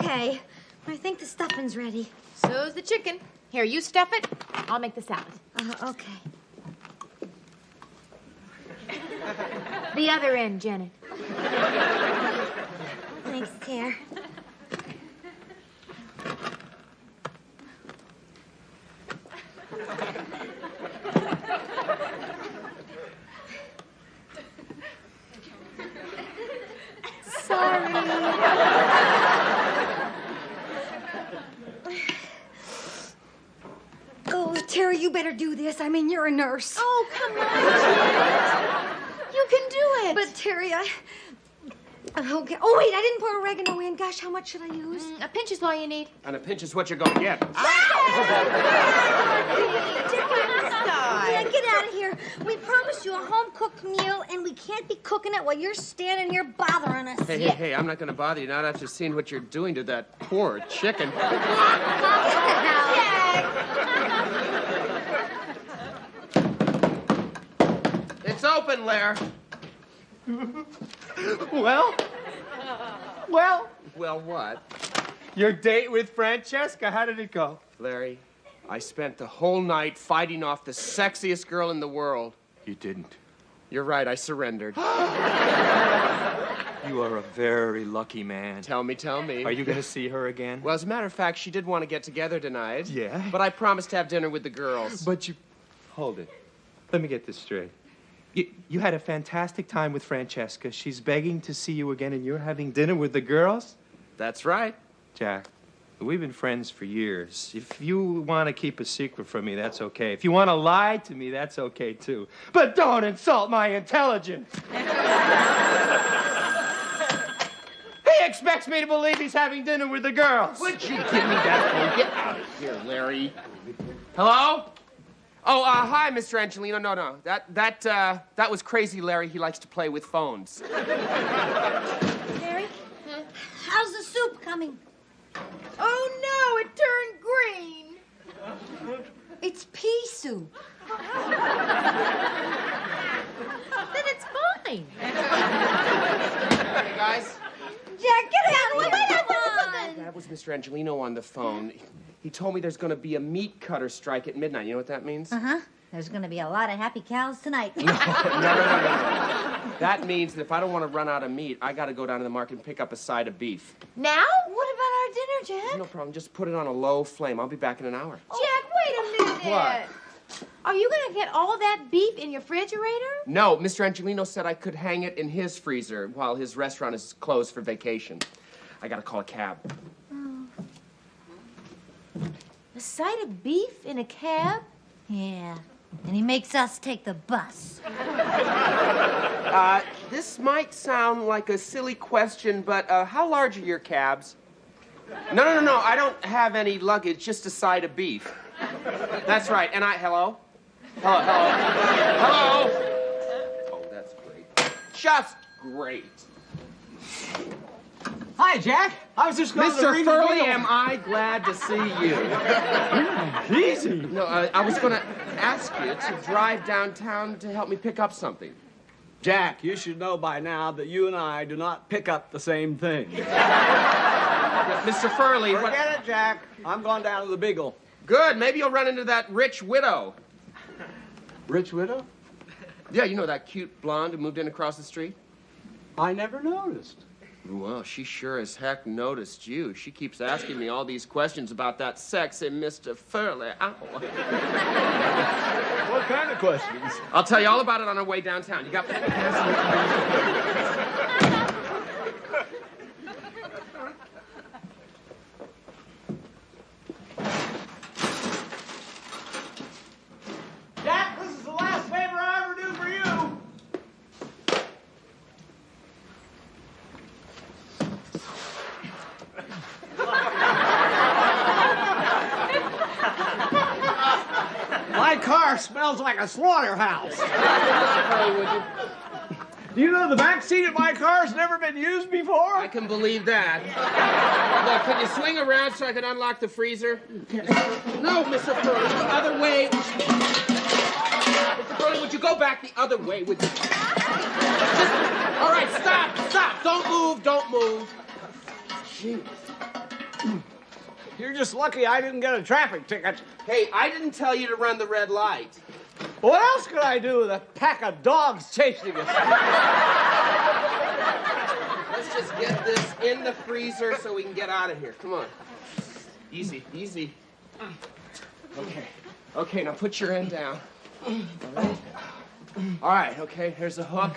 Okay. I think the stuffing's ready. So's the chicken. Here, you stuff it. I'll make the salad. Okay. The other end, Janet. Thanks, Tare. Sorry. Oh, Terry, you better do this. I mean, you're a nurse. Oh, come on, Janet. You can do it. But, Terry, Okay. Oh, wait, I didn't pour oregano in. Gosh, how much should I use? A pinch is all you need. And a pinch is what you're going to get. Yeah, get out of here. We promised you a home-cooked meal, and we can't be cooking it while you're standing here bothering us. Hey, I'm not going to bother you, not after seeing what you're doing to that poor chicken. It's open, Lair. Well? Well, what? Your date with Francesca, how did it go? Larry, I spent the whole night fighting off the sexiest girl in the world. You didn't. You're right, I surrendered. You are a very lucky man. Tell me. Are you going to see her again? Well, as a matter of fact, she did want to get together tonight. Yeah? But I promised to have dinner with the girls. But you... Hold it. Let me get this straight. You had a fantastic time with Francesca. She's begging to see you again, and you're having dinner with the girls? That's right. Jack, we've been friends for years. If you want to keep a secret from me, that's okay. If you want to lie to me, that's okay, too. But don't insult my intelligence! He expects me to believe he's having dinner with the girls. Would you give me that phone? Get out of here, Larry. Hello? Oh, hi, Mr. Angelino. No. That was Crazy Larry. He likes to play with phones. Terry? How's the soup coming? Oh, no, it turned green. It's pea soup. Then it's fine. Hey, guys. Jack, get out of here. That was Mr. Angelino on the phone. He told me there's going to be a meat cutter strike at midnight. You know what that means? Uh-huh. There's going to be a lot of happy cows tonight. No. That means that if I don't want to run out of meat, I got to go down to the market and pick up a side of beef. Now? What about our dinner, Jack? No problem. Just put it on a low flame. I'll be back in an hour. Jack, wait a minute. What? Are you going to get all that beef in your refrigerator? No, Mr. Angelino said I could hang it in his freezer while his restaurant is closed for vacation. I got to call a cab. A side of beef in a cab? Yeah. And he makes us take the bus. This might sound like a silly question, but how large are your cabs? No. I don't have any luggage, just a side of beef. That's right. And hello? Hello? Oh, that's great. Just great. Hi, Jack. I was just going to Mr. Furley, am I glad to see you. Easy. No, I was going to ask you to drive downtown to help me pick up something. Jack, you should know by now that you and I do not pick up the same thing. Mr. Furley, Forget it, Jack. I'm going down to the Beagle. Good. Maybe you'll run into that rich widow. Rich widow? Yeah, you know that cute blonde who moved in across the street? I never noticed. Well, she sure as heck noticed you. She keeps asking me all these questions about that sexy Mr. Furley. Ow. What kind of questions? I'll tell you all about it on our way downtown. You got... Jack, this is the last favor I ever do for you. My car smells like a slaughterhouse. Do you know the back seat of my car's never been used before? I can believe that. Look, can you swing around so I can unlock the freezer? No, Mr. Furley, the other way. Mr. Furley, would you go back the other way? Would you? All right, stop. Don't move. Jeez. You're just lucky I didn't get a traffic ticket. Hey, I didn't tell you to run the red light. What else could I do with a pack of dogs chasing us? Let's just get this in the freezer so we can get out of here. Come on. Easy, easy. Okay, now put your end down. All right, okay, here's the hook.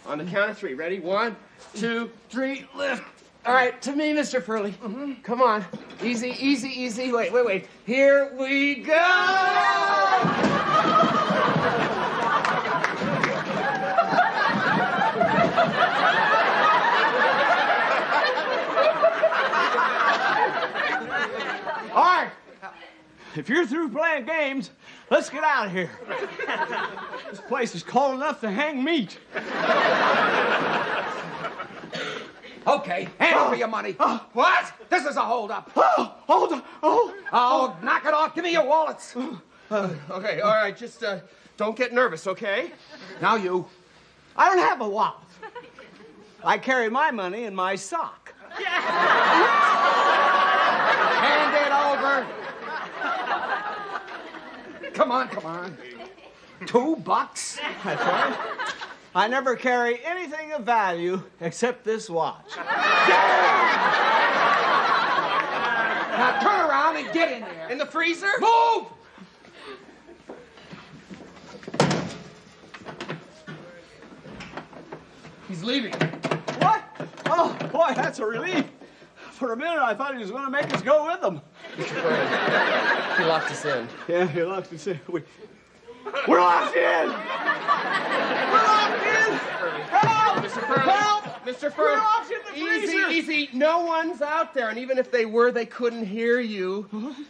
On the count of 3. Ready? 1, 2, 3, lift. All right, to me, Mr. Furley. Come on. Easy, easy, easy. Wait. Here we go! All right. If you're through playing games, let's get out of here. This place is cold enough to hang meat. Okay, hand over your money. What? This is a holdup. Hold on. Oh, knock it off. Give me your wallets. Okay, all right, just don't get nervous, okay? Now you. I don't have a wallet. I carry my money in my sock. Hand it over. Come on. $2? That's right. I never carry anything of value except this watch. Now turn around and get in there. In the freezer? Move! He's leaving. What? Oh, boy, that's a relief. For a minute, I thought he was going to make us go with him. Mr. Furley, he locked us in. Yeah, he locked us in. We're locked in! We're locked in! Help! Mr. Furley! Help! Mr. Furley! We're locked in the freezer! Easy. No one's out there, and even if they were, they couldn't hear you.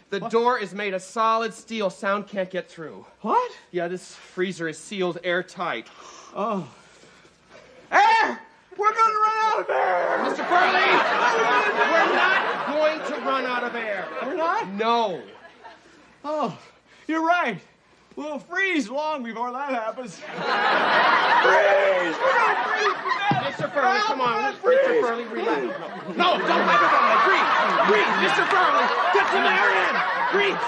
The door is made of solid steel. Sound can't get through. What? Yeah, this freezer is sealed airtight. Oh. Air! We're going to run out of air! Mr. Furley! We're not going to run out of air. We're not? No. Oh, you're right. We'll freeze long before that happens. Freeze! We're going to freeze to death! Mr. Furley, come on. Freeze! Mr. Furley, relax. No, don't hyperventilate. Breathe. Mr. Furley, get some air in. Breathe.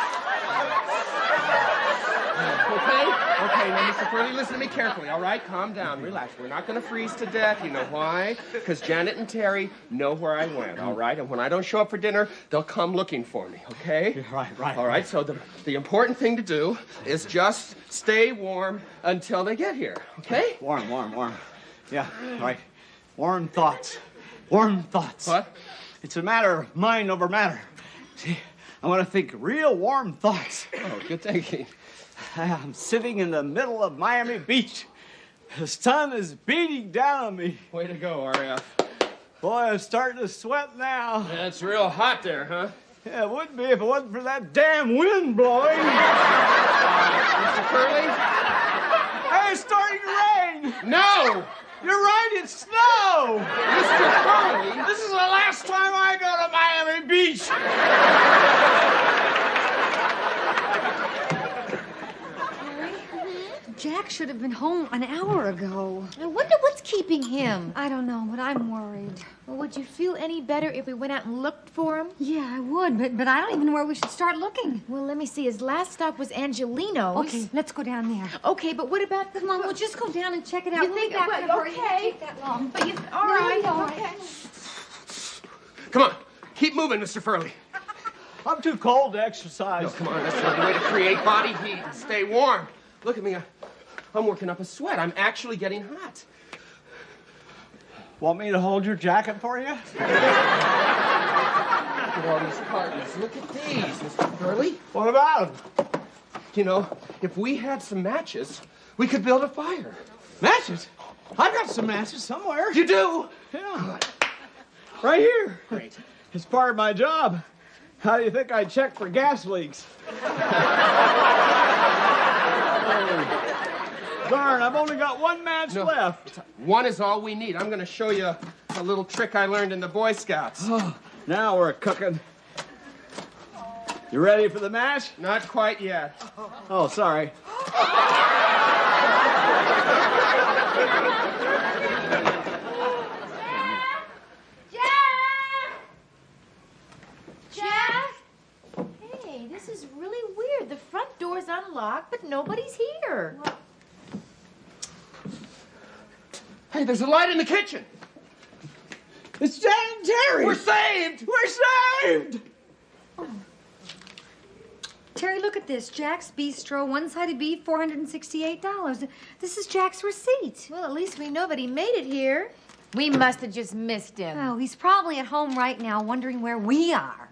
Okay, now, Mr. Furley, listen to me carefully, all right? Calm down, relax. We're not going to freeze to death. You know why? Because Janet and Terry know where I went, all right? And when I don't show up for dinner, they'll come looking for me, okay? Right. All right, so the important thing to do is just stay warm until they get here, okay? Warm. Yeah, right. Warm thoughts. What? It's a matter of mind over matter. See, I want to think real warm thoughts. Oh, good thinking. I'm sitting in the middle of Miami Beach. The sun is beating down on me. Way to go, RF. Boy, I'm starting to sweat now. Yeah, it's real hot there, huh? Yeah, it would be if it wasn't for that damn wind blowing. Mr. Furley? Hey, it's starting to rain. No! You're right, it's snow. Mr. Furley! This is the last time I go to Miami Beach. Jack should have been home an hour ago. I wonder what's keeping him. I don't know, but I'm worried. Well, would you feel any better if we went out and looked for him? Yeah, I would, but I don't even know where we should start looking. Well, let me see. His last stop was Angelino's. Okay, let's go down there. Okay, but what about the... Come on, we'll just go down and check it out. You We'll be think- back in a hurry. It won't okay. take that long. But you... All right, No, okay. Come on, keep moving, Mr. Furley. I'm too cold to exercise. No, come on, that's the only way to create body heat and stay warm. Look at me, I'm working up a sweat. I'm actually getting hot. Want me to hold your jacket for you? Look at all these cartons. Look at these, Mr. Furley. What about them? You know, if we had some matches, we could build a fire. Matches? I've got some matches somewhere. You do? Yeah. Right here. Great. It's part of my job. How do you think I check for gas leaks? Darn, I've only got one match left. One is all we need. I'm going to show you a little trick I learned in the Boy Scouts. Oh, now we're cooking. You ready for the match? Not quite yet. Oh, sorry. Jack! This is really weird. The front door's unlocked, but nobody's here. Hey, there's a light in the kitchen. It's Jan and Terry. We're saved. We're saved. Terry, look at this. Jack's Bistro, one-sided beef, $468. This is Jack's receipt. Well, at least we know that he made it here. We must have just missed him. Oh, he's probably at home right now wondering where we are.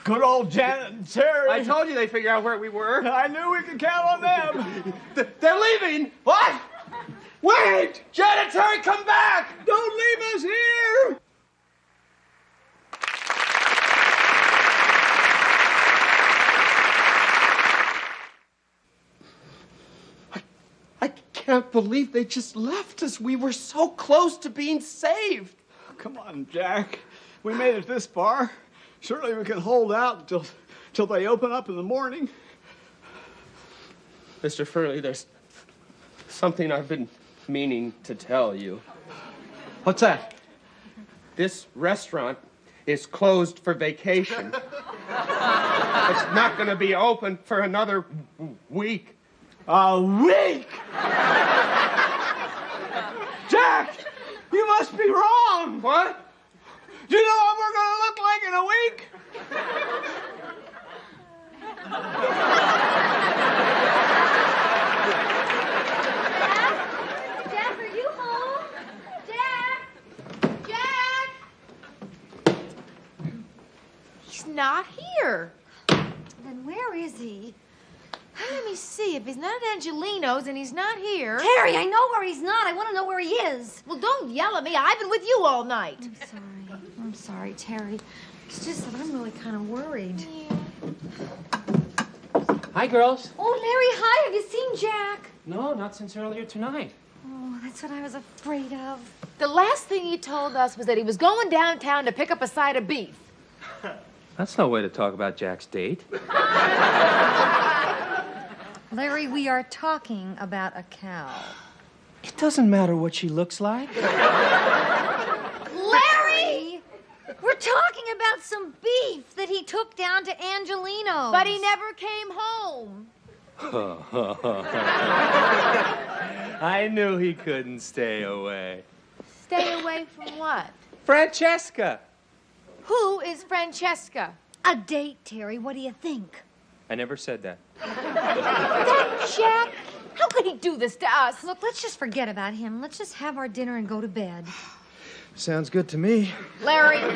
Good old Janet and Terry. I told you they'd figure out where we were. I knew we could count on them. They're leaving. What? Wait! Janet and Terry, come back. Don't leave us here! I can't believe they just left us. We were so close to being saved. Come on, Jack. We made it this far. Surely we can hold out till they open up in the morning. Mr. Furley, there's something I've been meaning to tell you. What's that? This restaurant is closed for vacation. It's not going to be open for another week. A week? Jack, you must be wrong. What? Do you know what we're going to look like in a week? Jack, are you home? Jack! Jack! He's not here. Then where is he? Let me see. If he's not at Angelino's and he's not here... Terry, I know where he's not. I want to know where he is. Well, don't yell at me. I've been with you all night. I'm sorry, Terry. It's just that I'm really kind of worried. Hi, girls. Oh, Larry, hi. Have you seen Jack? No, not since earlier tonight. Oh, that's what I was afraid of. The last thing he told us was that he was going downtown to pick up a side of beef. That's no way to talk about Jack's date. Larry, we are talking about a cow. It doesn't matter what she looks like. Larry! We're talking about some beef that he took down to Angelino's. But he never came home. I knew he couldn't stay away. Stay away from what? Francesca! Who is Francesca? A date, Terry. What do you think? I never said that. That Jack? How could he do this to us? Look, let's just forget about him. Let's just have our dinner and go to bed. Sounds good to me. Larry, you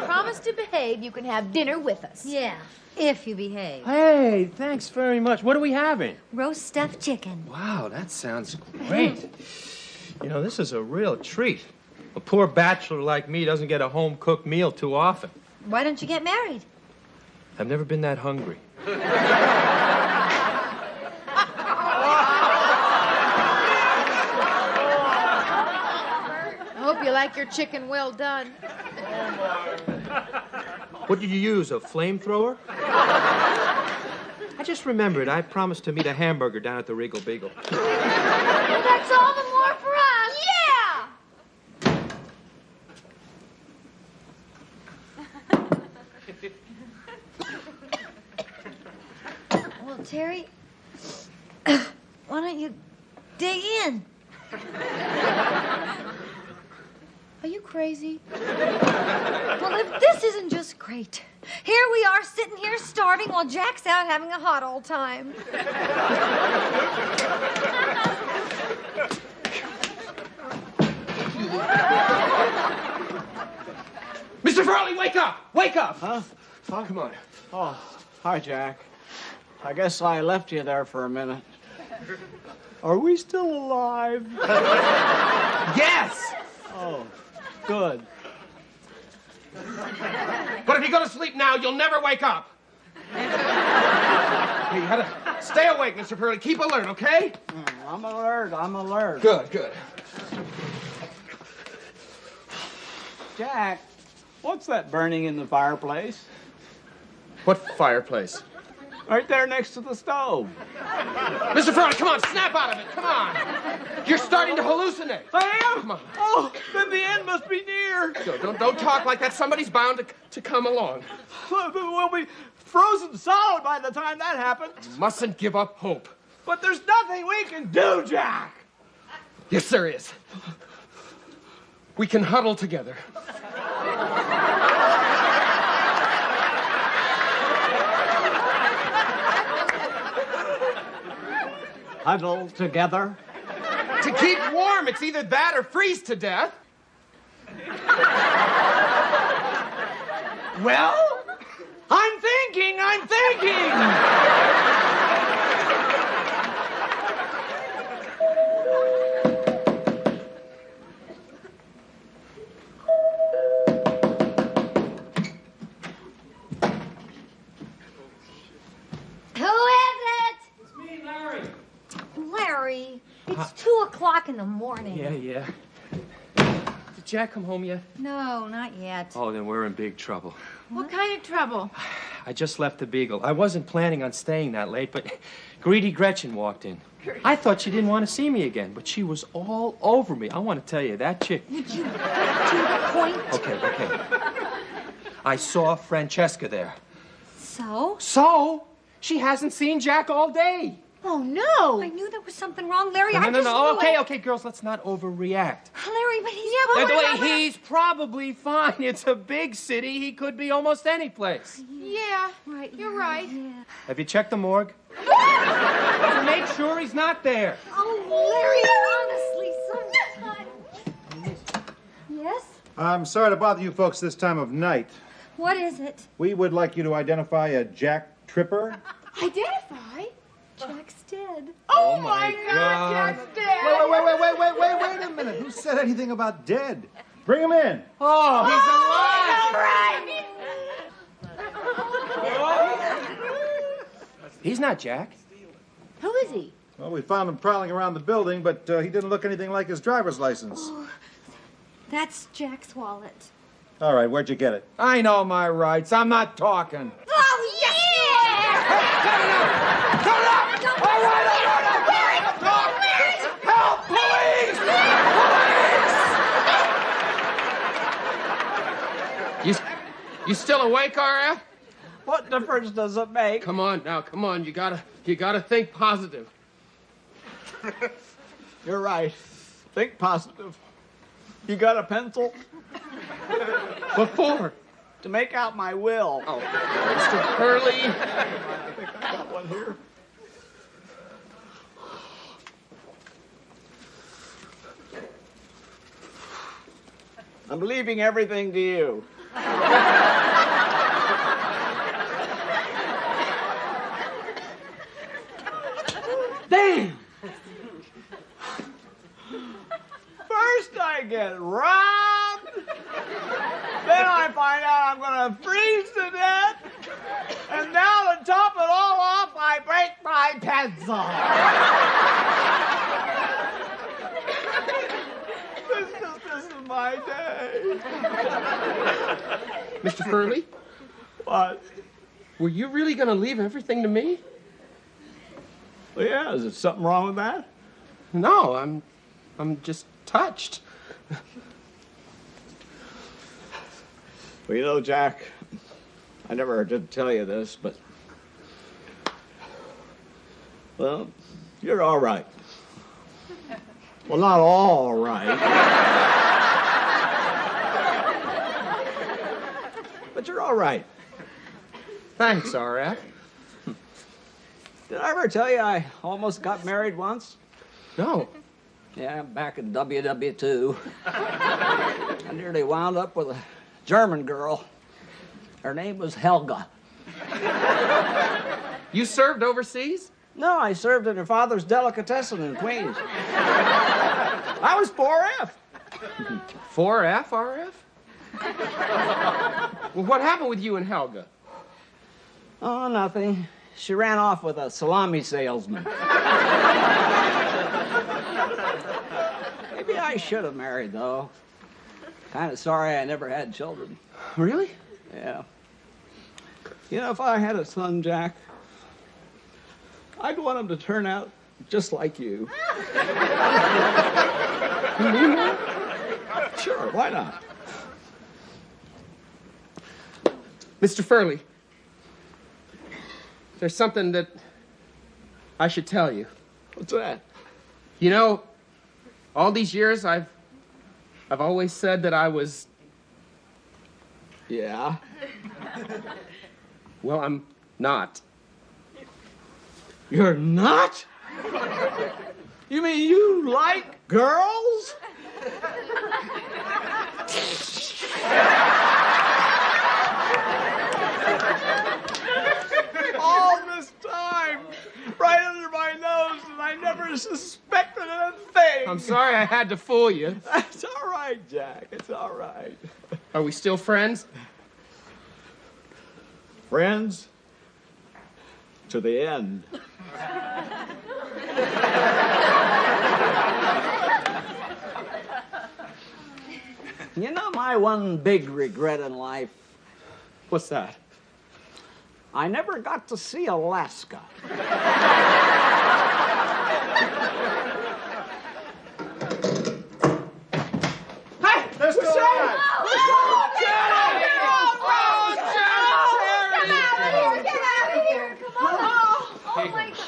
promised to behave. You can have dinner with us. Yeah, if you behave. Hey, thanks very much. What are we having? Roast stuffed chicken. Wow, that sounds great. You know, this is a real treat. A poor bachelor like me doesn't get a home-cooked meal too often. Why don't you get married? I've never been that hungry. I hope you like your chicken well done. What did you use, a flamethrower? I just remembered I promised to meet a hamburger down at the Regal Beagle. Well, that's all the more for us. Yeah! Well, Terry, why don't you dig in? Are you crazy? Well, if this isn't just great. Here we are sitting here starving while Jack's out having a hot old time. Mr. Furley, wake up! Wake up! Huh? Oh, come on. Oh, hi, Jack. I guess I left you there for a minute. Are we still alive? Yes! Oh, good. But if you go to sleep now, you'll never wake up. You gotta stay awake, Mr. Furley. Keep alert, okay? I'm alert. I'm alert. Good, good. Jack, what's that burning in the fireplace? What fireplace? Right there next to the stove. Mr. Furley, come on, snap out of it. Come on. You're starting to hallucinate. I am? Come on. Oh, then the end must be near. Don't talk like that. Somebody's bound to come along. We'll be frozen solid by the time that happens. Mustn't give up hope. But there's nothing we can do, Jack. Yes, there is. We can huddle together. Huddle together. To keep warm, it's either that or freeze to death. Well, I'm thinking. Who is it? It's me, Larry. Larry, it's 2 o'clock in the morning. Yeah. Did Jack come home yet? No, not yet. Oh, then we're in big trouble. What kind of trouble? I just left the Beagle. I wasn't planning on staying that late, but greedy Gretchen walked in. I thought she didn't want to see me again, but she was all over me. I want to tell you, that chick... Would you get to the point? Okay. I saw Francesca there. So? So, she hasn't seen Jack all day. Oh, no. I knew there was something wrong, Larry. No, I just no. knew it. Okay, girls, let's not overreact. Larry, but he's By the probably... way, he's probably fine. It's a big city. He could be almost any place. Yeah, Right, you're right. Yeah. Have you checked the morgue? To make sure he's not there. Oh, Larry, honestly, sometimes... Yes? I'm sorry to bother you folks this time of night. What is it? We would like you to identify a Jack Tripper. Identify? Jack's dead. Oh, my God, Jack's dead. Wait a minute. Who said anything about dead? Bring him in. Oh, he's alive. He's not Jack. Who is he? Well, we found him prowling around the building, but he didn't look anything like his driver's license. That's Jack's wallet. All right, where'd you get it? I know my rights. I'm not talking. Oh, yeah! Cut it up! All right. Help, police! You still awake, RF? What difference does it make? Come on now, come on. You gotta think positive. You're right. Think positive. You got a pencil? What for? To make out my will. Oh, Mr. Furley. I think I got one here. I'm leaving everything to you. Damn! First I get robbed, then I find out I'm gonna freeze to death, and now to top it all off, I break my pencil. This is my day. Mr. Furley, What? were you really gonna leave everything to me? Well, yeah, is there something wrong with that? No, I'm just touched. Well, you know, Jack, I never did tell you this, but, well, you're all right. Well, not all right. But you're all right. Thanks, RF. Did I ever tell you I almost got married once? No. Yeah, back in WW2. I nearly wound up with a German girl. Her name was Helga. You served overseas? No, I served in her father's delicatessen in Queens. I was 4F. 4F, RF? Well, what happened with you and Helga? Oh, nothing. She ran off with a salami salesman. Maybe I should have married, though. Kind of sorry I never had children. Really? Yeah. You know, if I had a son, Jack, I'd want them to turn out just like you. Sure, why not? Mr. Furley, there's something that I should tell you. What's that? You know, all these years I've always said that I was... Yeah? Well, I'm not. You're not? You mean you like girls? All this time, right under my nose, and I never suspected a thing. I'm sorry I had to fool you. It's all right, Jack. It's all right. Are we still friends? Friends? To the end. You know my one big regret in life? What's that? I never got to see Alaska. Hey! There's still alive.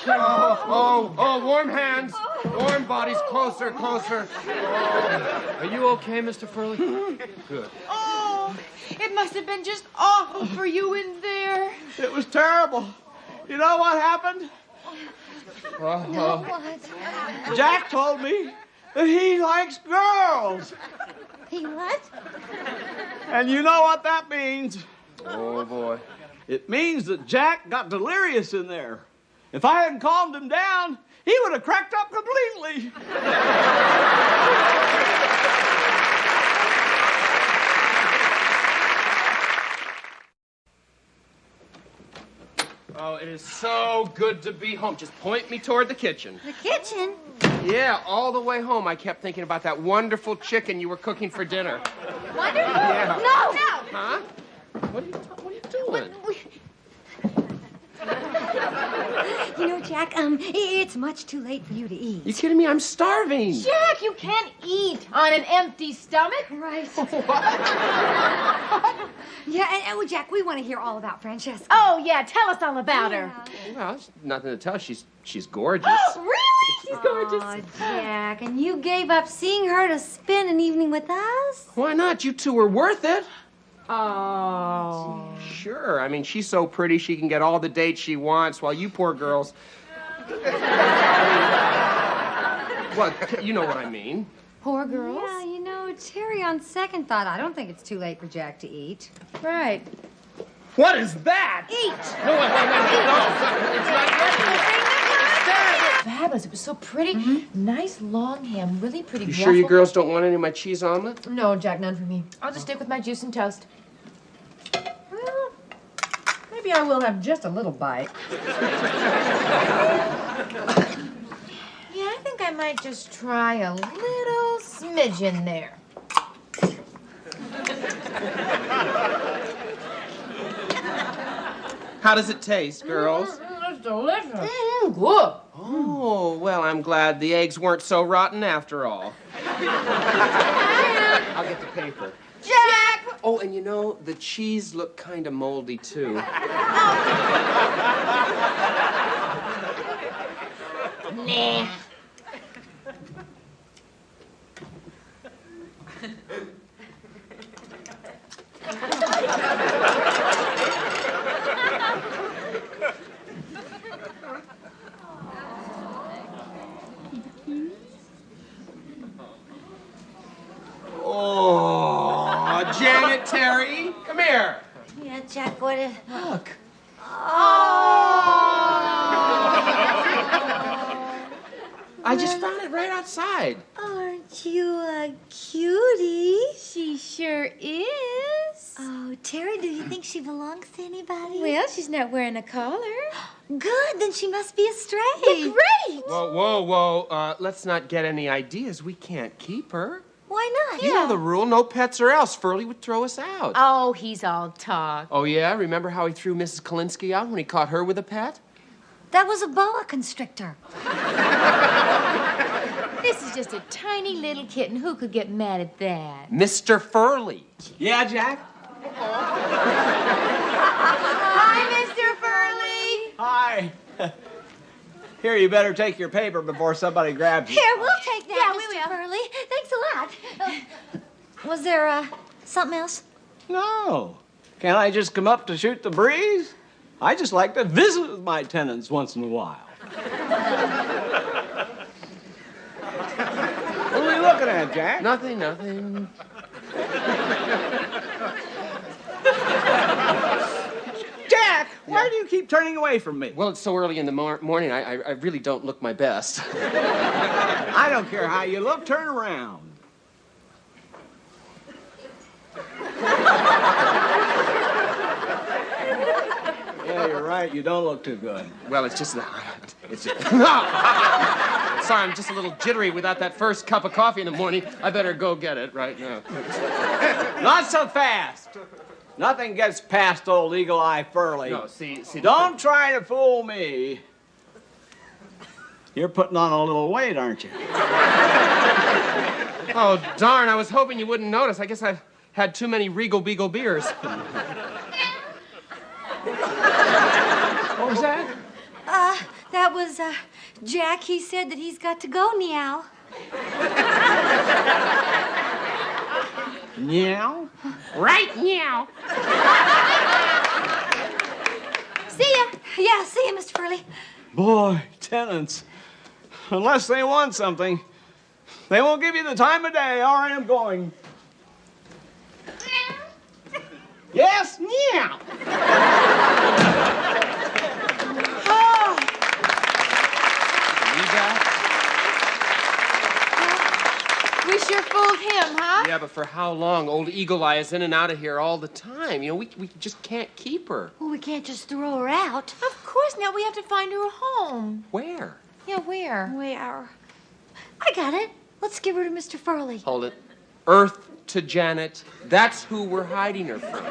Oh, warm hands. Warm bodies, closer, closer. Are you okay, Mr. Furley? Good. Oh, it must have been just awful for you in there. It was terrible. You know what happened? Jack told me that he likes girls. He what? And you know what that means? Oh, boy. It means that Jack got delirious in there. If I hadn't calmed him down, he would have cracked up completely. Oh, it is so good to be home. Just point me toward the kitchen. The kitchen? Yeah, all the way home I kept thinking about that wonderful chicken you were cooking for dinner. Wonderful. Yeah. No. Huh? What are you doing? You know, Jack, it's much too late for you to eat. You kidding me? I'm starving. Jack, you can't eat on an empty stomach. Right. Yeah, and oh, Jack, we want to hear all about Francesca. Oh, yeah, tell us all about her. Well, there's nothing to tell. She's gorgeous. Oh, really? She's gorgeous. Oh, Jack, and you gave up seeing her to spend an evening with us? Why not? You two are worth it. Oh. Sure. I mean, she's so pretty she can get all the dates she wants, while you poor girls... Well, you know what I mean. Poor girls. Yeah, you know, Terry, on second thought, I don't think it's too late for Jack to eat. Right. What is that? Eat! No, wait, no. It's not ready yet. Fabulous. It was so pretty. Nice long ham, really pretty. You sure you girls don't want any of my cheese omelet? No, Jack, none for me. I'll just stick with my juice and toast. Well, maybe I will have just a little bite. Yeah, I think I might just try a little smidgen there. How does it taste, girls? It's delicious. Good. Oh, well, I'm glad the eggs weren't so rotten after all. I'll get the paper. Jack! Oh, and you know, the cheese looked kind of moldy, too. Nah. Oh, Janet, Terry, come here. Yeah, Jack, what is... Look. I just found it right outside. Aren't you a cutie? She sure is. Oh, Terry, do you think she belongs to anybody? Well, she's not wearing a collar. Good, then she must be a stray. Great! Whoa. Let's not get any ideas. We can't keep her. Why not? You know the rule, no pets or else. Furley would throw us out. Oh, he's all talk. Oh, yeah? Remember how he threw Mrs. Kalinsky out when he caught her with a pet? That was a boa constrictor. This is just a tiny little kitten. Who could get mad at that? Mr. Furley. Yeah, Jack? Hi, Mr. Furley. Hi. Here, you better take your paper before somebody grabs you. Here, we'll take that, Yeah, we Mr. will. Furley. Thanks a lot. Was there, something else? No. Can't I just come up to shoot the breeze? I just like to visit with my tenants once in a while. What are you looking at, Jack? Nothing, nothing. Jack, why do you keep turning away from me? Well, it's so early in the morning, I really don't look my best. I don't care how you look, turn around. Yeah, you're right, you don't look too good. Well, it's just... Sorry, I'm just a little jittery without that first cup of coffee in the morning. I better go get it right now. Not so fast. Nothing gets past old Eagle Eye Furley. No, see... Don't try to fool me. You're putting on a little weight, aren't you? Oh, darn, I was hoping you wouldn't notice. I guess I've had too many Regal Beagle beers. What was that? That was, Jack. He said that he's got to go now. Meow? Right meow. See ya. Yeah, see ya, Mr. Furley. Boy, tenants, unless they want something, they won't give you the time of day. All right, I'm going. Yes, meow. We sure fooled him, huh? Yeah, but for how long? Old Eagle Eye is in and out of here all the time. You know, we just can't keep her. Well, we can't just throw her out. Of course, now we have to find her a home. Where? Yeah, where? Where? I got it. Let's give her to Mr. Furley. Hold it. Earth to Janet. That's who we're hiding her from.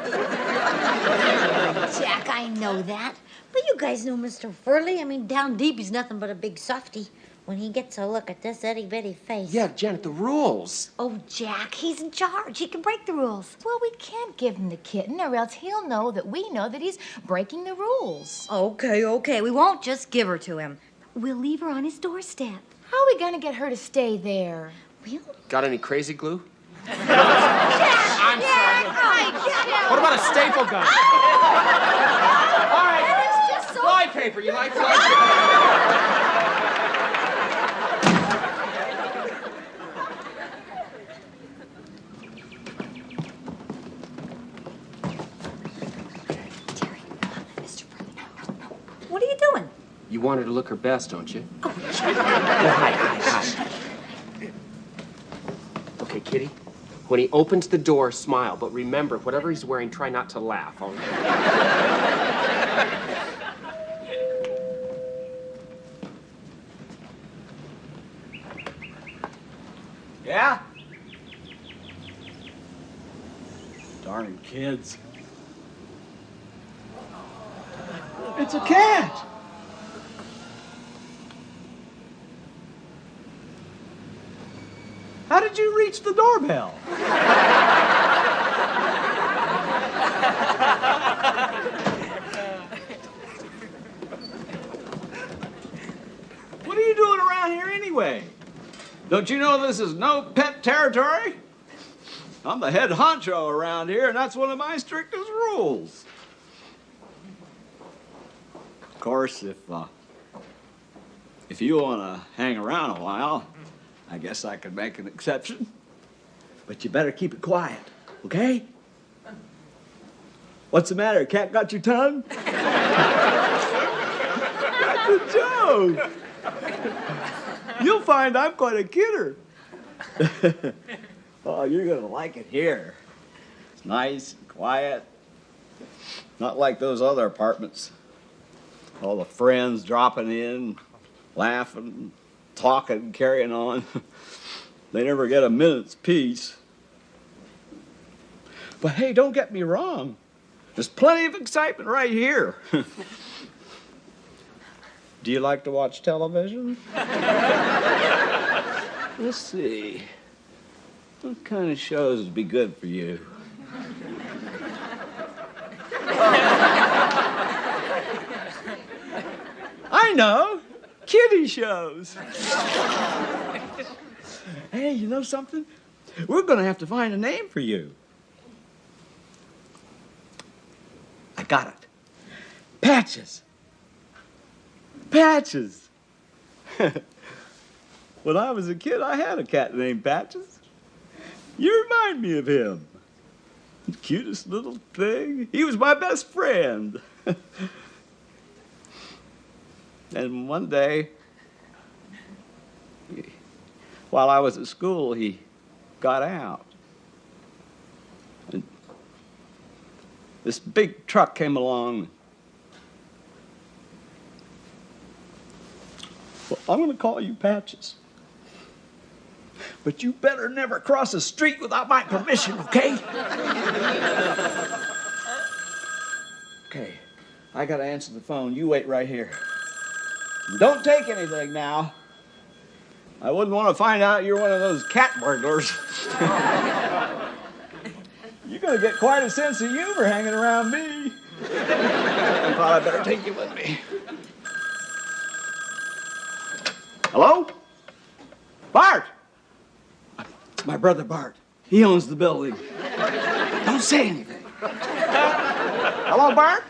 Jack, I know that. But you guys know Mr. Furley. I mean, down deep, he's nothing but a big softy. When he gets a look at this itty-bitty face. Yeah, Janet, the rules. Oh, Jack, he's in charge. He can break the rules. Well, we can't give him the kitten, or else he'll know that we know that he's breaking the rules. Okay. We won't just give her to him. We'll leave her on his doorstep. How are we going to get her to stay there? Got any crazy glue? Jack! I'm sorry. What about a staple gun? All right. That is just so... Fly paper. You like fly paper? What are you doing? You want her to look her best, don't you? Oh, Hi. Okay, Kitty. When he opens the door, smile. But remember, whatever he's wearing, try not to laugh. All right? Yeah? Darn kids. It's a cat. How did you reach the doorbell? What are you doing around here anyway? Don't you know this is no pet territory? I'm the head honcho around here, and that's one of my strictest rules. Of course, if you want to hang around a while, I guess I could make an exception. But you better keep it quiet, okay? What's the matter? Cat got your tongue? That's a joke. You'll find I'm quite a kidder. Oh, you're gonna like it here. It's nice and quiet. Not like those other apartments. All the friends dropping in, laughing, talking, carrying on. They never get a minute's peace. But hey, don't get me wrong. There's plenty of excitement right here. Do you like to watch television? Let's see. What kind of shows would be good for you? I know. Kiddie shows. Hey, you know something? We're going to have to find a name for you. I got it. Patches. Patches. When I was a kid, I had a cat named Patches. You remind me of him. The cutest little thing. He was my best friend. And one day, while I was at school, he got out. And this big truck came along. Well, I'm going to call you Patches. But you better never cross the street without my permission, okay? Okay, I got to answer the phone. You wait right here. Don't take anything now. I wouldn't want to find out you're one of those cat burglars. You're going to get quite a sense of humor hanging around me. I thought I'd better take you with me. Hello? Bart! My brother Bart. He owns the building. Don't say anything. Hello, Bart?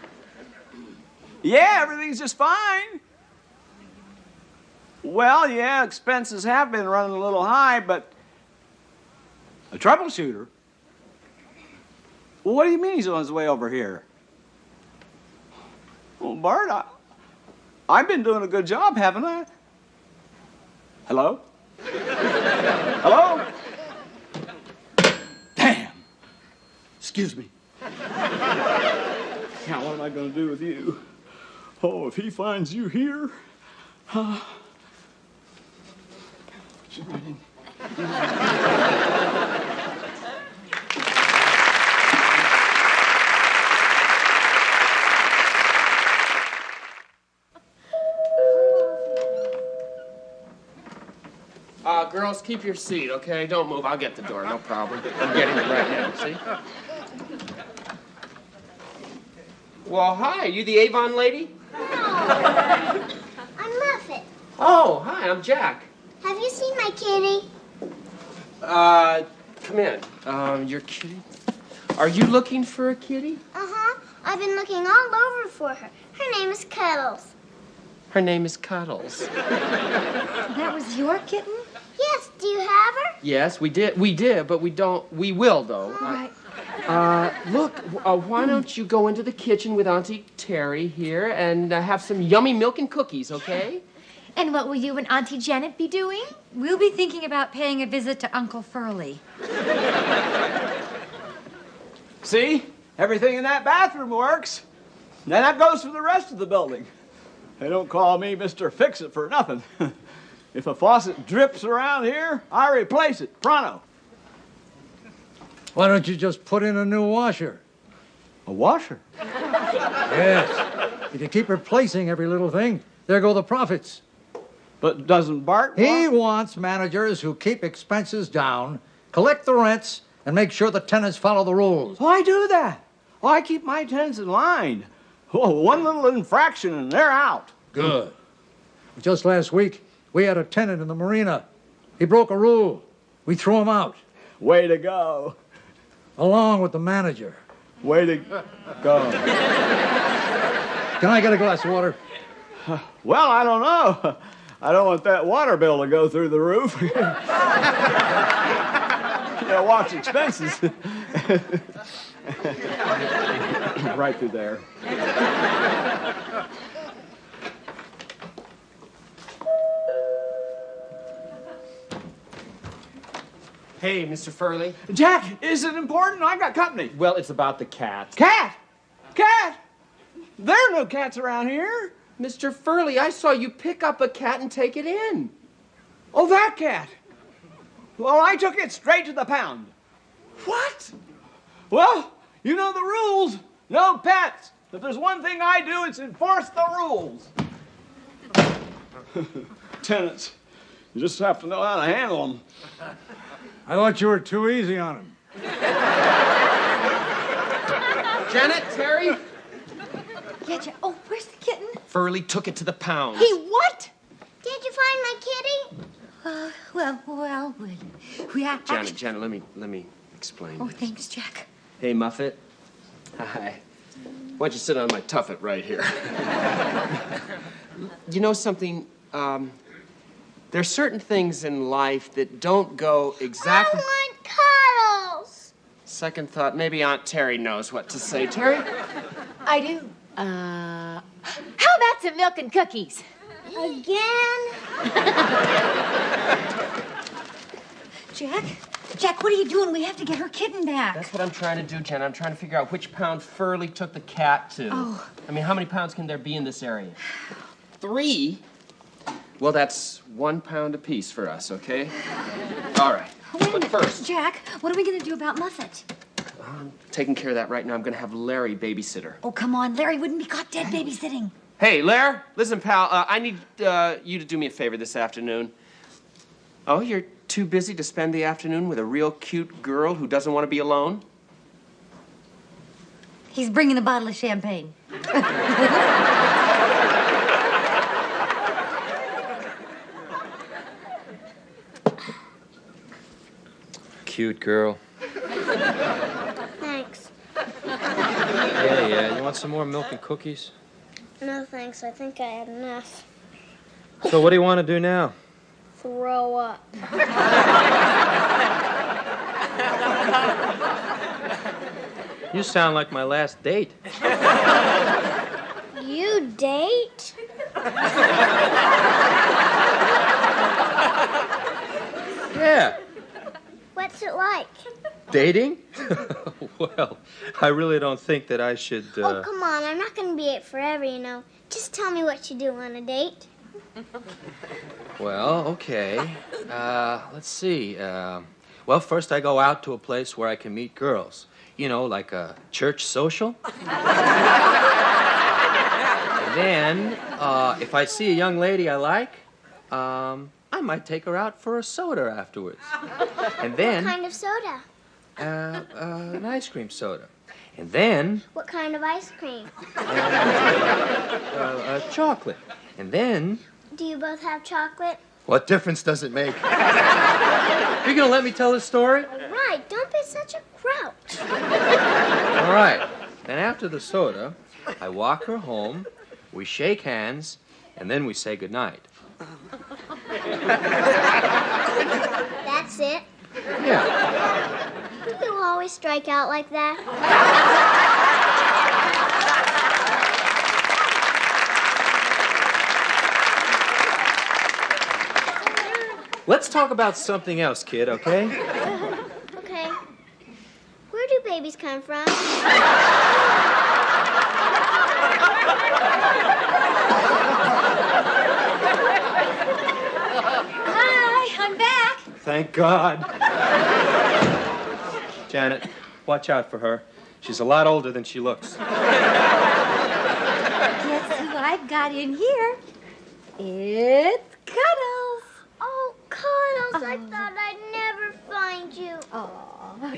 Yeah, everything's just fine. Well, yeah, expenses have been running a little high, but a troubleshooter? Well, what do you mean he's on his way over here? Well, Bart, I've been doing a good job, haven't I? Hello? Hello? Damn. Excuse me. Now, what am I going to do with you? Oh, if he finds you here, Girls, keep your seat, okay? Don't move. I'll get the door, no problem. I'm getting it right now, see? Well, hi. You the Avon lady? No. I'm Muffet. Oh, hi. I'm Jack. Have you seen my kitty? Come in. Your kitty? Are you looking for a kitty? Uh-huh. I've been looking all over for her. Her name is Cuddles. Her name is Cuddles. That was your kitten? Yes. Do you have her? Yes, we did, but we don't. We will, though. All right. Look, why don't you go into the kitchen with Auntie Terry here and have some yummy milk and cookies, okay? And what will you and Auntie Janet be doing? We'll be thinking about paying a visit to Uncle Furley. see? Everything in that bathroom works. Now that goes for the rest of the building. They don't call me Mr. Fix-It for nothing. If a faucet drips around here, I replace it, pronto. Why don't you just put in a new washer? A washer? Yes. If you keep replacing every little thing, there go the profits. But doesn't Bart He wants managers who keep expenses down, collect the rents, and make sure the tenants follow the rules. Oh, I do that. Oh, I keep my tenants in line. Oh, one little infraction and they're out. Good. Just last week, we had a tenant in the marina. He broke a rule. We threw him out. Way to go. Along with the manager. Way to go. Can I get a glass of water? Well, I don't know. I don't want that water bill to go through the roof. Yeah, watch expenses. Right through there. Hey, Mr. Furley. Jack, is it important? I got company. Well, it's about the cat. Cat? Cat? There are no cats around here. Mr. Furley, I saw you pick up a cat and take it in. Oh, that cat. Well, I took it straight to the pound. What? Well, you know the rules. No pets. If there's one thing I do, it's enforce the rules. Tenants. You just have to know how to handle them. I thought you were too easy on him. Janet, Terry? Yeah, oh, where's the kitten? Furley took it to the pound. He what? Did you find my kitty? Well, we have... Janet, let me explain. Oh, thanks, Jack. Hey, Muffet. Hi. Why don't you sit on my tuffet right here? You know something? There's certain things in life that don't go exactly... I want cuddles. Second thought, maybe Aunt Terry knows what to say. Terry? I do. How about some milk and cookies? Again? Jack, what are you doing? We have to get her kitten back. That's what I'm trying to do, Janet. I'm trying to figure out which pound Furley took the cat to. Oh. I mean, how many pounds can there be in this area? 3? Well, that's 1 pound apiece for us, okay? All right. Wait a minute. First, Jack, what are we going to do about Muffet? I'm taking care of that right now. I'm going to have Larry babysitter. Oh, come on. Larry wouldn't be caught dead babysitting. Hey, Larry, listen, pal. I need you to do me a favor this afternoon. Oh, you're too busy to spend the afternoon with a real cute girl who doesn't want to be alone? He's bringing a bottle of champagne. Cute girl. Thanks. Yeah, you want some more milk and cookies? No, thanks. I think I had enough. So what do you want to do now? Throw up. You sound like my last date. You date? Yeah. What's it like? Dating? Well, I really don't think that I should, Oh, come on. I'm not going to be it forever, you know. Just tell me what you do on a date. Well, okay. Let's see. Well, first I go out to a place where I can meet girls. You know, like a church social. And then, if I see a young lady I like, I might take her out for a soda afterwards. And then... What kind of soda? An ice cream soda. And then... What kind of ice cream? Chocolate. And then... Do you both have chocolate? What difference does it make? You're gonna let me tell this story? All right, don't be such a grouch. All right. Then after the soda, I walk her home, we shake hands, and then we say goodnight. That's it? Yeah. You always strike out like that? Let's talk about something else, kid, okay? Okay. Where do babies come from? Hi, I'm back. Thank God. Janet, watch out for her. She's a lot older than she looks. Guess who I've got in here? It's Cuddles. Oh, Cuddles, I thought I'd never find you. Oh.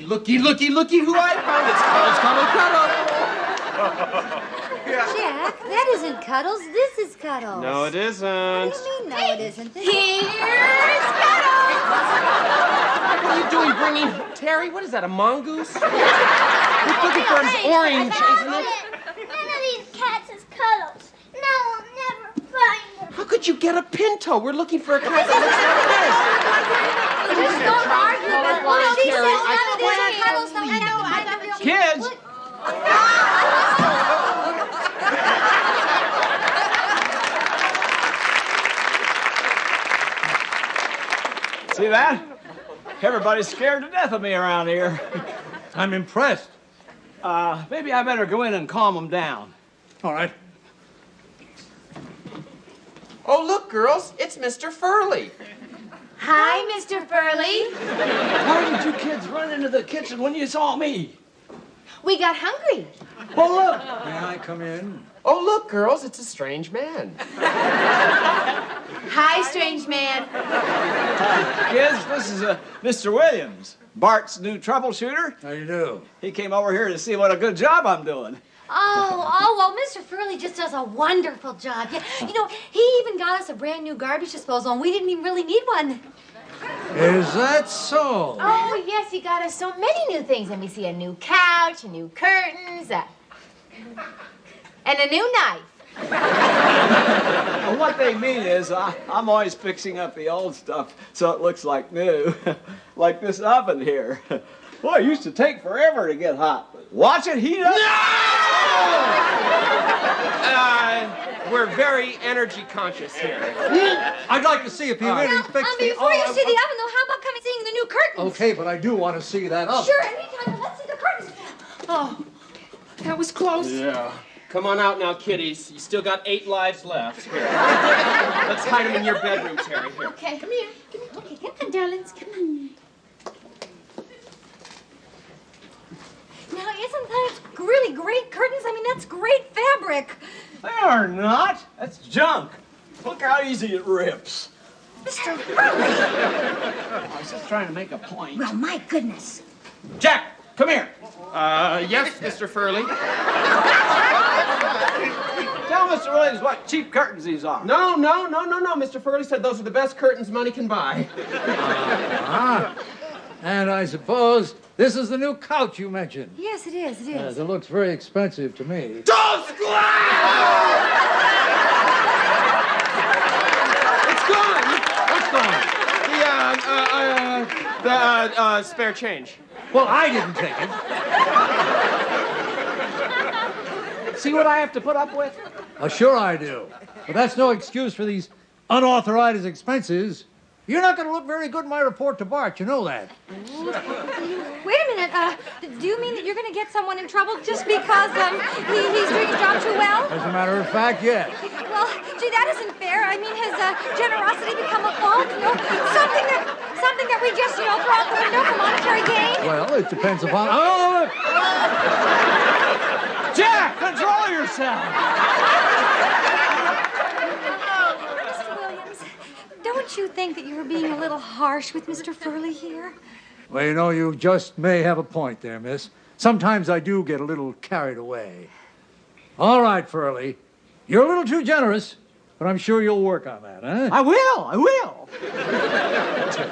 Looky who I found. It's Cuddles. Jack, that isn't Cuddles. This is Cuddles. No, it isn't. What do you mean, no, it isn't? Here's Cuddles! What are you doing bringing Terry? What is that, a mongoose? We're looking for an orange, isn't it? None of these cats is Cuddles. No, I'll never find them. How could you get a pinto? We're looking for a cat. Just don't argue about what she Terry, said. None of this is Cuddles. I know. Kids! See that? Everybody's scared to death of me around here. I'm impressed. Maybe I better go in and calm them down. All right. Oh, look, girls, it's Mr. Furley. Hi, Mr. Furley. Why did you kids run into the kitchen when you saw me? We got hungry. Well, look. May I come in? Oh, look, girls, it's a strange man. Hi, strange man. Kids, this is Mr. Williams, Bart's new troubleshooter. How you do? He came over here to see what a good job I'm doing. Well, Mr. Furley just does a wonderful job. Yeah, you know, he even got us a brand new garbage disposal, and we didn't even really need one. Is that so? Oh, yes, he got us so many new things. And we see a new couch, a new curtains, and a new knife. Well, what they mean is I'm always fixing up the old stuff so it looks like new. Like this oven here. Boy, it used to take forever to get hot. Watch it heat up. We're very energy conscious here. I'd like to see if he really fixed the Before you see the oven, though, how about coming seeing the new curtains? Okay, but I do want to see that oven. Sure, anytime. Let's see the curtains. Oh, that was close. Yeah. Come on out now, kiddies. You still got 8 lives left. Here. Let's hide them in your bedroom, Terry. Here. Okay, come here. Okay, come on, darlings. Come on. Now, isn't that really great curtains? I mean, that's great fabric. They are not. That's junk. Look how easy it rips. Mr. Furley. I was just trying to make a point. Well, my goodness. Jack, come here. Yes, Mr. Furley. Tell Mr. Williams what cheap curtains these are. No. Mr. Furley said those are the best curtains money can buy. And I suppose this is the new couch you mentioned. Yes, it is. It is. It looks very expensive to me. Don't squat! It's gone. What's going on? The spare change. Well, I didn't take it. See what I have to put up with? Sure I do. But that's no excuse for these unauthorized expenses. You're not going to look very good in my report to Bart. You know that. Wait a minute. Do you mean that you're going to get someone in trouble just because he's doing his job too well? As a matter of fact, yes. Well, gee, that isn't fair. I mean, has generosity become a fault? You know, something that we just, throw out the window for monetary gain? Well, it depends upon... Oh! Jack, control yourself. Mr. Williams, don't you think that you were being a little harsh with Mr. Furley here? Well, you just may have a point there, miss. Sometimes I do get a little carried away. All right, Furley. You're a little too generous, but I'm sure you'll work on that, huh? I will.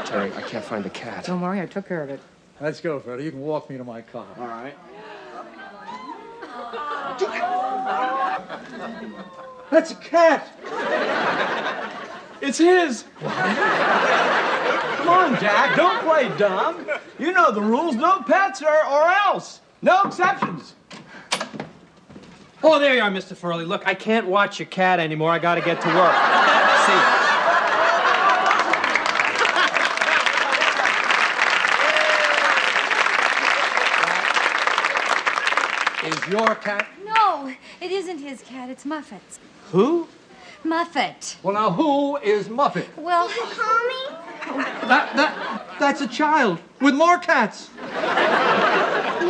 Terry, I can't find the cat. Don't worry, I took care of it. Let's go, Furley. You can walk me to my car. All right. That's a cat. It's his. Come on, Jack. Don't play dumb. You know the rules. No pets or else. No exceptions. Oh, there you are, Mr. Furley. Look, I can't watch your cat anymore. I got to get to work. See. Is your cat... No, it isn't his cat. It's Muffet's. Who? Muffet. Well, now, who is Muffet? Well, Mommy? That's a child with more cats.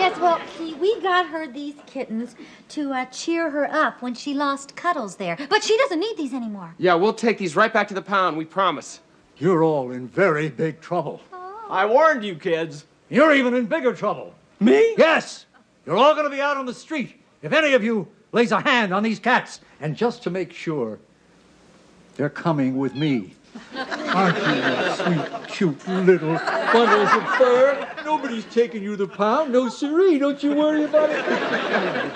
yes, well, see, we got her these kittens to cheer her up when she lost Cuddles there. But she doesn't need these anymore. Yeah, we'll take these right back to the pound, we promise. You're all in very big trouble. I warned you, kids. You're even in bigger trouble. Me? Yes. You're all going to be out on the street if any of you lays a hand on these cats. And just to make sure, they're coming with me. Aren't you sweet, cute little bundles of fur? Nobody's taking you to the pound. No, siree. Don't you worry about it.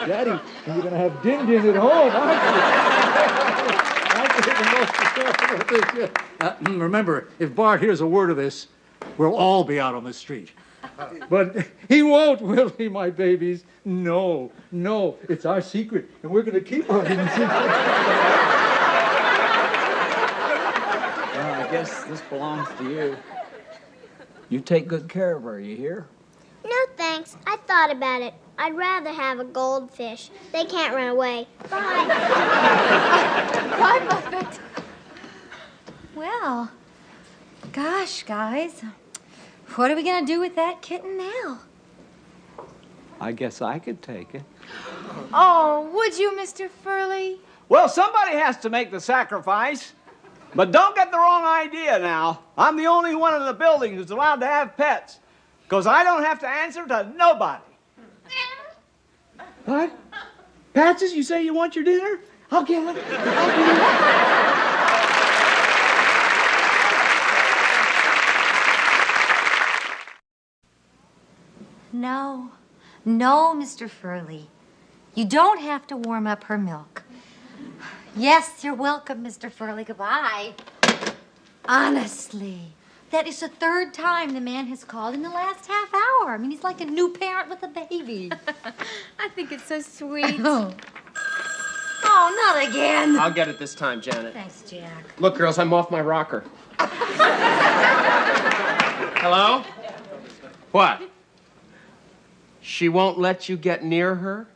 Daddy, and you're going to have Din-Din at home, aren't you? Remember, if Bart hears a word of this, we'll all be out on the street. But he won't, will he, my babies? No, it's our secret, and we're going to keep our hidden secret. I guess this belongs to you. You take good care of her, you hear? No, thanks. I thought about it. I'd rather have a goldfish. They can't run away. Bye. Bye, Muffet. Well, gosh, guys. What are we going to do with that kitten now? I guess I could take it. Oh, would you, Mr. Furley? Well, somebody has to make the sacrifice. But don't get the wrong idea now. I'm the only one in the building who's allowed to have pets. Because I don't have to answer to nobody. What? Patches, you say you want your dinner? I'll get it. No, no, Mr. Furley. You don't have to warm up her milk. Yes, you're welcome, Mr. Furley. Goodbye. Honestly, that is the third time the man has called in the last half hour. I mean, he's like a new parent with a baby. I think it's so sweet. Oh, not again. I'll get it this time, Janet. Thanks, Jack. Look, girls, I'm off my rocker. Hello? What? She won't let you get near her?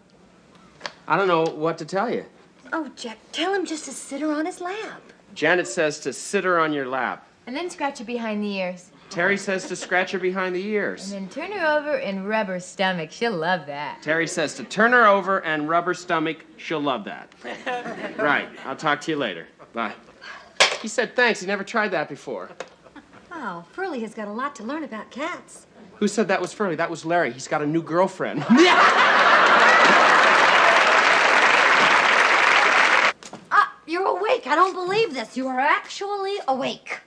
I don't know what to tell you. Oh, Jack, tell him just to sit her on his lap. Janet says to sit her on your lap. And then scratch her behind the ears. Terry says to scratch her behind the ears. And then turn her over and rub her stomach. She'll love that. Terry says to turn her over and rub her stomach. She'll love that. Right. I'll talk to you later. Bye. He said thanks. He never tried that before. Wow, Furley has got a lot to learn about cats. Who said that was Furley? That was Larry. He's got a new girlfriend. You're awake. I don't believe this. You are actually awake.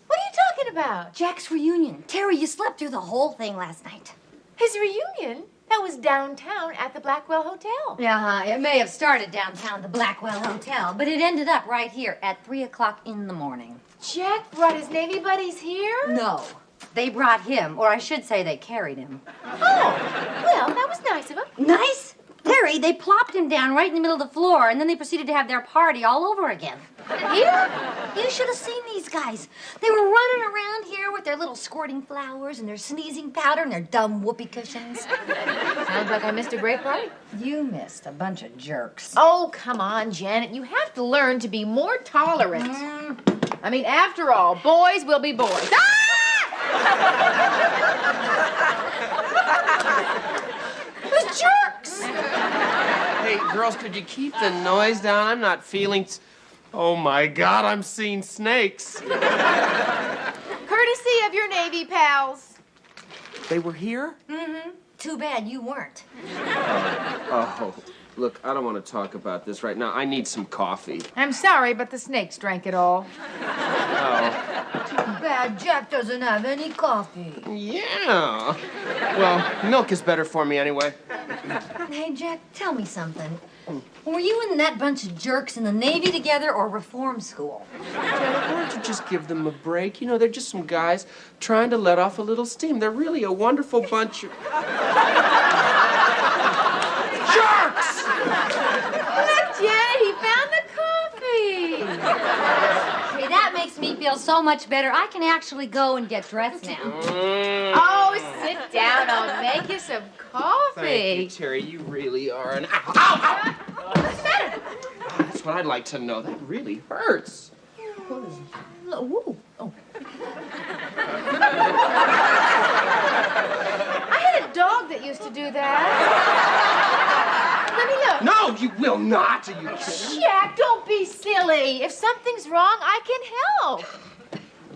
What are you talking about? Jack's reunion. Terry, you slept through the whole thing last night. His reunion? That was downtown at the Blackwell Hotel. Yeah, it may have started downtown, the Blackwell Hotel, but it ended up right here at 3 o'clock in the morning. Jack brought his Navy buddies here? No, they brought him, or I should say they carried him. Oh, well, that was nice of him. Nice? Terry, they plopped him down right in the middle of the floor, and then they proceeded to have their party all over again. Here? You should have seen these guys. They were running around here with their little squirting flowers and their sneezing powder and their dumb whoopee cushions. Sounds like I missed a great party. You missed a bunch of jerks. Oh, come on, Janet. You have to learn to be more tolerant. I mean, after all, boys will be boys. Those jerks! Hey, girls, could you keep the noise down? I'm not feeling... Oh, my God, I'm seeing snakes. Courtesy of your Navy pals. They were here? Mm-hmm. Too bad you weren't. Oh, look, I don't want to talk about this right now. I need some coffee. I'm sorry, but the snakes drank it all. Oh. Too bad Jack doesn't have any coffee. Yeah. Well, milk is better for me anyway. Hey, Jack, tell me something. Were you and that bunch of jerks in the Navy together or reform school? Janet, why don't you just give them a break? You know, they're just some guys trying to let off a little steam. They're really a wonderful bunch of... jerks! Look, Janet, he found the coffee. Hey, that makes me feel so much better. I can actually go and get dressed now. Oh, sit down. I'll make you some coffee. Thank you, Terry. You really are an... Ow, ow, ow! What's the matter? That's what I'd like to know. That really hurts. Ooh. Oh. I had a dog that used to do that. Let me look. No, you will not. Are you kidding? Jack, don't be silly. If something's wrong, I can help.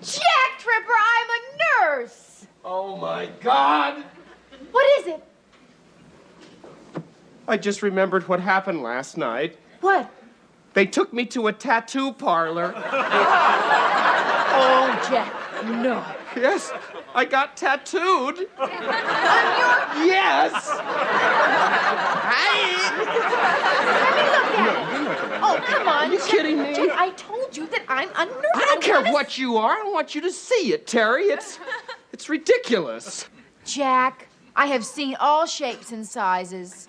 Jack Tripper, I'm a nurse. Oh, my God. What is it? I just remembered what happened last night. What? They took me to a tattoo parlor. Oh, Jack, no. Yes, I got tattooed. On your... Yes. Oh, come on. Are you kidding me? Jack, I told you that I'm a nurse. I don't care what you are. I don't want you to see it, Terry. It's ridiculous. Jack, I have seen all shapes and sizes.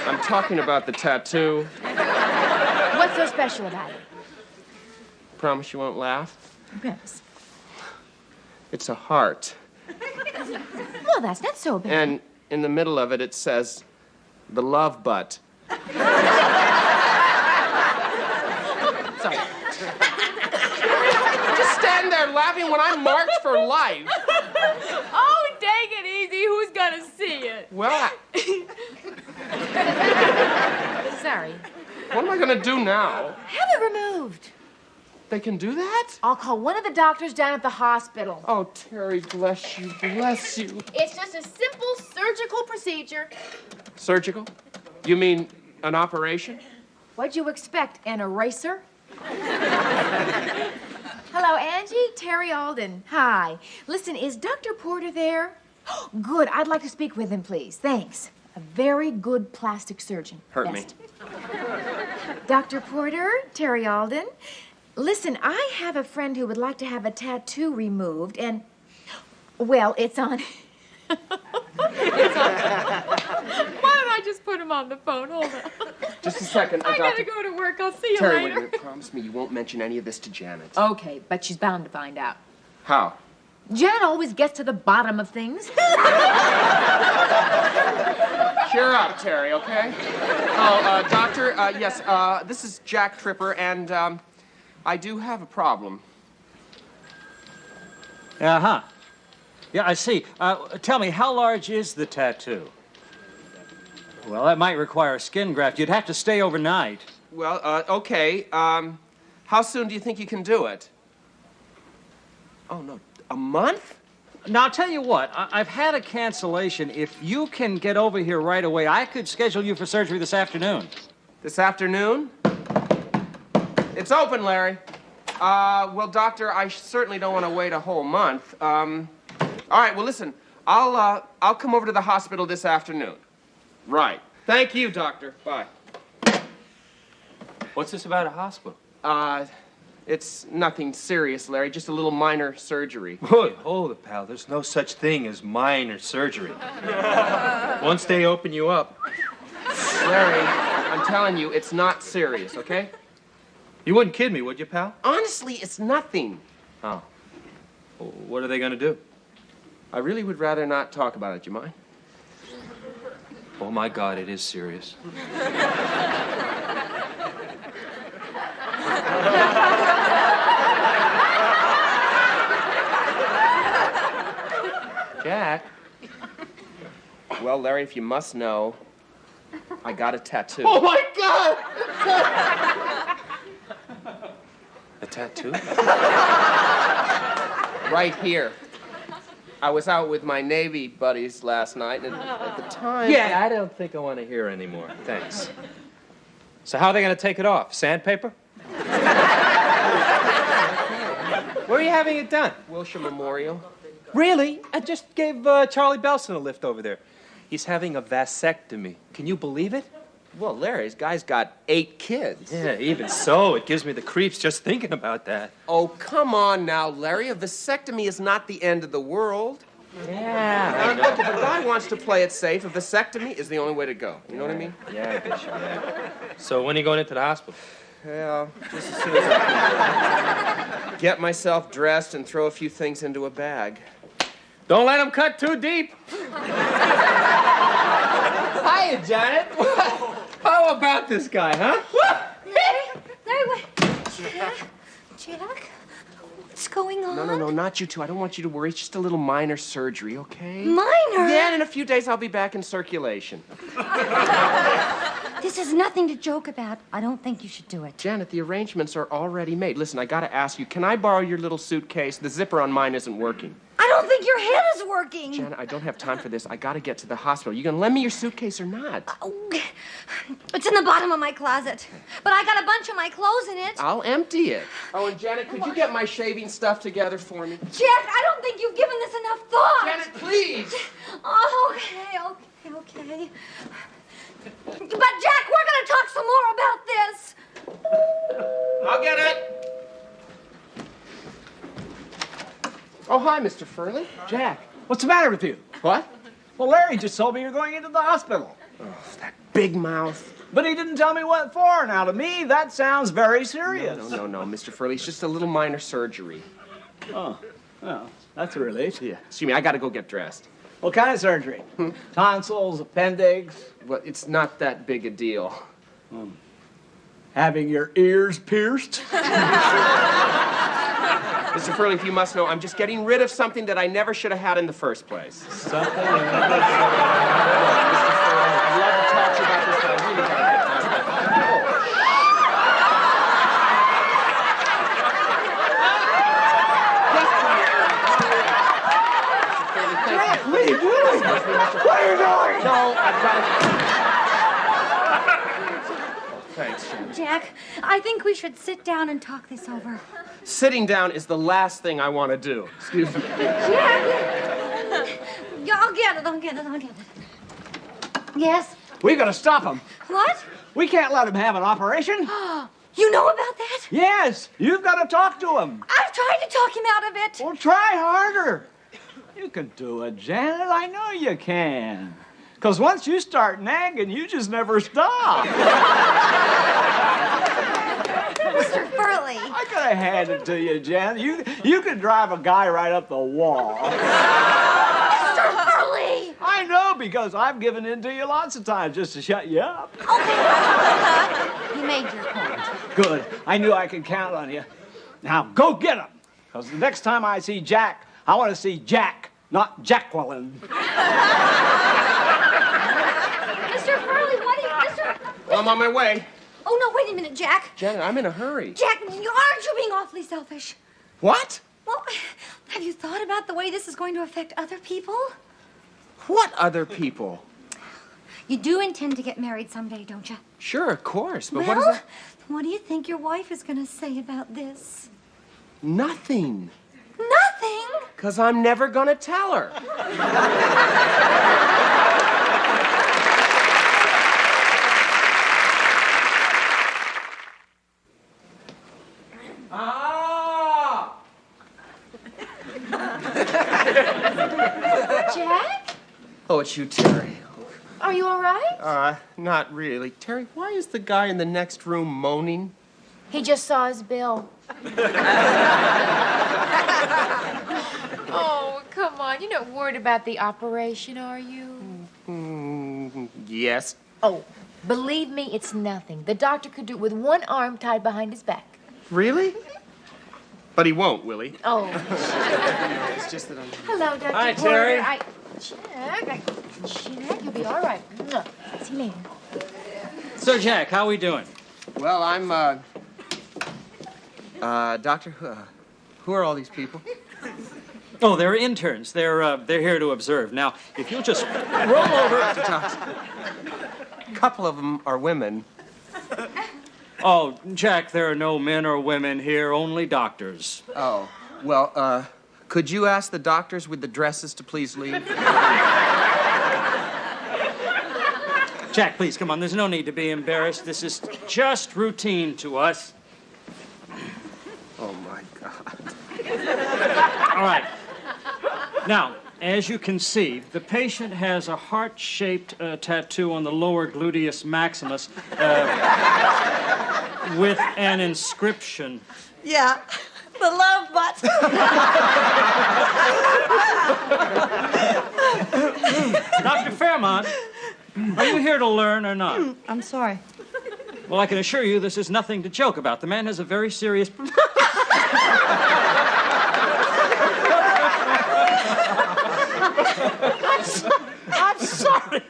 I'm talking about the tattoo. What's so special about it? Promise you won't laugh? Promise. It's a heart. Well, that's not so bad. And in the middle of it, it says, the love butt. Sorry. Just stand there laughing when I march for life. Oh, take it easy. Who's gonna see it? Well, Sorry. What am I going to do now? Have it removed. They can do that? I'll call one of the doctors down at the hospital. Oh, Terry, bless you, bless you. It's just a simple surgical procedure. Surgical? You mean an operation? What'd you expect, an eraser? Hello, Angie. Terry Alden. Hi. Listen, is Dr. Porter there? Good. I'd like to speak with him, please. Thanks. A very good plastic surgeon. Hurt Best. me. Dr. Porter, Terry Alden. Listen, I have a friend who would like to have a tattoo removed, and, well, it's on... Why don't I just put him on the phone? Hold on. Just a second. I gotta go to work. I'll see you Terry, later. wait a minute. Promise me you won't mention any of this to Janet. Okay, but she's bound to find out. How? Janet always gets to the bottom of things. Cheer up, Terry, okay? Oh, doctor, yes, this is Jack Tripper, and, I do have a problem. Uh-huh. Yeah, I see. Tell me, how large is the tattoo? Well, that might require a skin graft. You'd have to stay overnight. Well, okay, how soon do you think you can do it? Oh, no, a month? Now, I'll tell you what. I've had a cancellation. If you can get over here right away, I could schedule you for surgery this afternoon. This afternoon? It's open, Larry. Well, doctor, I certainly don't want to wait a whole month. All right, well, listen, I'll come over to the hospital this afternoon. Right. Thank you, doctor. Bye. What's this about a hospital? It's nothing serious, Larry, just a little minor surgery. Hold it, pal. There's no such thing as minor surgery. Once they open you up. Larry, I'm telling you, it's not serious, okay? You wouldn't kid me, would you, pal? Honestly, it's nothing. Oh. Well, what are they going to do? I really would rather not talk about it. You mind? Oh, my God, it is serious. Jack? Well, Larry, if you must know, I got a tattoo. Oh, my God! A tattoo? Right here. I was out with my Navy buddies last night, and at the time... Yeah, I don't think I want to hear anymore. Thanks. So how are they going to take it off? Sandpaper? Where are you having it done? Wilshire Memorial. Really? I just gave Charlie Belson a lift over there. He's having a vasectomy. Can you believe it? Well, Larry, this guy's got 8 kids. Yeah, even so, it gives me the creeps just thinking about that. Oh, come on now, Larry. A vasectomy is not the end of the world. Yeah. Look, if a guy wants to play it safe, a vasectomy is the only way to go. You know what I mean? Yeah, Bishop, yeah. So when are you going into the hospital? Yeah, just as soon as I can get myself dressed and throw a few things into a bag. Don't let him cut too deep. Hiya, Janet. How about this guy, huh? Larry, wait. Jack? What's going on? No, not you two. I don't want you to worry. It's just a little minor surgery, okay? Minor? Yeah, and in a few days I'll be back in circulation. This is nothing to joke about. I don't think you should do it. Janet, the arrangements are already made. Listen, I gotta ask you, can I borrow your little suitcase? The zipper on mine isn't working. I don't think your head is working. Janet, I don't have time for this. I gotta get to the hospital. You gonna lend me your suitcase or not? Oh, it's in the bottom of my closet. But I got a bunch of my clothes in it. I'll empty it. Oh, and Janet, could you get my shaving stuff together for me? Jack, I don't think you've given this enough thought. Janet, please! Oh, okay. But, Jack, we're going to talk some more about this. I'll get it. Oh, hi, Mr. Furley. Jack, what's the matter with you? What? Well, Larry just told me you're going into the hospital. Oh, that big mouth. But he didn't tell me what for. Now, to me, that sounds very serious. No, Mr. Furley. It's just a little minor surgery. Oh, well, that's a relief. Yeah. Excuse me, I gotta go get dressed. What kind of surgery? Tonsils, appendix? Well, it's not that big a deal. Having your ears pierced? Mr. Furley, if you must know, I'm just getting rid of something that I never should have had in the first place. Something? Mr. Furley, I'd love to talk to you about this, but I really gotta get thanks, Jen. Jack, I think we should sit down and talk this over. Sitting down is the last thing I want to do. Excuse me. Jack! I'll get it. Yes? We gotta stop him. What? We can't let him have an operation. You know about that? Yes, you've got to talk to him. I've tried to talk him out of it. Well, try harder. You can do it, Janet. I know you can. Because once you start nagging, you just never stop. Mr. Furley. I could have handed it to you, Janet. You could drive a guy right up the wall. Mr. Furley! I know, because I've given in to you lots of times just to shut you up. Okay. You made your point. Good. I knew I could count on you. Now, go get him. Because the next time I see Jack, I want to see Jack, not Jacqueline. Mr. Furley, what are you... Well, I'm on my way. Oh, no, wait a minute, Jack. Janet, I'm in a hurry. Jack, aren't you being awfully selfish? What? Well, have you thought about the way this is going to affect other people? What other people? You do intend to get married someday, don't you? Sure, of course, but Well, what is that? what do you think your wife is going to say about this? Nothing. Nothing? Because I'm never going to tell her. Jack? Oh, it's you, Terry. Are you all right? Not really. Terry, why is the guy in the next room moaning? He just saw his bill. Oh, come on. You're not worried about the operation, are you? Yes. Oh, believe me, it's nothing. The doctor could do it with one arm tied behind his back. Really? But he won't, will he? Oh. It's just that I'm... Hello, Dr. Hi, Porter. Terry. Jack, you'll be all right. See you later. So, Jack, how we doing? Well, I'm, Doctor, who are all these people? Oh, they're interns. They're here to observe. Now, if you'll just roll over. A couple of them are women. Oh, Jack, there are no men or women here, only doctors. Oh, well, could you ask the doctors with the dresses to please leave? Jack, please, come on. There's no need to be embarrassed. This is just routine to us. Oh, my God. All right. Now, as you can see, the patient has a heart-shaped tattoo on the lower gluteus maximus with an inscription. Yeah, the love button. Dr. Fairmont, are you here to learn or not? I'm sorry. Well, I can assure you this is nothing to joke about. The man has a very serious... I'm sorry.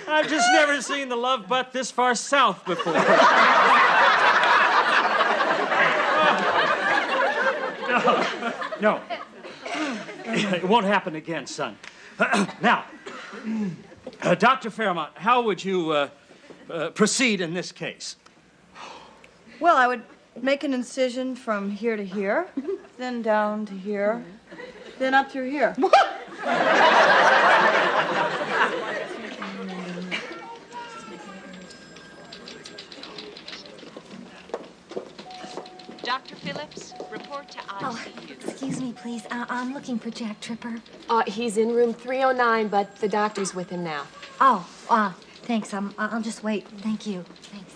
I've just never seen the love butt this far south before. No. It won't happen again, son. Now, Dr. Fairmont, how would you proceed in this case? Well, I would make an incision from here to here, then down to here, then up through here. Dr. Phillips, report to ICU. Oh, excuse me, please. I'm looking for Jack Tripper. He's in room 309, but the doctor's with him now. Oh, thanks. I'll just wait. Thank you. Thanks.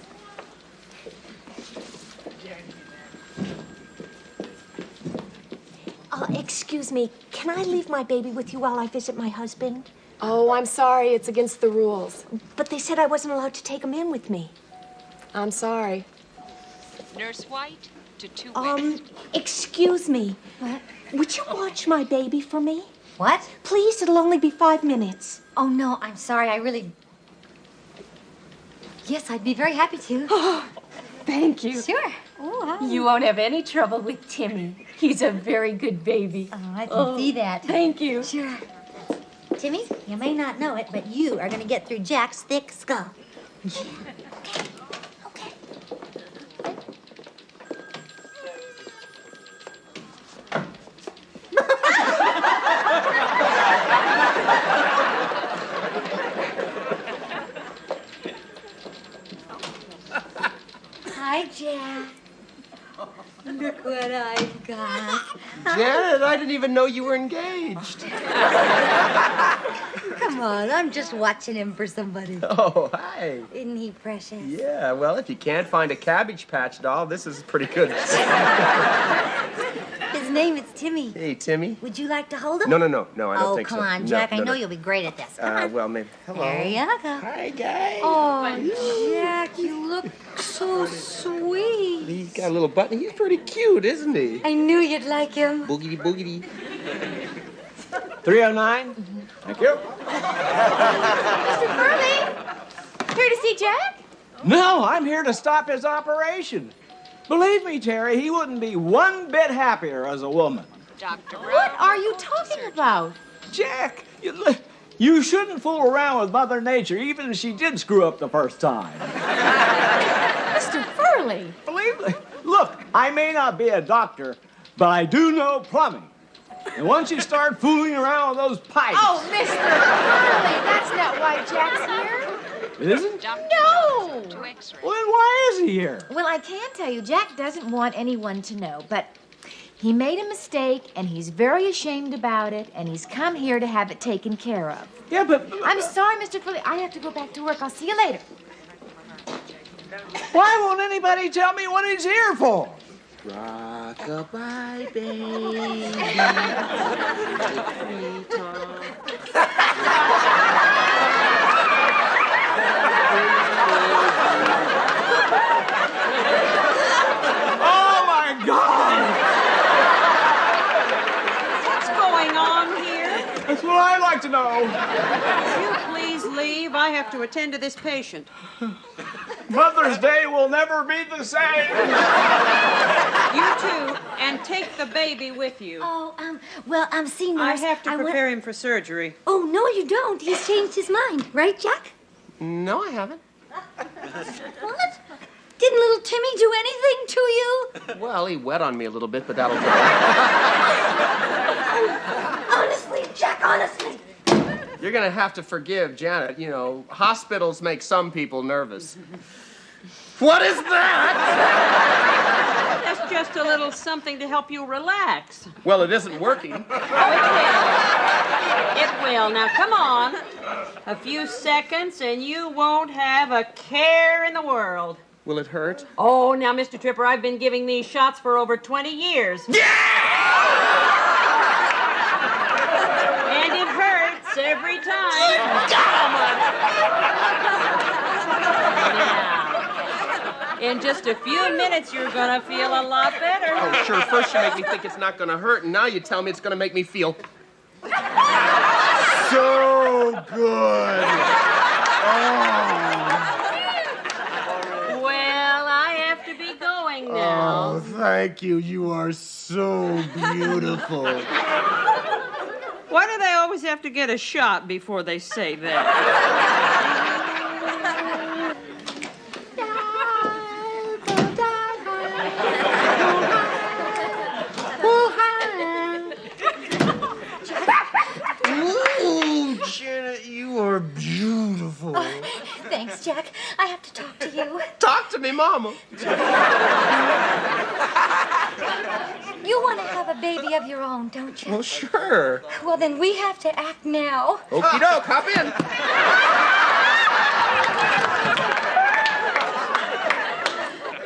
Excuse me, can I leave my baby with you while I visit my husband? Oh, I'm sorry. It's against the rules. But they said I wasn't allowed to take him in with me. I'm sorry. Nurse White to 2 Excuse me. What? Would you watch my baby for me? What? Please, it'll only be 5 minutes. Oh, no, I'm sorry. I really... Yes, I'd be very happy to. Oh, thank you. Sure. Oh, hi. You won't have any trouble with Timmy. He's a very good baby. Oh, I can see that. Thank you. Sure. Timmy, you may not know it, but you are going to get through Jack's thick skull. Hi, Jack. Look what I've got. Janet, I didn't even know you were engaged. Come on, I'm just watching him for somebody. Oh, hi. Isn't he precious? Yeah, well, if you can't find a Cabbage Patch doll, this is pretty good. His name is Timmy. Hey, Timmy. Would you like to hold him? No, I don't think so. Oh, come on, No, Jack. I no, know no. you'll be great at this. Come on. Well, maybe. Hello. There you go. Hi, guys. Oh, Jack, you look so sweet. He's got a little button. He's pretty cute, isn't he? I knew you'd like him. Boogity, boogity. 309? Thank you. Mr. Furley, here to see Jack? No, I'm here to stop his operation. Believe me, Terry, he wouldn't be one bit happier as a woman. What are you talking about? Jack, you shouldn't fool around with Mother Nature, even if she did screw up the first time. Mr. Furley. Believe me. Look, I may not be a doctor, but I do know plumbing. And once you start fooling around with those pipes... Oh, Mr. Furley, that's not why Jack's here. It isn't? No. Well, then why is he here? Well, I can tell you, Jack doesn't want anyone to know, but he made a mistake, and he's very ashamed about it, and he's come here to have it taken care of. Yeah, but... I'm sorry, Mr. Furley. I have to go back to work. I'll see you later. Why won't anybody tell me what he's here for? Rock-a-bye, baby. Oh, my God! What's going on here? That's what I'd like to know. Will you please leave? I have to attend to this patient. Mother's Day will never be the same. You too, and take the baby with you. Oh, see, nurse. I have to prepare him for surgery. Oh, no, you don't. He's changed his mind. Right, Jack? No, I haven't. What? Didn't little Timmy do anything to you? Well, he wet on me a little bit, but that'll do. Honestly, Jack, honestly. You're gonna have to forgive Janet. You know, hospitals make some people nervous. What is that? That's just a little something to help you relax. Well, it isn't working. Oh, it will. Now, come on. A few seconds, and you won't have a care in the world. Will it hurt? Oh, now, Mr. Tripper, I've been giving these shots for over 20 years. Yeah! And it hurts every time. Now, in just a few minutes, you're going to feel a lot better. Oh, sure. First you make me think it's not going to hurt, and now you tell me it's going to make me feel so good. Well, I have to be going now. Oh, thank you. You are so beautiful. Why do they always have to get a shot before they say that? Ooh, Janet, you are beautiful. Thanks, Jack. I have to talk to you. Talk to me, Mama. You want to have a baby of your own, don't you? Well, sure. Well, then we have to act now. Okie doke, hop in.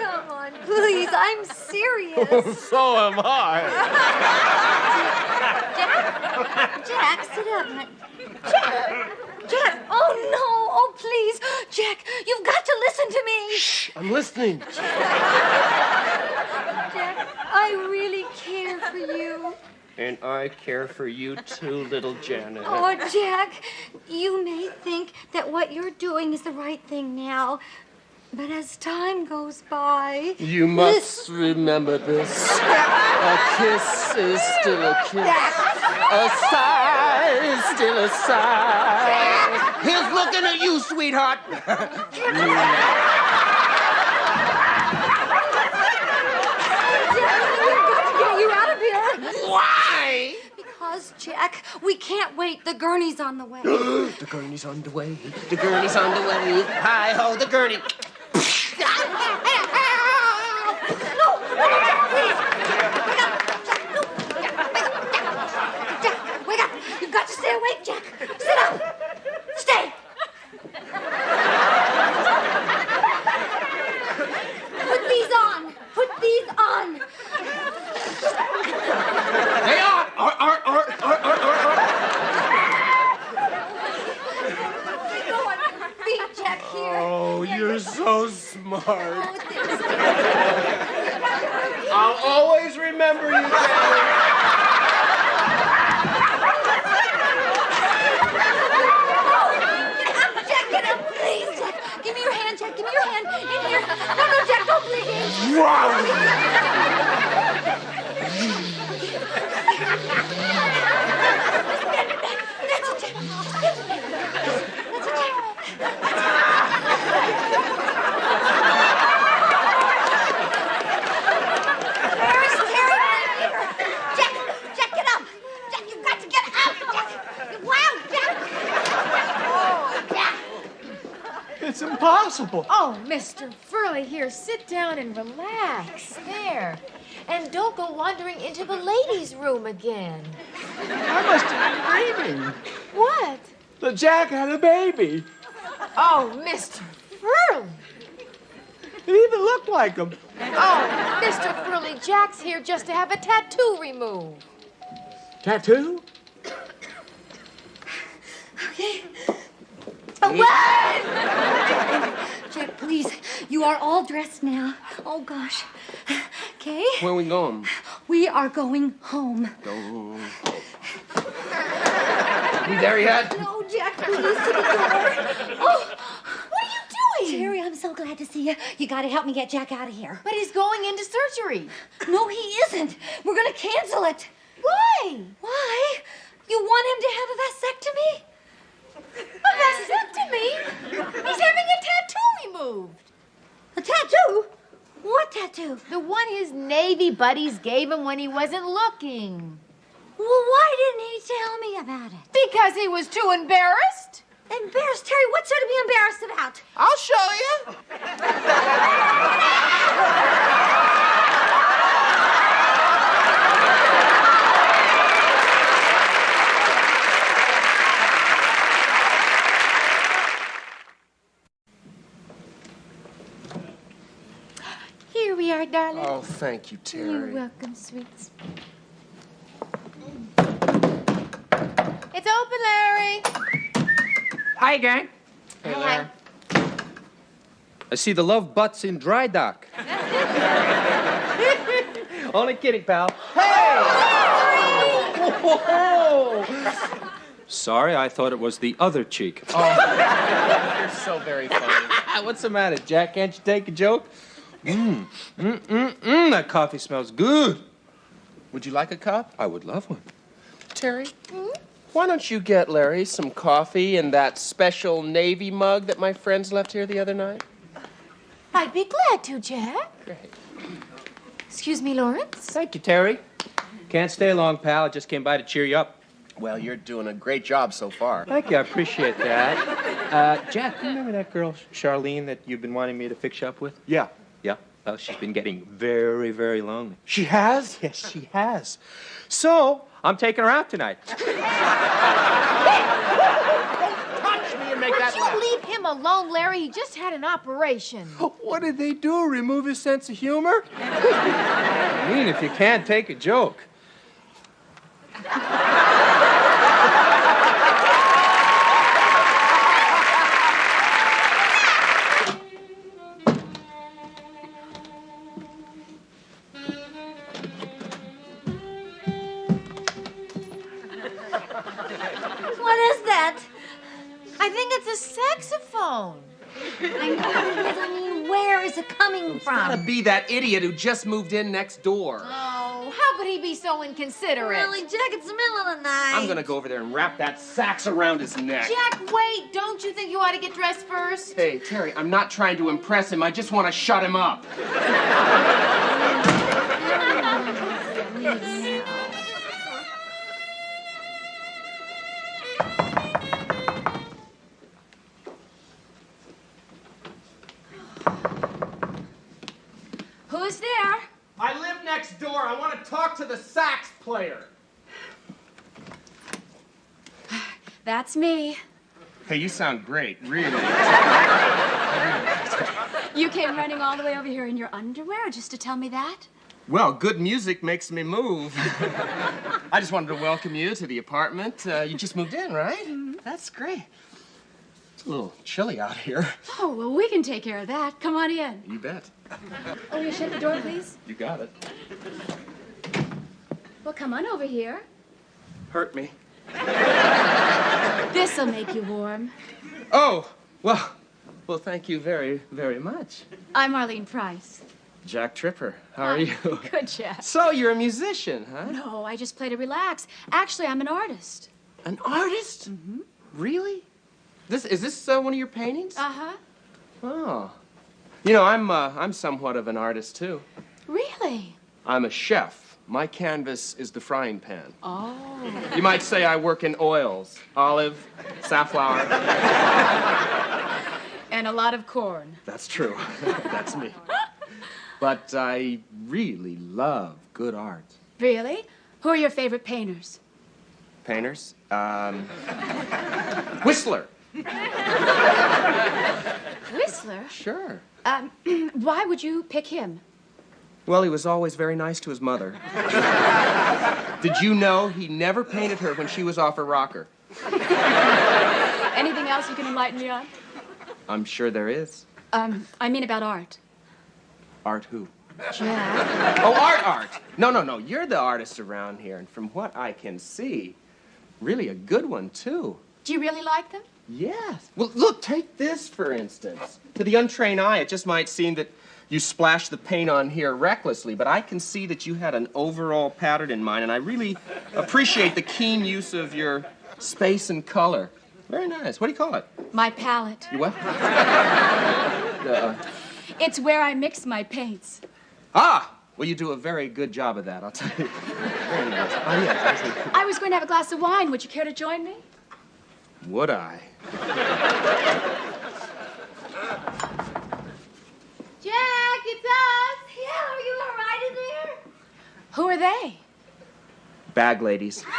Come on, please. I'm serious. So am I. Jack, sit up. Jack, oh no, oh please. Jack, you've got to listen to me. Shh, I'm listening. Jack, I really care for you. And I care for you too, little Janet. Oh, Jack, you may think that what you're doing is the right thing now, But as time goes by... You must remember this. A kiss is still a kiss. A sigh is still a sigh. He's looking at you, sweetheart. You out of here. Why? Because, Jack, we can't wait. The gurney's on the way. The gurney's on the way. The gurney's on the way. Hi-ho, the gurney. No, please. Wake up. You've got to stay awake, Jack. Sit up. Stay. Put these on. Put these on. They are. Feet, Jack, here. Oh, you're so smart. Oh, I'll always remember you, Daddy. Jack, get up, please, Jack. Give me your hand, Jack. Give me your hand. In here. No, Jack, don't bleed. Wow. It's impossible. Oh, Mr. Furley, here, sit down and relax. There. And don't go wandering into the ladies' room again. I must have been dreaming. What? That Jack had a baby. Oh, Mr. Furley. It even looked like him. Oh, Mr. Furley, Jack's here just to have a tattoo removed. Tattoo? Okay. Away! Jack, please. You are all dressed now. Oh, gosh. Okay? Where are we going? We are going home. Go. You there yet? No, Jack, please, to the door. Oh, what are you doing? Terry, I'm so glad to see you. You got to help me get Jack out of here. But he's going into surgery. No, he isn't. We're going to cancel it. Why? Why? You want him to have a vasectomy? A vasectomy? He's having a tattoo removed. A tattoo? What tattoo? The one his Navy buddies gave him when he wasn't looking. Well, why didn't he tell me about it? Because he was too embarrassed. Embarrassed? Terry, what's there to be embarrassed about? I'll show you. Here we are, darling. Oh, thank you, Terry. You're welcome, sweets. It's open, Larry. Hi, gang. Hey, Larry. I see the love butts in dry dock. Only kidding, pal. Hey! Whoa! Sorry, I thought it was the other cheek. Oh, you're so very funny. What's the matter, Jack? Can't you take a joke? That coffee smells good. Would you like a cup? I would love one. Terry, why don't you get Larry some coffee and that special Navy mug that my friends left here the other night? I'd be glad to, Jack. Great. Excuse me, Lawrence. Thank you, Terry. Can't stay long, pal. I just came by to cheer you up. Well, you're doing a great job so far. Thank you. I appreciate that. Jack, do you remember that girl, Charlene, that you've been wanting me to fix you up with? Yeah. Yeah. Well, she's been getting very, very lonely. She has? Yes, she has. So, I'm taking her out tonight. Touch me and make Would that you laugh. leave him alone, Larry? He just had an operation. What did they do? Remove his sense of humor? I mean, if you can't take a joke. What is that? I think it's a saxophone. I know, but I mean, where is it coming It's from? gotta be that idiot who just moved in next door. Oh, how could he be so inconsiderate? Really, Jack, it's the middle of the night. I'm gonna go over there and wrap that sax around his neck. Jack, wait. Don't you think you ought to get dressed first? Hey, Terry, I'm not trying to impress him. I just want to shut him up. Who's there? I live next door. I want to talk to the sax player. That's me. Hey, you sound great, really. You came running all the way over here in your underwear just to tell me that? Well, good music makes me move. I just wanted to welcome you to the apartment. You just moved in, right? Mm-hmm. That's great. It's a little chilly out here. Oh, well, we can take care of that. Come on in. You bet. Oh, will you shut the door, please? You got it. Well, come on over here. Hurt me. This'll make you warm. Oh, well, thank you very, very much. I'm Arlene Price. Jack Tripper, how are you? Good, Jack. So, you're a musician, huh? No, I just play to relax. Actually, I'm an artist. An artist? Mm-hmm. Really? Is this one of your paintings? Uh-huh. Oh. You know, I'm somewhat of an artist, too. Really? I'm a chef. My canvas is the frying pan. Oh. You might say I work in oils. Olive, safflower. And a lot of corn. That's true. That's me. But I really love good art. Really? Who are your favorite painters? Painters? Whistler. Whistler? Sure. Why would you pick him? Well, he was always very nice to his mother. Did you know he never painted her when she was off her rocker? Anything else you can enlighten me on? I'm sure there is. I mean about art. Art who? Jack. Oh, art. No. You're the artist around here, and from what I can see, really a good one, too. Do you really like them? Yes. Well, look, take this, for instance. To the untrained eye, it just might seem that you splashed the paint on here recklessly, but I can see that you had an overall pattern in mind, and I really appreciate the keen use of your space and color. Very nice. What do you call it? My palette. You what? It's where I mix my paints. Ah! Well, you do a very good job of that, I'll tell you. Very nice. Oh, yeah. I was going to have a glass of wine. Would you care to join me? Would I? Jack, it's us. Yeah, are you all right in there? Who are they? Bag ladies. Go away!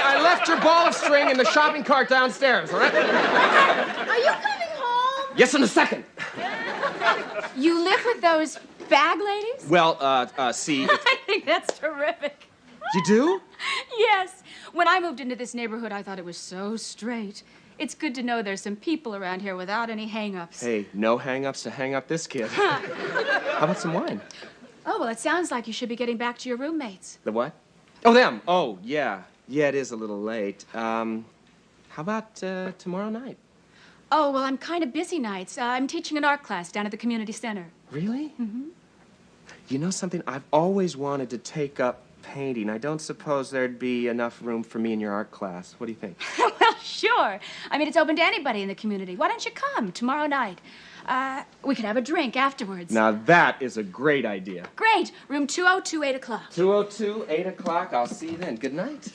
I left your ball of string in the shopping cart downstairs, all right? Are you coming home? Yes, in a second. You live with those bag ladies? Well, see... I think that's terrific. You do? Yes. When I moved into this neighborhood, I thought it was so straight. It's good to know there's some people around here without any hang-ups. Hey, no hang-ups to hang up this kid. How about some wine? Oh, well, it sounds like you should be getting back to your roommates. The what? Oh, them. Oh, yeah. Yeah, it is a little late. How about tomorrow night? Oh, well, I'm kind of busy nights. I'm teaching an art class down at the community center. Really? Mm-hmm. You know something? I've always wanted to take up painting. I don't suppose there'd be enough room for me in your art class. What do you think? Well, sure. I mean, it's open to anybody in the community. Why don't you come tomorrow night? We could have a drink afterwards. Now, that is a great idea. Great. Room 202, 8 o'clock. 202, 8 o'clock. I'll see you then. Good night.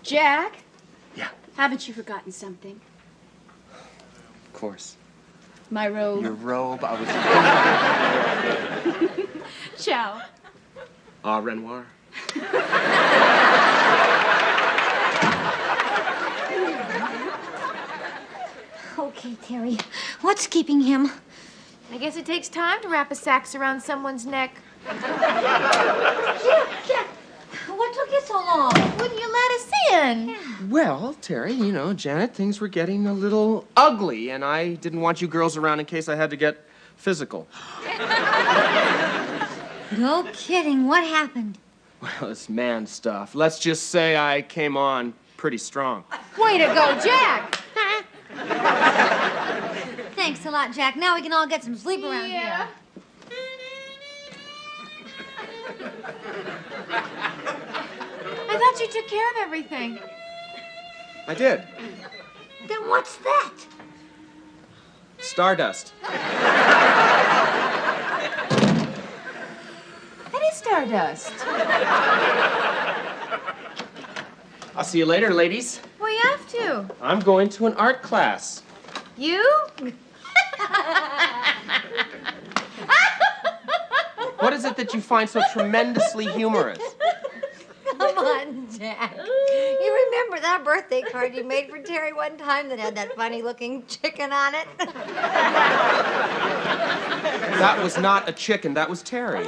Jack? Yeah? Haven't you forgotten something? Of course. My robe. Your robe. I was... Ciao. Au revoir. Okay, Terry. What's keeping him? I guess it takes time to wrap a sax around someone's neck. Jack, what took you so long? Wouldn't you let us in? Well, Terry, you know, Janet, things were getting a little ugly, and I didn't want you girls around in case I had to get physical. No kidding. What happened? Well, it's man stuff. Let's just say I came on pretty strong. Way to go, Jack! a lot, Jack. Now we can all get some sleep around here. I thought you took care of everything. I did. Then what's that? Stardust. That is stardust. I'll see you later, ladies. Well, you have to. I'm going to an art class. You? What is it that you find so tremendously humorous? Come on, Jack. You remember that birthday card you made for Terry one time that had that funny-looking chicken on it? That was not a chicken. That was Terry.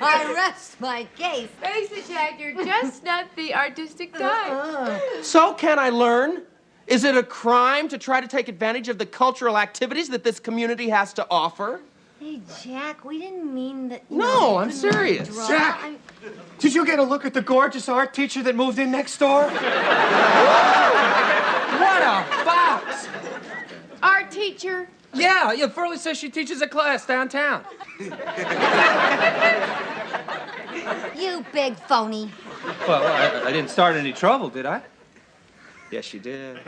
I rest my case. Face it, Jack, you're just not the artistic type. So can I learn? Is it a crime to try to take advantage of the cultural activities that this community has to offer? Hey, Jack, we didn't mean that... No, I'm serious. Draw. Jack! Did you get a look at the gorgeous art teacher that moved in next door? What a box! Art teacher. Yeah, Furley says she teaches a class downtown. You big phony. Well, I didn't start any trouble, did I? Yes, you did.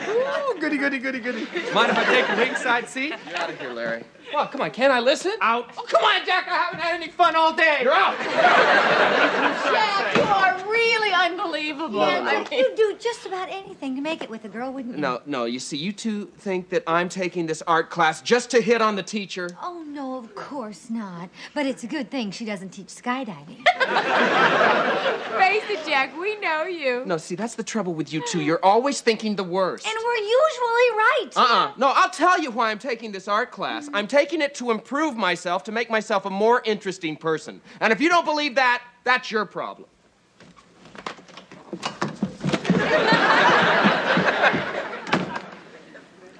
Ooh, goody, goody, goody, goody. Mind if I take a ringside seat? You're out of here, Larry. Well, come on, can't I listen? Out. Oh, come on, Jack, I haven't had any fun all day. You're out. Jack, you are really unbelievable. Yeah, you'd do just about anything to make it with a girl, wouldn't you? No, you see, you two think that I'm taking this art class just to hit on the teacher. Oh, no, of course not. But it's a good thing she doesn't teach skydiving. Face it, Jack, we know you. No, see, that's the trouble with you two. You're always thinking the worst. And we're usually right. No, I'll tell you why I'm taking this art class. I'm taking it to improve myself, to make myself a more interesting person. And if you don't believe that, that's your problem.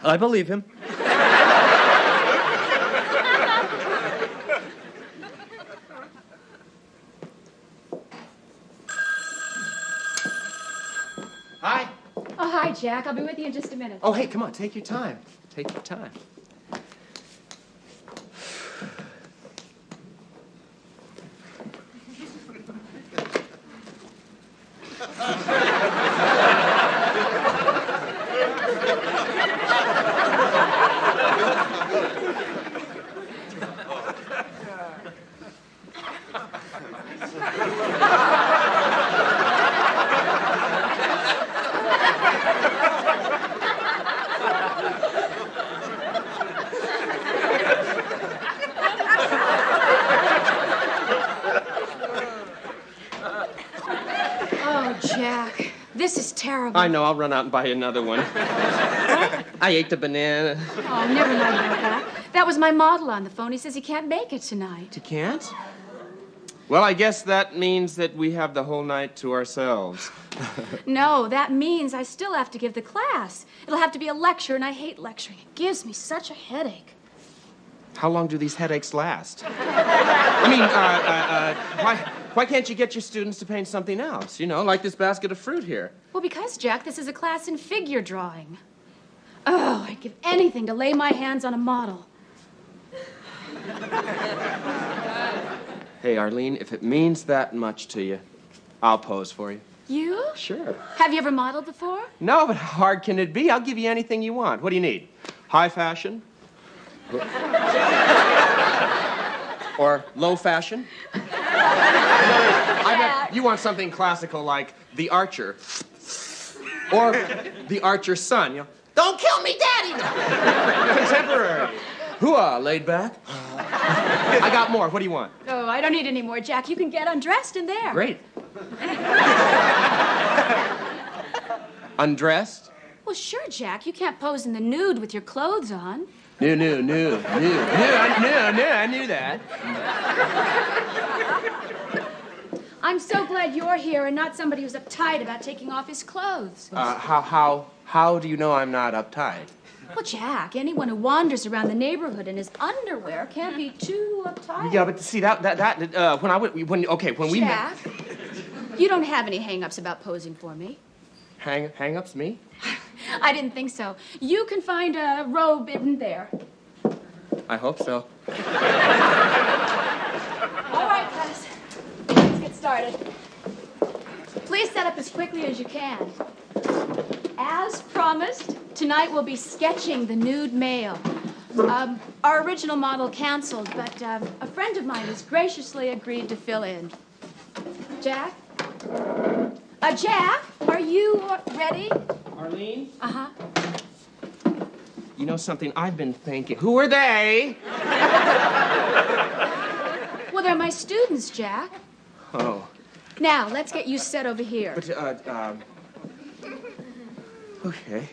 I believe him. Hi. Oh, hi, Jack. I'll be with you in just a minute. Oh, hey, come on, take your time. Take your time. Oh, Jack. This is terrible. I know, I'll run out and buy another one. I ate the banana. Oh, never mind about that. That was my model on the phone. He says he can't make it tonight. You can't? Well, I guess that means that we have the whole night to ourselves. No, that means I still have to give the class. It'll have to be a lecture, and I hate lecturing. It gives me such a headache. How long do these headaches last? I mean, why can't you get your students to paint something else? You know, like this basket of fruit here. Well, because, Jack, this is a class in figure drawing. Oh, I'd give anything to lay my hands on a model. Hey, Arlene, if it means that much to you, I'll pose for you. You? Sure. Have you ever modeled before? No, but how hard can it be? I'll give you anything you want. What do you need? High fashion? Or low fashion? I bet you want something classical like The Archer. Or The Archer's Son. You know, don't kill me, Daddy! Contemporary. Hooah, laid back. I got more. What do you want? Oh, I don't need any more, Jack. You can get undressed in there. Great. Undressed? Well, sure, Jack. You can't pose in the nude with your clothes on. No, I knew that. I'm so glad you're here and not somebody who's uptight about taking off his clothes. How do you know I'm not uptight? Well, Jack, anyone who wanders around the neighborhood in his underwear can't be too uptight. Yeah, but see when we met. Jack, you don't have any hang-ups about posing for me. Hang-ups, me? I didn't think so. You can find a robe in there. I hope so. All right, class. Let's get started. Please set up as quickly as you can. As promised, tonight we'll be sketching the nude male. Our original model canceled, but a friend of mine has graciously agreed to fill in. Jack? Jack, are you ready? Arlene? Uh-huh. You know something? I've been thinking. Who are they? Well, they're my students, Jack. Oh. Now, let's get you set over here. But, okay.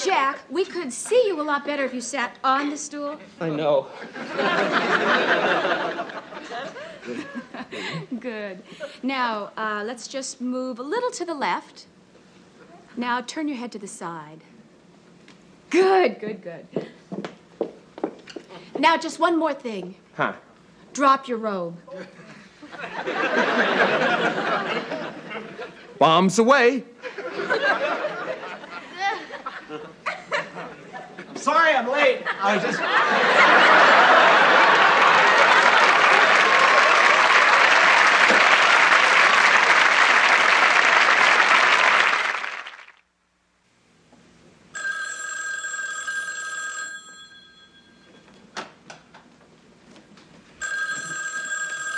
Jack, we could see you a lot better if you sat on the stool. I know. Good. Now, let's just move a little to the left. Now, turn your head to the side. Good, good, good. Now, just one more thing. Huh. Drop your robe. Bombs away. Sorry I'm late. I was just...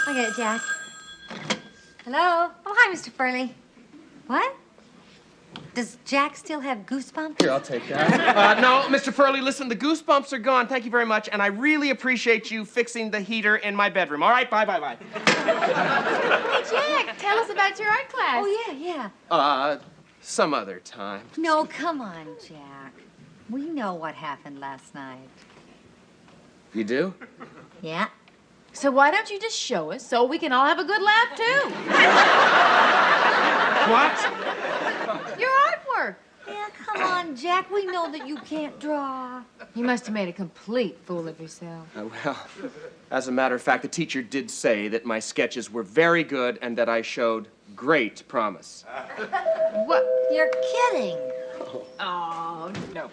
I get it, Jack. Hello? Oh, hi, Mr. Furley. What? Does Jack still have goosebumps? Here, I'll take that. No, Mr. Furley, listen, the goosebumps are gone. Thank you very much, and I really appreciate you fixing the heater in my bedroom. All right, bye. Hey, Jack, tell us about your art class. Oh, yeah. Some other time. No, come on, Jack. We know what happened last night. You do? Yeah. So why don't you just show us so we can all have a good laugh, too? What? Your artwork. Yeah, come on, Jack. We know that you can't draw. You must have made a complete fool of yourself. Well, as a matter of fact, the teacher did say that my sketches were very good and that I showed great promise. What? You're kidding. Oh, no.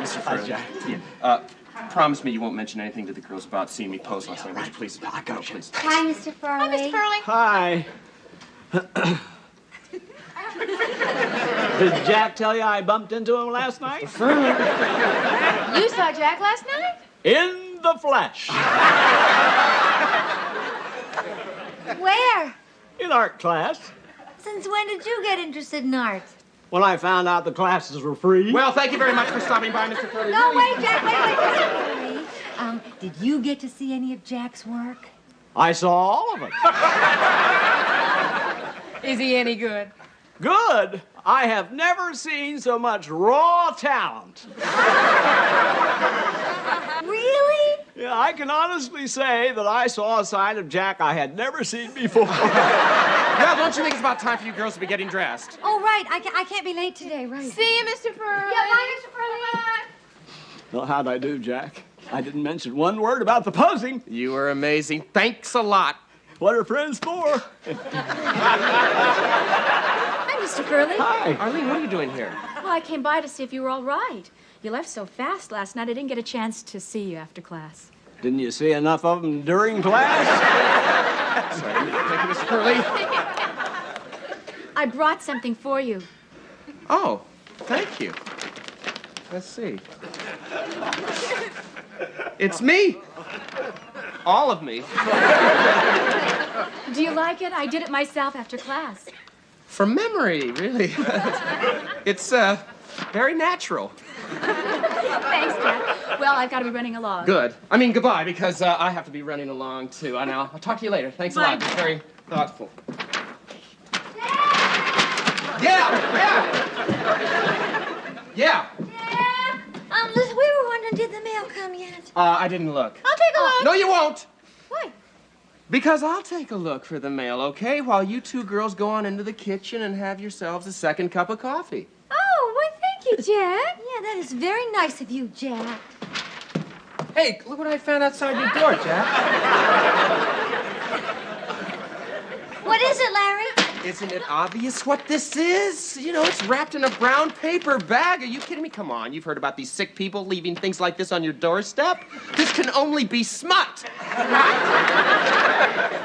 Mr. Furley, yeah. Promise me you won't mention anything to the girls about seeing me pose last night. Would you please? I got please. Hi, Mr. Furley. Hi, Mr. Furley. Hi. Did Jack tell you I bumped into him last night? You saw Jack last night? In the flesh. Where? In art class. Since when did you get interested in art? When I found out the classes were free. Well, thank you very much for stopping by, Mr. Furley. No, wait, Jack, wait. Mr. Furley. Did you get to see any of Jack's work? I saw all of it. Is he any good? Good. I have never seen so much raw talent. Really? Yeah, I can honestly say that I saw a side of Jack I had never seen before. Well, don't you think it's about time for you girls to be getting dressed? Oh, right. I can't be late today, right? See you, Mr. Furley. Yeah, bye, Mr. Furley. Well, how'd I do, Jack? I didn't mention one word about the posing. You were amazing. Thanks a lot. What are friends for? Hi, Mr. Furley. Hi. Arlene, what are you doing here? Well, I came by to see if you were all right. You left so fast last night, I didn't get a chance to see you after class. Didn't you see enough of them during class? Sorry. Thank you, Mr. Furley. I brought something for you. Oh, thank you. Let's see. It's me. All of me. Do you like it? I did it myself after class. From memory, really. It's very natural. Thanks, Jack. Well, I've got to be running along. Good. I mean, goodbye, because I have to be running along, too. And I'll talk to you later. Thanks a lot. Bye. It's very thoughtful. Yeah! Dad! Listen, we were wondering, did the mail come yet? I didn't look. I'll take a look. No, you won't. Why? Because I'll take a look for the mail, okay? While you two girls go on into the kitchen and have yourselves a second cup of coffee. Oh, why, thank you, Jack. Yeah, that is very nice of you, Jack. Hey, look what I found outside your door, Jack. What is it, Larry? Isn't it obvious what this is? You know, it's wrapped in a brown paper bag. Are you kidding me? Come on, you've heard about these sick people leaving things like this on your doorstep? This can only be smut.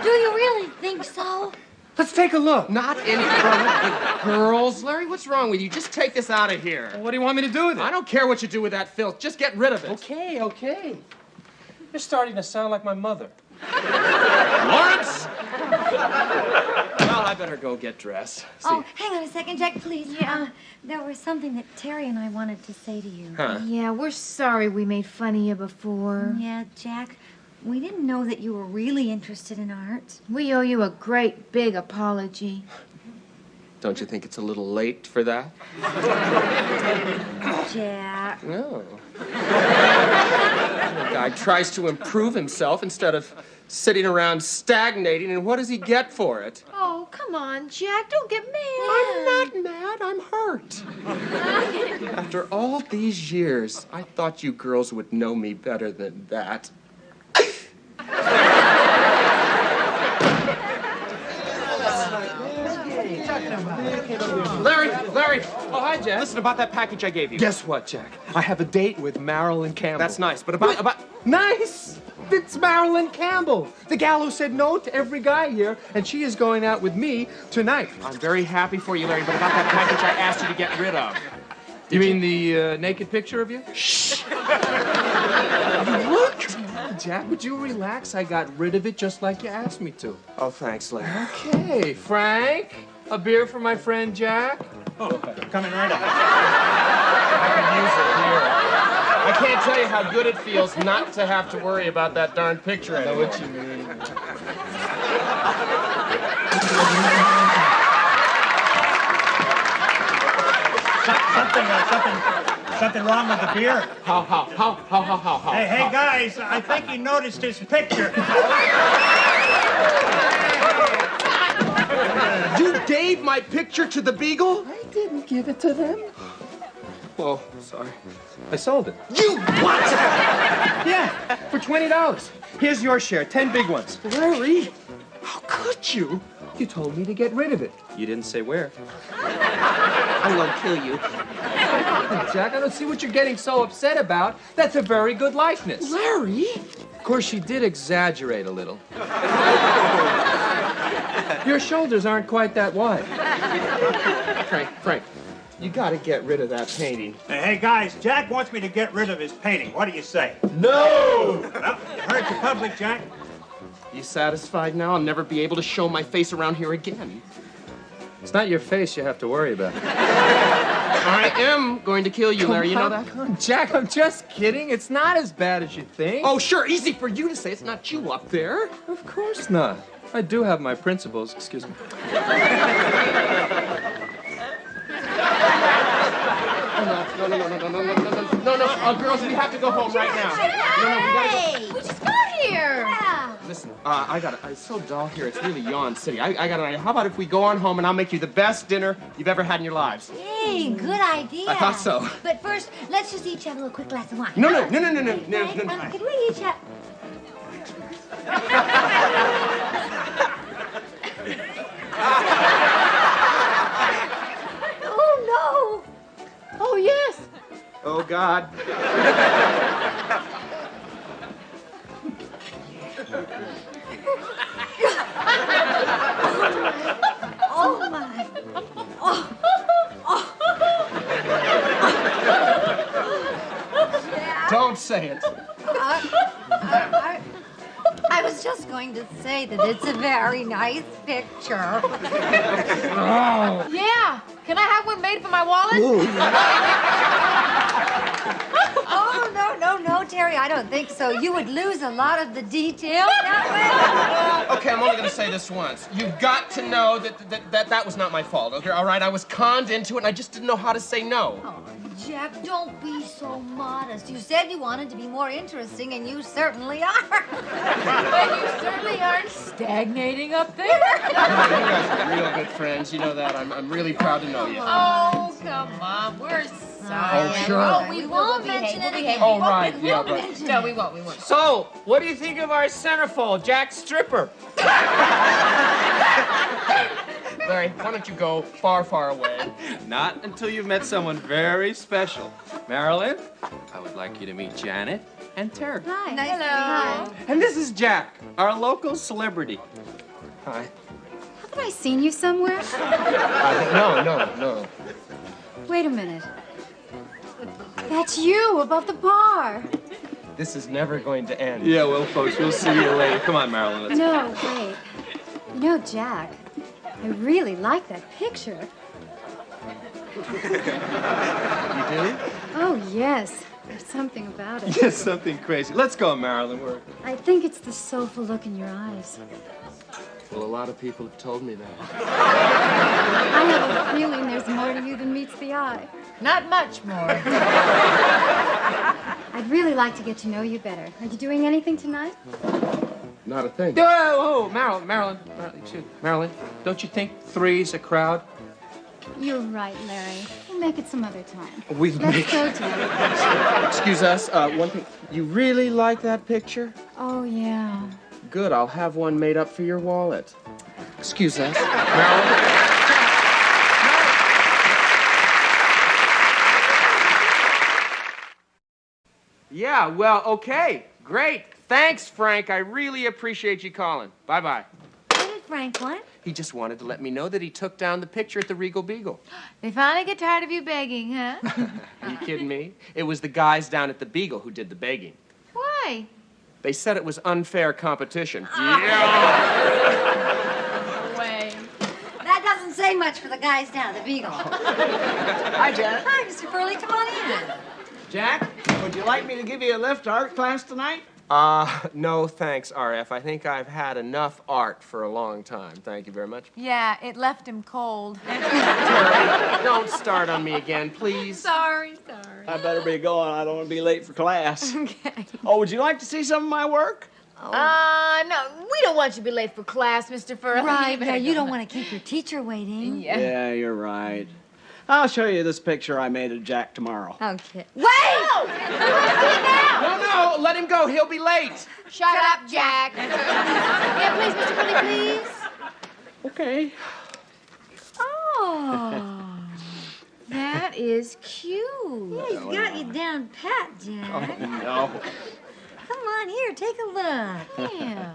Do you really think so? Let's take a look. Not in front of the girls. Larry, what's wrong with you? Just take this out of here. What do you want me to do with it? I don't care what you do with that filth. Just get rid of it. Okay, okay. You're starting to sound like my mother. Lawrence! Well, I better go get dressed. See. Oh, hang on a second, Jack, please. Yeah. There was something that Terry and I wanted to say to you. Huh? Yeah, we're sorry we made fun of you before. Yeah, Jack, we didn't know that you were really interested in art. We owe you a great big apology. Don't you think it's a little late for that? Jack. No. The guy tries to improve himself instead of sitting around stagnating, and what does he get for it? Oh, come on, Jack. Don't get mad. I'm not mad. I'm hurt. After all these years, I thought you girls would know me better than that. Larry! Oh, hi, Jack. Listen, about that package I gave you. Guess what, Jack? I have a date with Marilyn Campbell. That's nice, but about... Nice! It's Marilyn Campbell, the gal who said no to every guy here, and she is going out with me tonight. I'm very happy for you, Larry, but about that package I asked you to get rid of. You mean the naked picture of you? Shh! Look! Jack, would you relax? I got rid of it just like you asked me to. Oh, thanks, Larry. Okay, Frank, a beer for my friend Jack? Oh, coming right up. I can use it here. I can't tell you how good it feels not to have to worry about that darn picture anymore. I know what you mean. Something wrong with the beer? How? Hey, guys, I think you noticed his picture. You gave my picture to the Beagle? I didn't give it to them. Oh, sorry. I sold it. You what? Yeah, for $20. Here's your share, 10 big ones. Larry, how could you? You told me to get rid of it. You didn't say where. I'm gonna kill you. Jack, I don't see what you're getting so upset about. That's a very good likeness. Larry? Of course, she did exaggerate a little. Your shoulders aren't quite that wide. Frank, you gotta get rid of that painting. Hey, guys, Jack wants me to get rid of his painting. What do you say? No! Well, you heard the public, Jack. You satisfied now? I'll never be able to show my face around here again. It's not your face you have to worry about. I am going to kill you, Larry. You know that? Come on, Jack, I'm just kidding. It's not as bad as you think. Oh, sure. Easy for you to say. It's not you up there. Of course not. I do have my principles. Excuse me. No, girls, we have to go home right now. No, we gotta go. We just got here. Listen, it's so dull here. It's really Yawn City. I got an idea. How about if we go on home and I'll make you the best dinner you've ever had in your lives? Hey, good idea. I thought so. But first, let's just each have a little quick glass of wine. No. Could we each have... Oh, no. Oh, yes. Oh, God. Oh, my. Oh. Don't say it. I was just going to say that it's a very nice picture. Oh. Yeah. Can I have one made for my wallet? Oh, no, Terry, I don't think so. You would lose a lot of the detail that way. Okay, I'm only going to say this once. You've got to know that was not my fault, okay? All right, I was conned into it, and I just didn't know how to say no. Oh, Jack, don't be so modest. You said you wanted to be more interesting, and you certainly are. And you certainly aren't stagnating up there. You guys are real good friends. You know that. I'm really proud to know you. Oh, come on. We're Oh, sure. Oh, we won't mention it again. Oh, right, yeah, but... No, we won't. So, what do you think of our centerfold, Jack Stripper? Larry, why don't you go far, far away? Not until you've met someone very special. Marilyn, I would like you to meet Janet and Terry. Hi. Nice to meet you. And this is Jack, our local celebrity. Hi. Haven't I seen you somewhere? No. Wait a minute. That's you above the bar. This is never going to end. Yeah, well, folks, we'll see you later. Come on, Marilyn. Let's No, wait. You know, Jack, I really like that picture. You do? Oh, yes. There's something about it. Yes, something crazy. Let's go, Marilyn. I think it's the soulful look in your eyes. Well, a lot of people have told me that. I have a feeling there's more to you than meets the eye. Not much more. I'd really like to get to know you better. Are you doing anything tonight? Not a thing. Oh, Marilyn, don't you think three's a crowd? You're right, Larry. We'll make it some other time. We've Let's go, Terry. Excuse us, one thing. You really like that picture? Oh, yeah. Good, I'll have one made up for your wallet. Excuse us. Marilyn? Yeah, well, okay. Great. Thanks, Frank. I really appreciate you calling. Bye-bye. What did Frank want? He just wanted to let me know that he took down the picture at the Regal Beagle. They finally get tired of you begging, huh? Are you kidding me? It was the guys down at the Beagle who did the begging. Why? They said it was unfair competition. Way. That doesn't say much for the guys down at the Beagle. Hi, Janet. Hi, Mr. Furley. Come on in. Jack, would you like me to give you a lift to art class tonight? No thanks, RF. I think I've had enough art for a long time. Thank you very much. Yeah, it left him cold. Terry, don't start on me again, please. Sorry. I better be going. I don't want to be late for class. Okay. Oh, would you like to see some of my work? No, we don't want you to be late for class, Mr. Furley. Right, yeah, you don't want to keep your teacher waiting. Yeah. You're right. I'll show you this picture I made of Jack tomorrow. Okay. Wait! No, let him go. He'll be late. Shut up, Jack. Yeah, please, Mr. Furley, please. Okay. Oh, that is cute. Yeah, he's got you down pat, Jack. No. Come on, here, take a look. Yeah.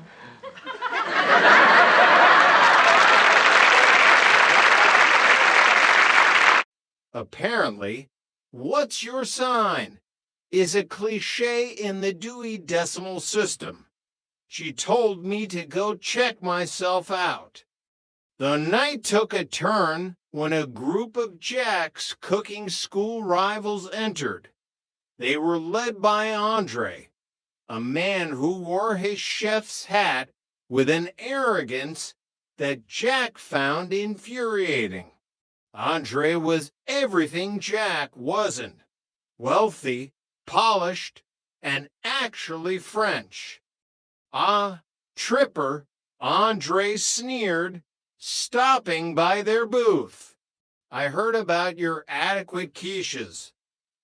Apparently, what's your sign is a cliche in the Dewey Decimal System. She told me to go check myself out. The night took a turn when a group of Jack's cooking school rivals entered. They were led by Andre, a man who wore his chef's hat with an arrogance that Jack found infuriating. Andre was everything Jack wasn't: wealthy, polished, and actually French. Tripper, Andre sneered, stopping by their booth. I heard about your adequate quiches.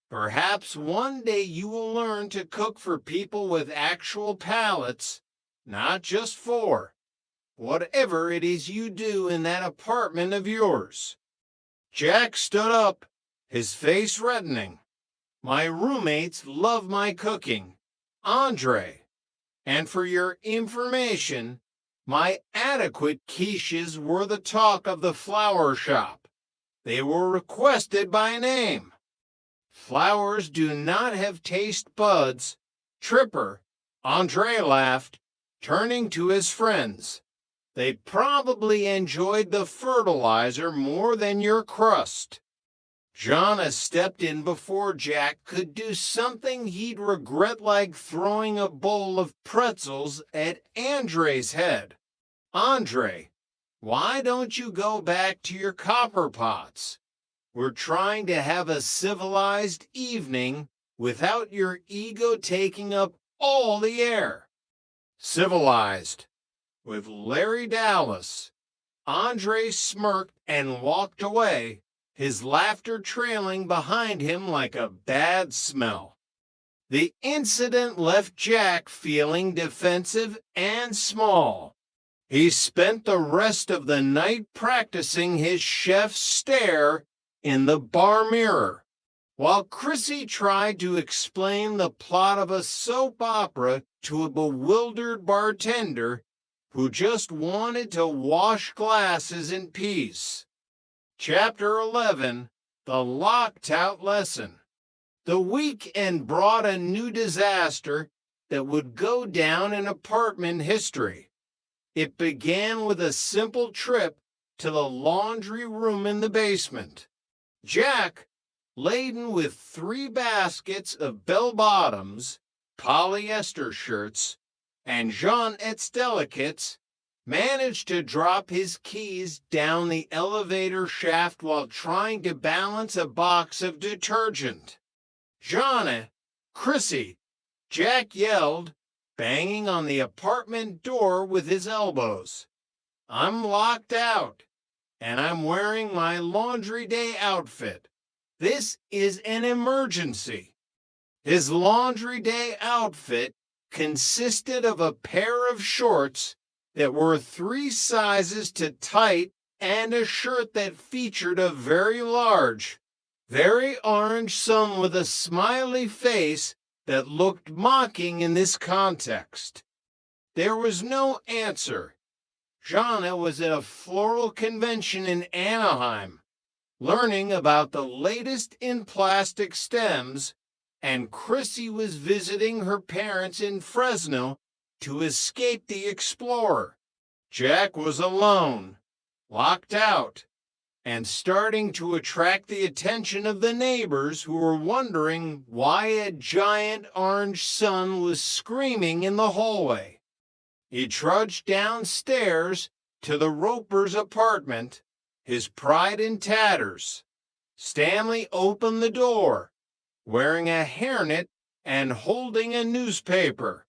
Perhaps one day you will learn to cook for people with actual palates, not just for whatever it is you do in that apartment of yours. Jack stood up, his face reddening. My roommates love my cooking, Andre. And for your information, my adequate quiches were the talk of the flower shop. They were requested by name. Flowers do not have taste buds. Tripper, Andre laughed, turning to his friends. They probably enjoyed the fertilizer more than your crust. Joanna stepped in before Jack could do something he'd regret, like throwing a bowl of pretzels at Andre's head. Andre, why don't you go back to your copper pots? We're trying to have a civilized evening without your ego taking up all the air. Civilized. With Larry Dallas. Andre smirked and walked away, his laughter trailing behind him like a bad smell. The incident left Jack feeling defensive and small. He spent the rest of the night practicing his chef's stare in the bar mirror, while Chrissy tried to explain the plot of a soap opera to a bewildered bartender who just wanted to wash glasses in peace. Chapter 11, The Locked Out Lesson. The weekend brought a new disaster that would go down in apartment history. It began with a simple trip to the laundry room in the basement. Jack, laden with 3 baskets of bell-bottoms, polyester shirts, and Jeanette's delicates, managed to drop his keys down the elevator shaft while trying to balance a box of detergent. Joanna, Chrissy, Jack yelled, banging on the apartment door with his elbows. I'm locked out, and I'm wearing my laundry day outfit. This is an emergency. His laundry day outfit consisted of a pair of shorts that were 3 sizes too tight and a shirt that featured a very large, very orange sun with a smiley face that looked mocking in this context. There was no answer. Joanna was at a floral convention in Anaheim, learning about the latest in plastic stems, and Chrissy was visiting her parents in Fresno to escape the explorer. Jack was alone, locked out, and starting to attract the attention of the neighbors who were wondering why a giant orange sun was screaming in the hallway. He trudged downstairs to the Roper's apartment, his pride in tatters. Stanley opened the door, wearing a hairnet and holding a newspaper.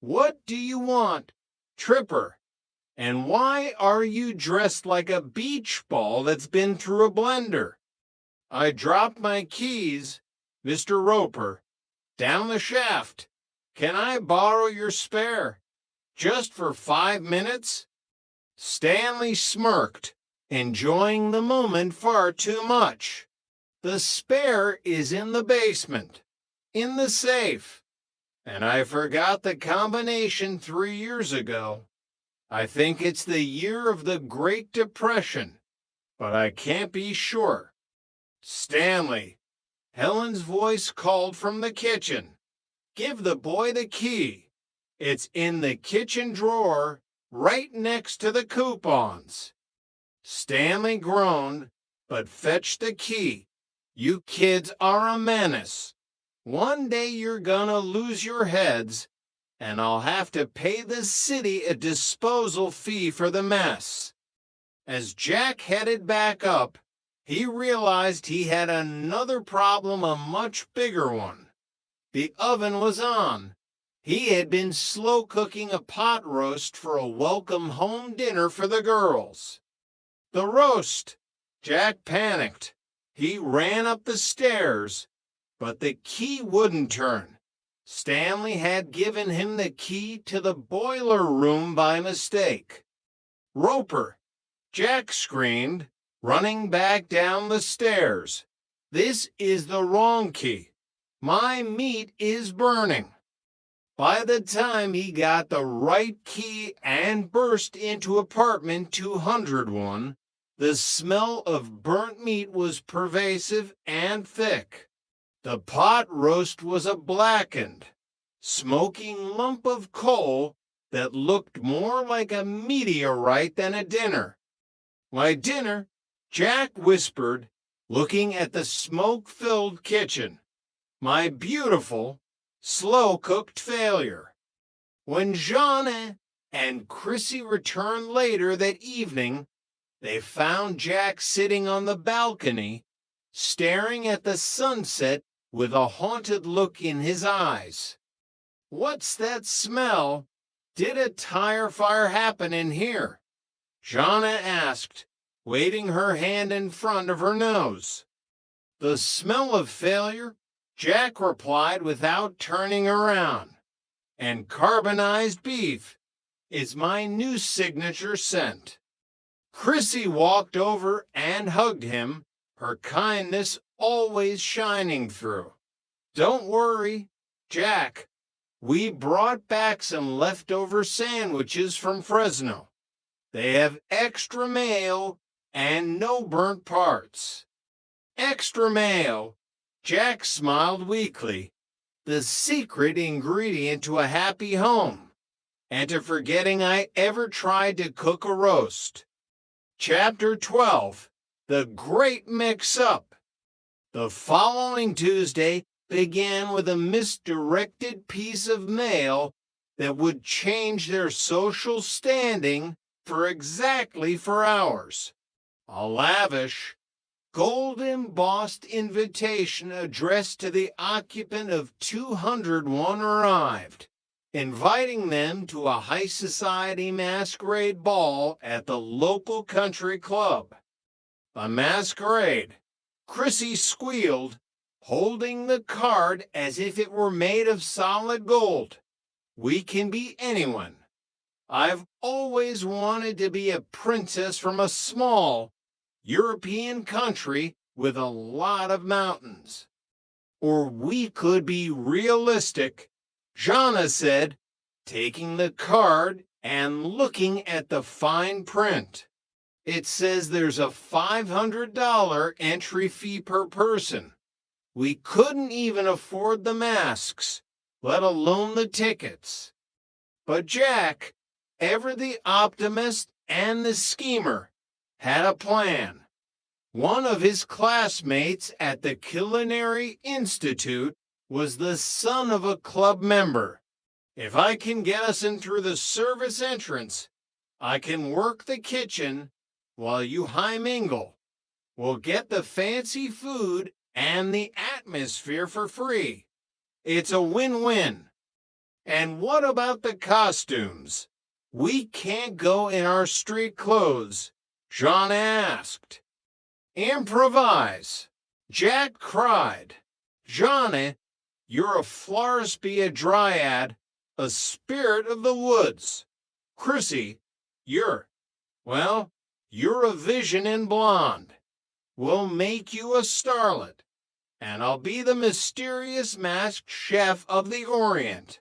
What do you want, Tripper? And why are you dressed like a beach ball that's been through a blender? I dropped my keys, Mr. Roper, down the shaft. Can I borrow your spare? Just for 5 minutes? Stanley smirked, enjoying the moment far too much. The spare is in the basement, in the safe, and I forgot the combination 3 years ago. I think it's the year of the Great Depression, but I can't be sure. Stanley, Helen's voice called from the kitchen. Give the boy the key. It's in the kitchen drawer, right next to the coupons. Stanley groaned, but fetched the key. You kids are a menace. One day you're gonna lose your heads, and I'll have to pay the city a disposal fee for the mess. As Jack headed back up, he realized he had another problem, a much bigger one. The oven was on. He had been slow cooking a pot roast for a welcome home dinner for the girls. The roast! Jack panicked. He ran up the stairs, but the key wouldn't turn. Stanley had given him the key to the boiler room by mistake. Roper! Jack screamed, running back down the stairs. This is the wrong key. My meat is burning. By the time he got the right key and burst into apartment 201, the smell of burnt meat was pervasive and thick. The pot roast was a blackened, smoking lump of coal that looked more like a meteorite than a dinner. My dinner, Jack whispered, looking at the smoke-filled kitchen. My beautiful, slow-cooked failure. When Joanna and Chrissy returned later that evening, they found Jack sitting on the balcony, staring at the sunset with a haunted look in his eyes. What's that smell? Did a tire fire happen in here? Joanna asked, waving her hand in front of her nose. The smell of failure, Jack replied without turning around. And carbonized beef is my new signature scent. Chrissy walked over and hugged him, her kindness always shining through. Don't worry, Jack. We brought back some leftover sandwiches from Fresno. They have extra mayo and no burnt parts. Extra mayo, Jack smiled weakly. The secret ingredient to a happy home, and to forgetting I ever tried to cook a roast. Chapter 12, The Great Mix-Up. The following Tuesday began with a misdirected piece of mail that would change their social standing for exactly 4 hours. A lavish, gold-embossed invitation addressed to the occupant of 201 arrived, inviting them to a high society masquerade ball at the local country club. A masquerade, Chrissy squealed, holding the card as if it were made of solid gold. We can be anyone. I've always wanted to be a princess from a small European country with a lot of mountains. Or we could be realistic, Joanna said, taking the card and looking at the fine print. It says there's a $500 entry fee per person. We couldn't even afford the masks, let alone the tickets. But Jack, ever the optimist and the schemer, had a plan. One of his classmates at the Culinary Institute was the son of a club member. If I can get us in through the service entrance, I can work the kitchen while you high mingle. We'll get the fancy food and the atmosphere for free. It's a win-win. And what about the costumes? We can't go in our street clothes, John asked. Improvise, Jack cried. Johnny, you're a florist be a dryad, a spirit of the woods. Chrissy, you're a vision in blonde. We'll make you a starlet, and I'll be the mysterious masked chef of the Orient.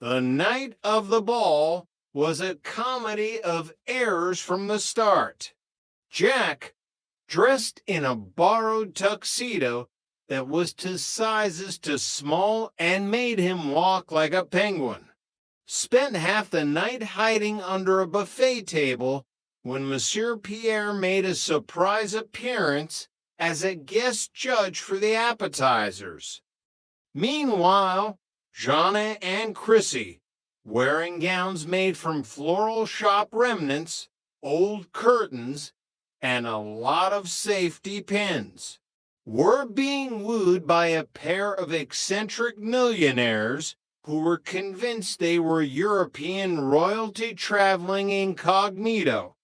The night of the ball was a comedy of errors from the start. Jack, dressed in a borrowed tuxedo that was to sizes too small and made him walk like a penguin, spent half the night hiding under a buffet table when Monsieur Pierre made a surprise appearance as a guest judge for the appetizers. Meanwhile, Joanna and Chrissy, wearing gowns made from floral shop remnants, old curtains, and a lot of safety pins, were being wooed by a pair of eccentric millionaires who were convinced they were European royalty traveling incognito.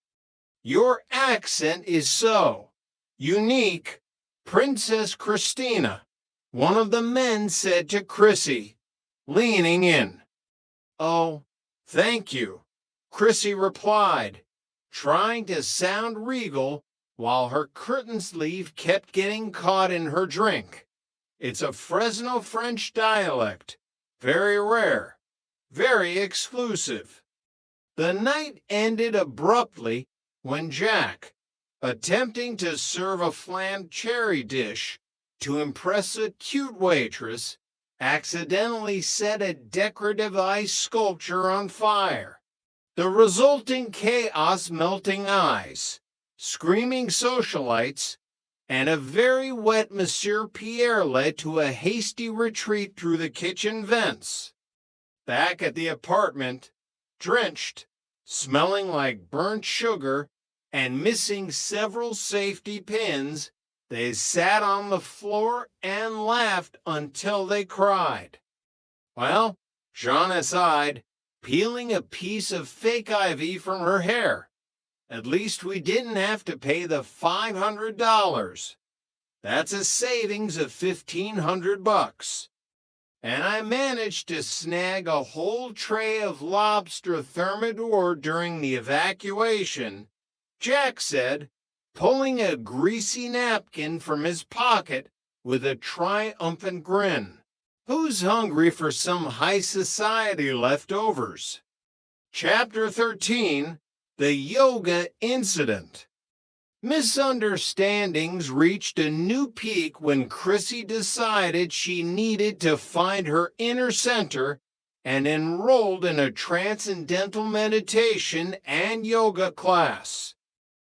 Your accent is so unique, Princess Christina, one of the men said to Chrissy, leaning in. Oh, thank you, Chrissy replied, trying to sound regal while her curtain sleeve kept getting caught in her drink. It's a Fresno French dialect, very rare, very exclusive. The night ended abruptly when Jack, attempting to serve a flan cherry dish to impress a cute waitress, accidentally set a decorative ice sculpture on fire. The resulting chaos, melting ice, screaming socialites, and a very wet Monsieur Pierre led to a hasty retreat through the kitchen vents. Back at the apartment, drenched, smelling like burnt sugar, and missing several safety pins, they sat on the floor and laughed until they cried. Well, Joanna sighed, peeling a piece of fake ivy from her hair. At least we didn't have to pay the $500. That's a savings of $1,500. And I managed to snag a whole tray of lobster thermidor during the evacuation, Jack said, pulling a greasy napkin from his pocket with a triumphant grin. Who's hungry for some high society leftovers? Chapter 13, The Yoga Incident. Misunderstandings reached a new peak when Chrissy decided she needed to find her inner center and enrolled in a transcendental meditation and yoga class.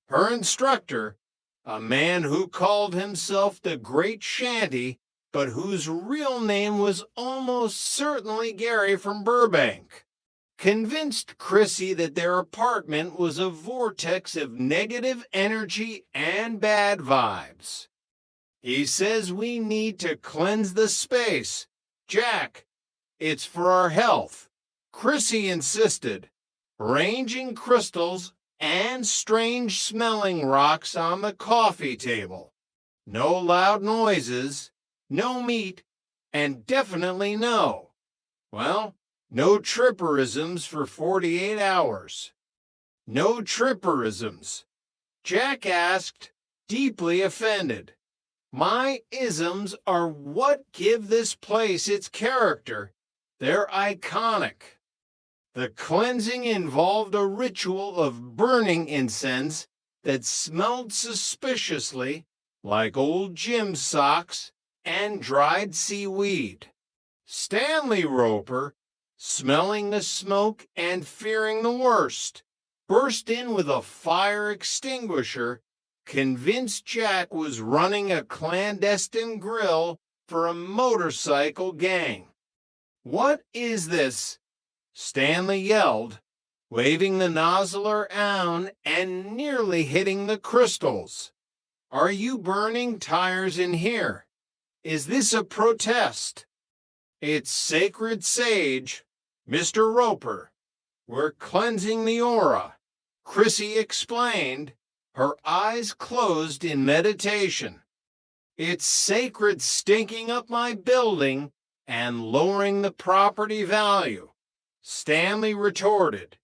Her instructor, a man who called himself the Great Shanty, but whose real name was almost certainly Gary from Burbank, convinced Chrissy that their apartment was a vortex of negative energy and bad vibes. He says we need to cleanse the space. Jack, it's for our health, Chrissy insisted, arranging crystals and strange-smelling rocks on the coffee table. No loud noises, no meat, and definitely no, well, no tripperisms for 48 hours. No tripperisms. Jack asked, deeply offended. My isms are what give this place its character. They're iconic. The cleansing involved a ritual of burning incense that smelled suspiciously like old Jim's socks and dried seaweed. Stanley Roper, smelling the smoke and fearing the worst, burst in with a fire extinguisher, convinced Jack was running a clandestine grill for a motorcycle gang. What is this? Stanley yelled, waving the nozzle around and nearly hitting the crystals. Are you burning tires in here? Is this a protest? It's sacred sage, Mr. Roper. We're cleansing the aura, Chrissy explained, her eyes closed in meditation. It's sacred stinking up my building and lowering the property value, Stanley retorted.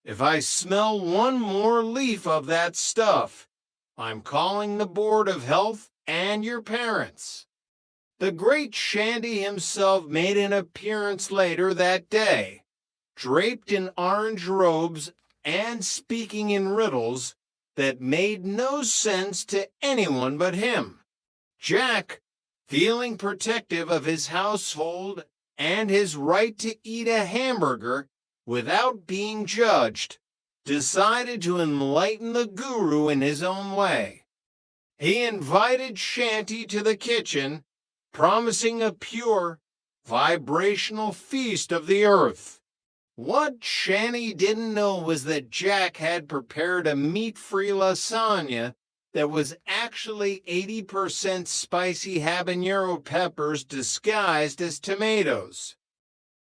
If I smell one more leaf of that stuff, I'm calling the Board of Health and your parents. The Great Shanty himself made an appearance later that day, draped in orange robes and speaking in riddles that made no sense to anyone but him. Jack, feeling protective of his household and his right to eat a hamburger without being judged, decided to enlighten the guru in his own way. He invited Shanty to the kitchen, promising a pure, vibrational feast of the earth. What Shanty didn't know was that Jack had prepared a meat-free lasagna that was actually 80% spicy habanero peppers disguised as tomatoes.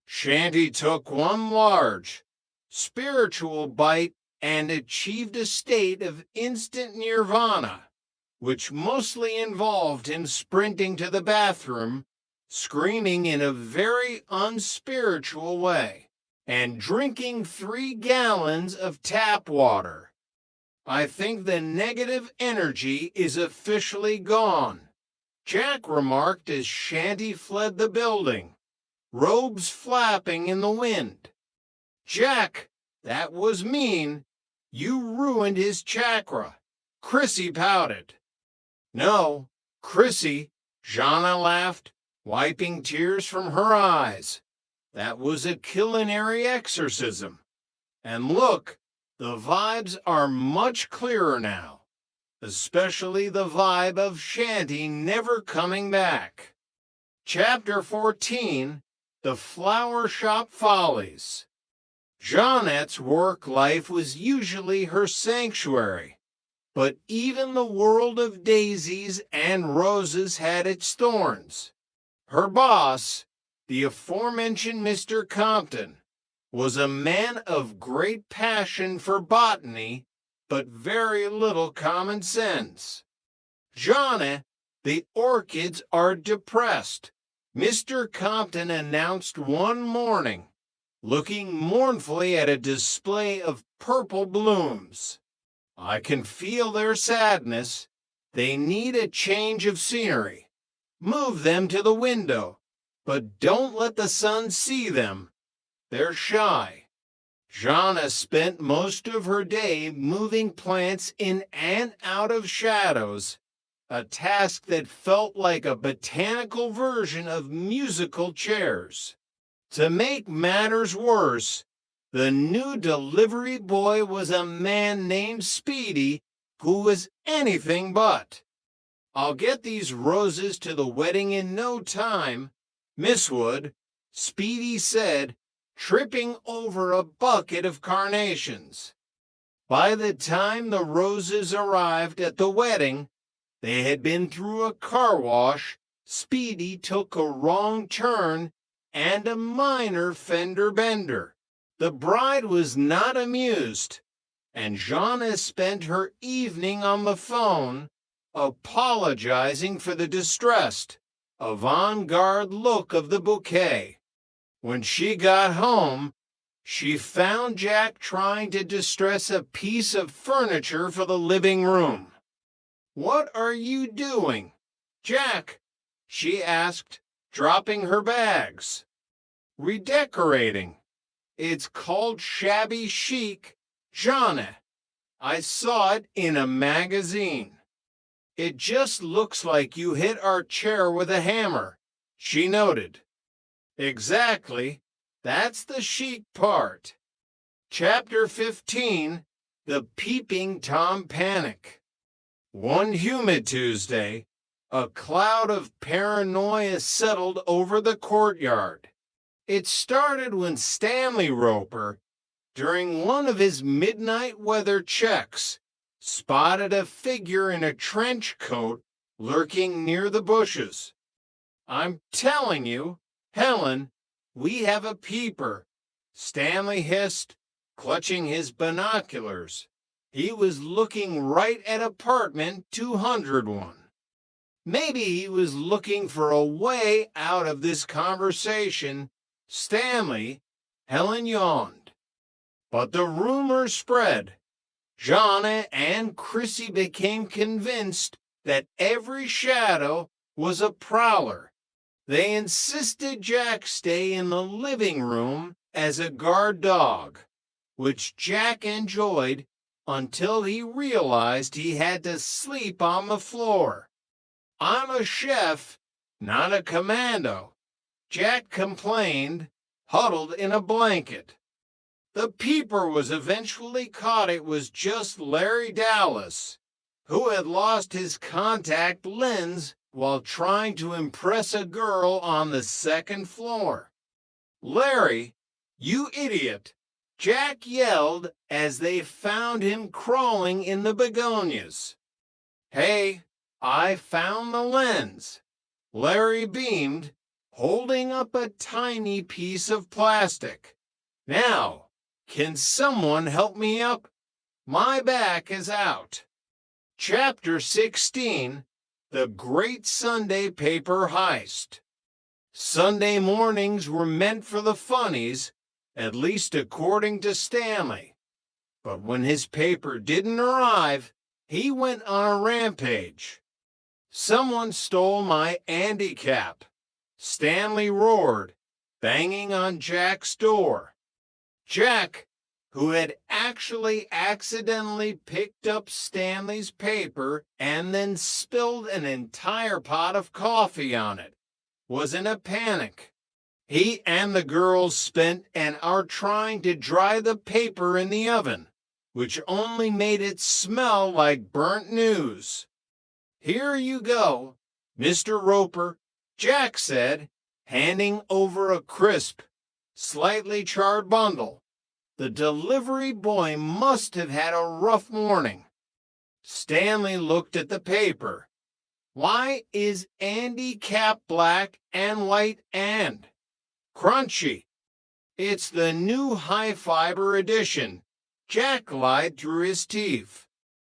Shanty took one large, spiritual bite and achieved a state of instant nirvana, which mostly involved him sprinting to the bathroom, screaming in a very unspiritual way, and drinking 3 gallons of tap water. I think the negative energy is officially gone, Jack remarked as Shanty fled the building, robes flapping in the wind. Jack, that was mean. You ruined his chakra, Chrissy pouted. No, Chrissy, Joanna laughed, wiping tears from her eyes. That was a culinary exorcism. And look, the vibes are much clearer now, especially the vibe of Shanty never coming back. Chapter 14, The Flower Shop Follies. Jeanette's work life was usually her sanctuary, but even the world of daisies and roses had its thorns. Her boss, the aforementioned Mr. Compton, was a man of great passion for botany but very little common sense. Joanna, the orchids are depressed, Mr. Compton announced one morning, looking mournfully at a display of purple blooms. I can feel their sadness. They need a change of scenery. Move them to the window, but don't let the sun see them. They're shy. Joanna spent most of her day moving plants in and out of shadows, a task that felt like a botanical version of musical chairs. To make matters worse, the new delivery boy was a man named Speedy, who was anything but. I'll get these roses to the wedding in no time, Miss Wood, Speedy said, tripping over a bucket of carnations. By the time the roses arrived at the wedding, they had been through a car wash. Speedy took a wrong turn and a minor fender bender. The bride was not amused, and Joanna spent her evening on the phone, apologizing for the distressed, avant-garde look of the bouquet. When she got home, she found Jack trying to distress a piece of furniture for the living room. "What are you doing, Jack?" she asked, dropping her bags. "Redecorating. It's called shabby chic, Joanna. I saw it in a magazine." "It just looks like you hit our chair with a hammer," she noted. "Exactly. That's the chic part." Chapter 15, The Peeping Tom Panic. One humid Tuesday, a cloud of paranoia settled over the courtyard. It started when Stanley Roper, during one of his midnight weather checks, spotted a figure in a trench coat lurking near the bushes. "I'm telling you, Helen, we have a peeper," Stanley hissed, clutching his binoculars. He was looking right at apartment 201. Maybe he was looking for a way out of this conversation. Stanley, Helen yawned. But the rumor spread. Joanna and Chrissy became convinced that every shadow was a prowler. They insisted Jack stay in the living room as a guard dog, which Jack enjoyed until he realized he had to sleep on the floor. "I'm a chef, not a commando," Jack complained, huddled in a blanket. The peeper was eventually caught. It was just Larry Dallas, who had lost his contact lens while trying to impress a girl on the second floor. "Larry, you idiot!" Jack yelled as they found him crawling in the begonias. "Hey, I found the lens," Larry beamed, holding up a tiny piece of plastic. "Now, can someone help me up? My back is out." Chapter 16, The Great Sunday Paper Heist. Sunday mornings were meant for the funnies, at least according to Stanley. But when his paper didn't arrive, he went on a rampage. "Someone stole my Andy cap," Stanley roared, banging on Jack's door. Jack, who had actually accidentally picked up Stanley's paper and then spilled an entire pot of coffee on it, was in a panic. He and the girls spent an hour trying to dry the paper in the oven, which only made it smell like burnt news. "Here you go, Mr. Roper," Jack said, handing over a crisp, slightly charred bundle. The delivery boy must have had a rough morning. Stanley looked at the paper. "Why is Andy cap black and white and crunchy? It's the new high fiber edition," Jack lied through his teeth.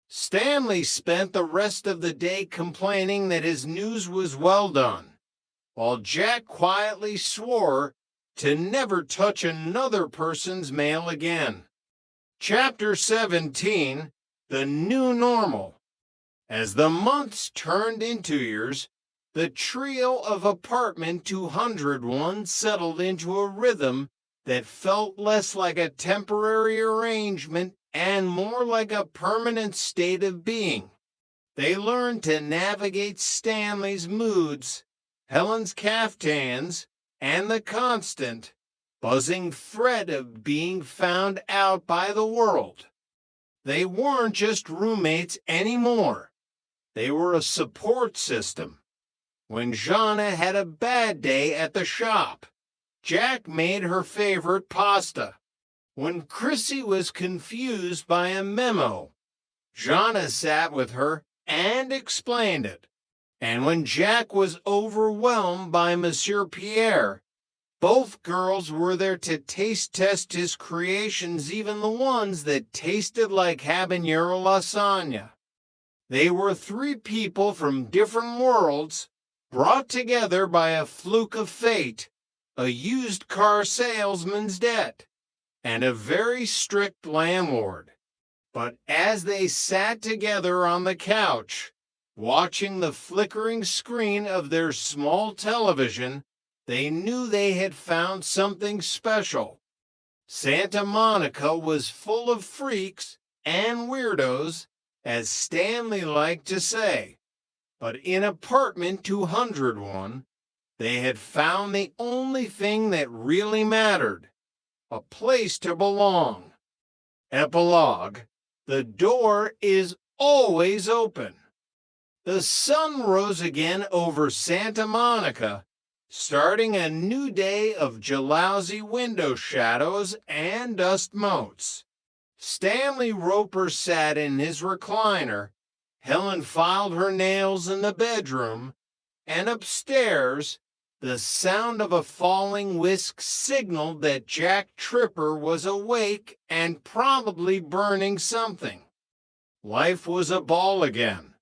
Stanley spent the rest of the day complaining that his news was well done, while Jack quietly swore to never touch another person's mail again. Chapter 17, The New Normal. As the months turned into years, the trio of apartment 201 settled into a rhythm that felt less like a temporary arrangement and more like a permanent state of being. They learned to navigate Stanley's moods, Helen's caftans, and the constant, buzzing thread of being found out by the world. They weren't just roommates anymore. They were a support system. When Joanna had a bad day at the shop, Jack made her favorite pasta. When Chrissy was confused by a memo, Joanna sat with her and explained it. And when Jack was overwhelmed by Monsieur Pierre, both girls were there to taste test his creations, even the ones that tasted like habanero lasagna. They were three people from different worlds, brought together by a fluke of fate, a used car salesman's debt, and a very strict landlord. But as they sat together on the couch, watching the flickering screen of their small television, they knew they had found something special. Santa Monica was full of freaks and weirdos, as Stanley liked to say. But in apartment 201, they had found the only thing that really mattered, a place to belong. Epilogue: the door is always open. The sun rose again over Santa Monica, starting a new day of drowsy window shadows and dust motes. Stanley Roper sat in his recliner. Helen filed her nails in the bedroom, and upstairs, the sound of a falling whisk signaled that Jack Tripper was awake and probably burning something. Life was a ball again.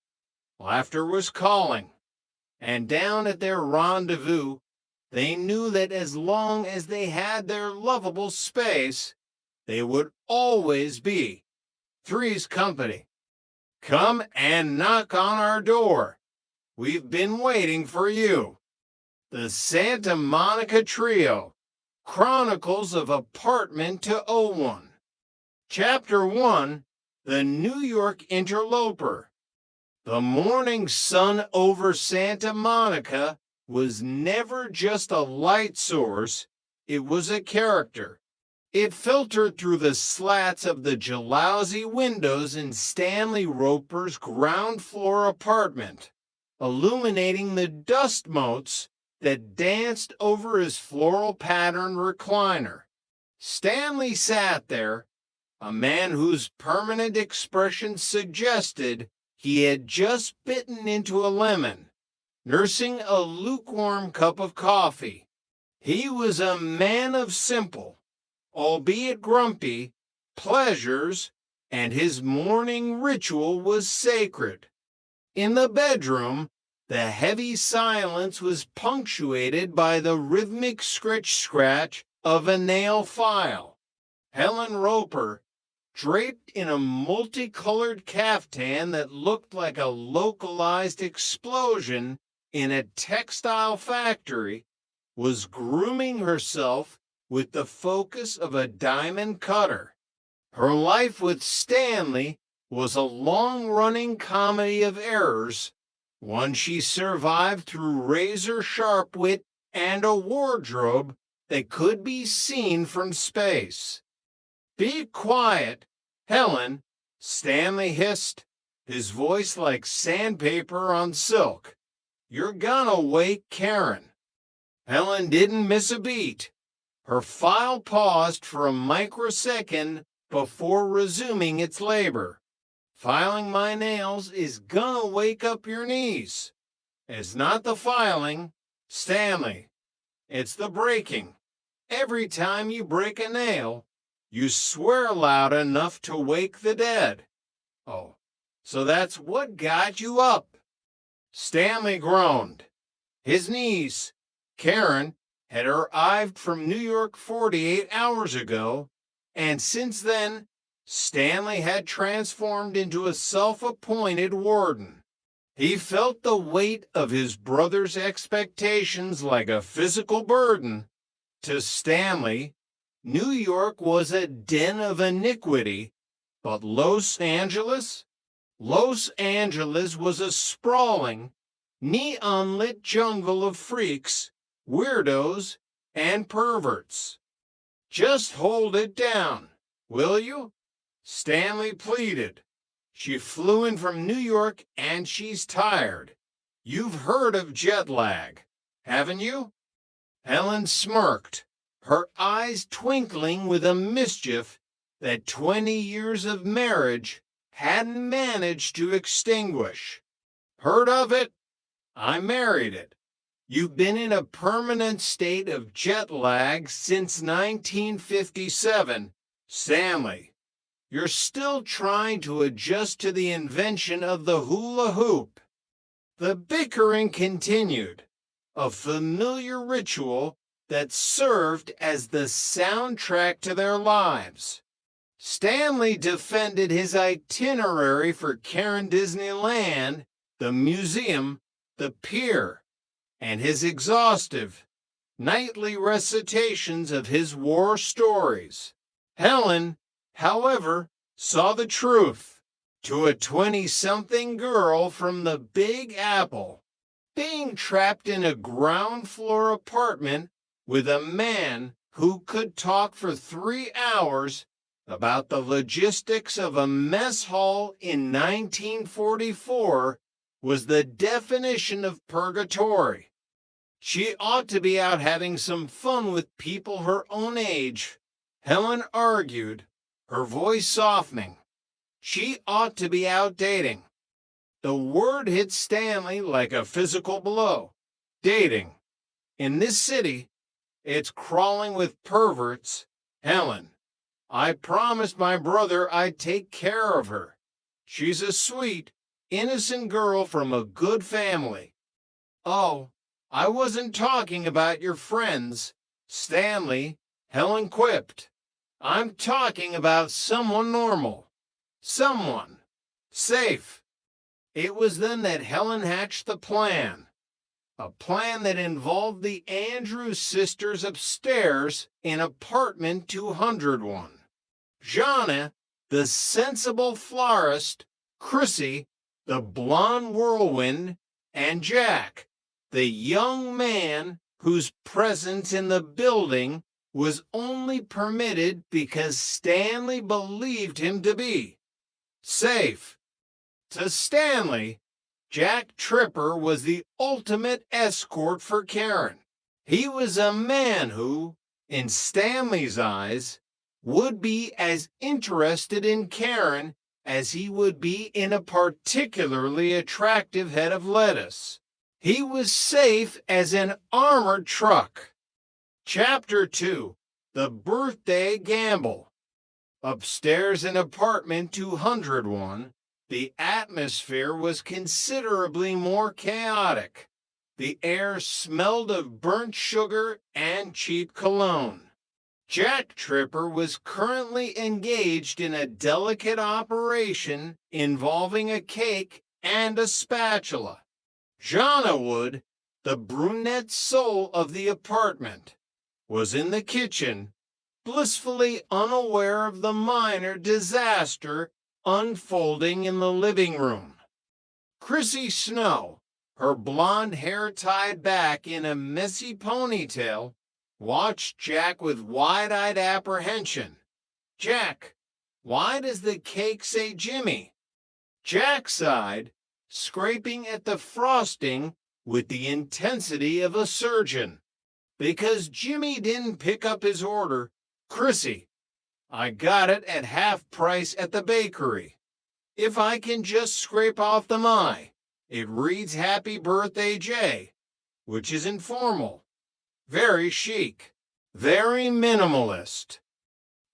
Laughter was calling. And down at their rendezvous, they knew that as long as they had their lovable space, they would always be Three's Company. Come and knock on our door. We've been waiting for you. The Santa Monica Trio, Chronicles of Apartment 201. Chapter 1, The New York Interloper. The morning sun over Santa Monica was never just a light source, it was a character. It filtered through the slats of the drowsy windows in Stanley Roper's ground floor apartment, illuminating the dust motes that danced over his floral patterned recliner. Stanley sat there, a man whose permanent expression suggested he had just bitten into a lemon, nursing a lukewarm cup of coffee. He was a man of simple, albeit grumpy, pleasures, and his morning ritual was sacred. In the bedroom, the heavy silence was punctuated by the rhythmic scratch of a nail file. Helen Roper, draped in a multicolored caftan that looked like a localized explosion in a textile factory, was grooming herself with the focus of a diamond cutter. Her life with Stanley was a long-running comedy of errors, one she survived through razor-sharp wit and a wardrobe that could be seen from space. "Be quiet, Helen," Stanley hissed, his voice like sandpaper on silk. "You're gonna wake Karen." Helen didn't miss a beat. Her file paused for a microsecond before resuming its labor. "Filing my nails is gonna wake up your knees. It's not the filing, Stanley. It's the breaking. Every time you break a nail, You swear loud enough to wake the dead. Oh, so that's what got you up. Stanley groaned. His niece, Karen, had arrived from New York 48 hours ago, and since then, Stanley had transformed into a self-appointed warden. He felt the weight of his brother's expectations like a physical burden. To Stanley, New York was a den of iniquity, but Los Angeles was a sprawling, neon-lit jungle of freaks, weirdos, and perverts. Just hold it down, will you? Stanley pleaded. She flew in from New York and she's tired. You've heard of jet lag, haven't you? Helen smirked, her eyes twinkling with a mischief that 20 years of marriage hadn't managed to extinguish. Heard of it? I married it. You've been in a permanent state of jet lag since 1957, Stanley. You're still trying to adjust to the invention of the hula hoop. The bickering continued, a familiar ritual that served as the soundtrack to their lives. Stanley defended his itinerary for Karen Disneyland, the museum, the pier, and his exhaustive, nightly recitations of his war stories. Helen, however, saw the truth. To a 20-something girl from the Big Apple, being trapped in a ground-floor apartment with a man who could talk for 3 hours about the logistics of a mess hall in 1944 was the definition of purgatory. She ought to be out having some fun with people her own age, Helen argued, her voice softening. She ought to be out dating. The word hit Stanley like a physical blow. Dating. In this city, it's crawling with perverts. Helen, I promised my brother I'd take care of her. She's a sweet, innocent girl from a good family. Oh, I wasn't talking about your friends, Stanley, Helen quipped. I'm talking about someone normal. Someone safe. It was then that Helen hatched the plan. A plan that involved the Andrews sisters upstairs in apartment 201. Joanna, the sensible florist, Chrissy, the blonde whirlwind, and Jack, the young man whose presence in the building was only permitted because Stanley believed him to be safe. To Stanley, Jack Tripper was the ultimate escort for Karen. He was a man who, in Stanley's eyes, would be as interested in Karen as he would be in a particularly attractive head of lettuce. He was safe as an armored truck. Chapter 2, The Birthday Gamble. Upstairs in apartment 201, the atmosphere was considerably more chaotic. The air smelled of burnt sugar and cheap cologne. Jack Tripper was currently engaged in a delicate operation involving a cake and a spatula. Joanna Wood, the brunette soul of the apartment, was in the kitchen, blissfully unaware of the minor disaster unfolding in the living room. Chrissy Snow, her blonde hair tied back in a messy ponytail, watched Jack with wide-eyed apprehension. Jack, why does the cake say Jimmy? Jack sighed, scraping at the frosting with the intensity of a surgeon. Because Jimmy didn't pick up his order, Chrissy, I got it at half price at the bakery. If I can just scrape off the "my," it reads Happy Birthday Jay, which is informal, very chic, very minimalist.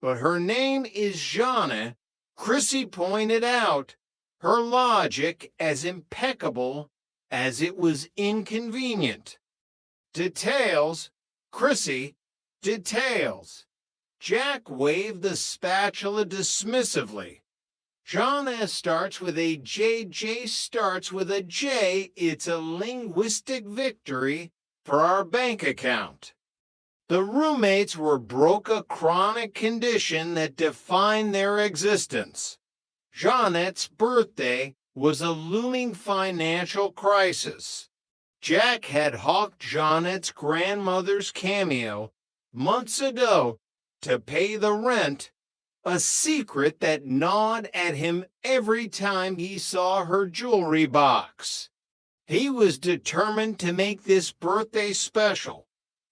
but her name is Joanna, Chrissy pointed out her logic as impeccable as it was inconvenient. Details, Chrissy, details. Jack waved the spatula dismissively. Joanna starts with a J. J starts with a J. It's a linguistic victory for our bank account. The roommates were broke a chronic condition that defined their existence. Jeanette's birthday was a looming financial crisis. Jack had hawked Jeanette's grandmother's cameo months ago to pay the rent, a secret that gnawed at him every time he saw her jewelry box. He was determined to make this birthday special,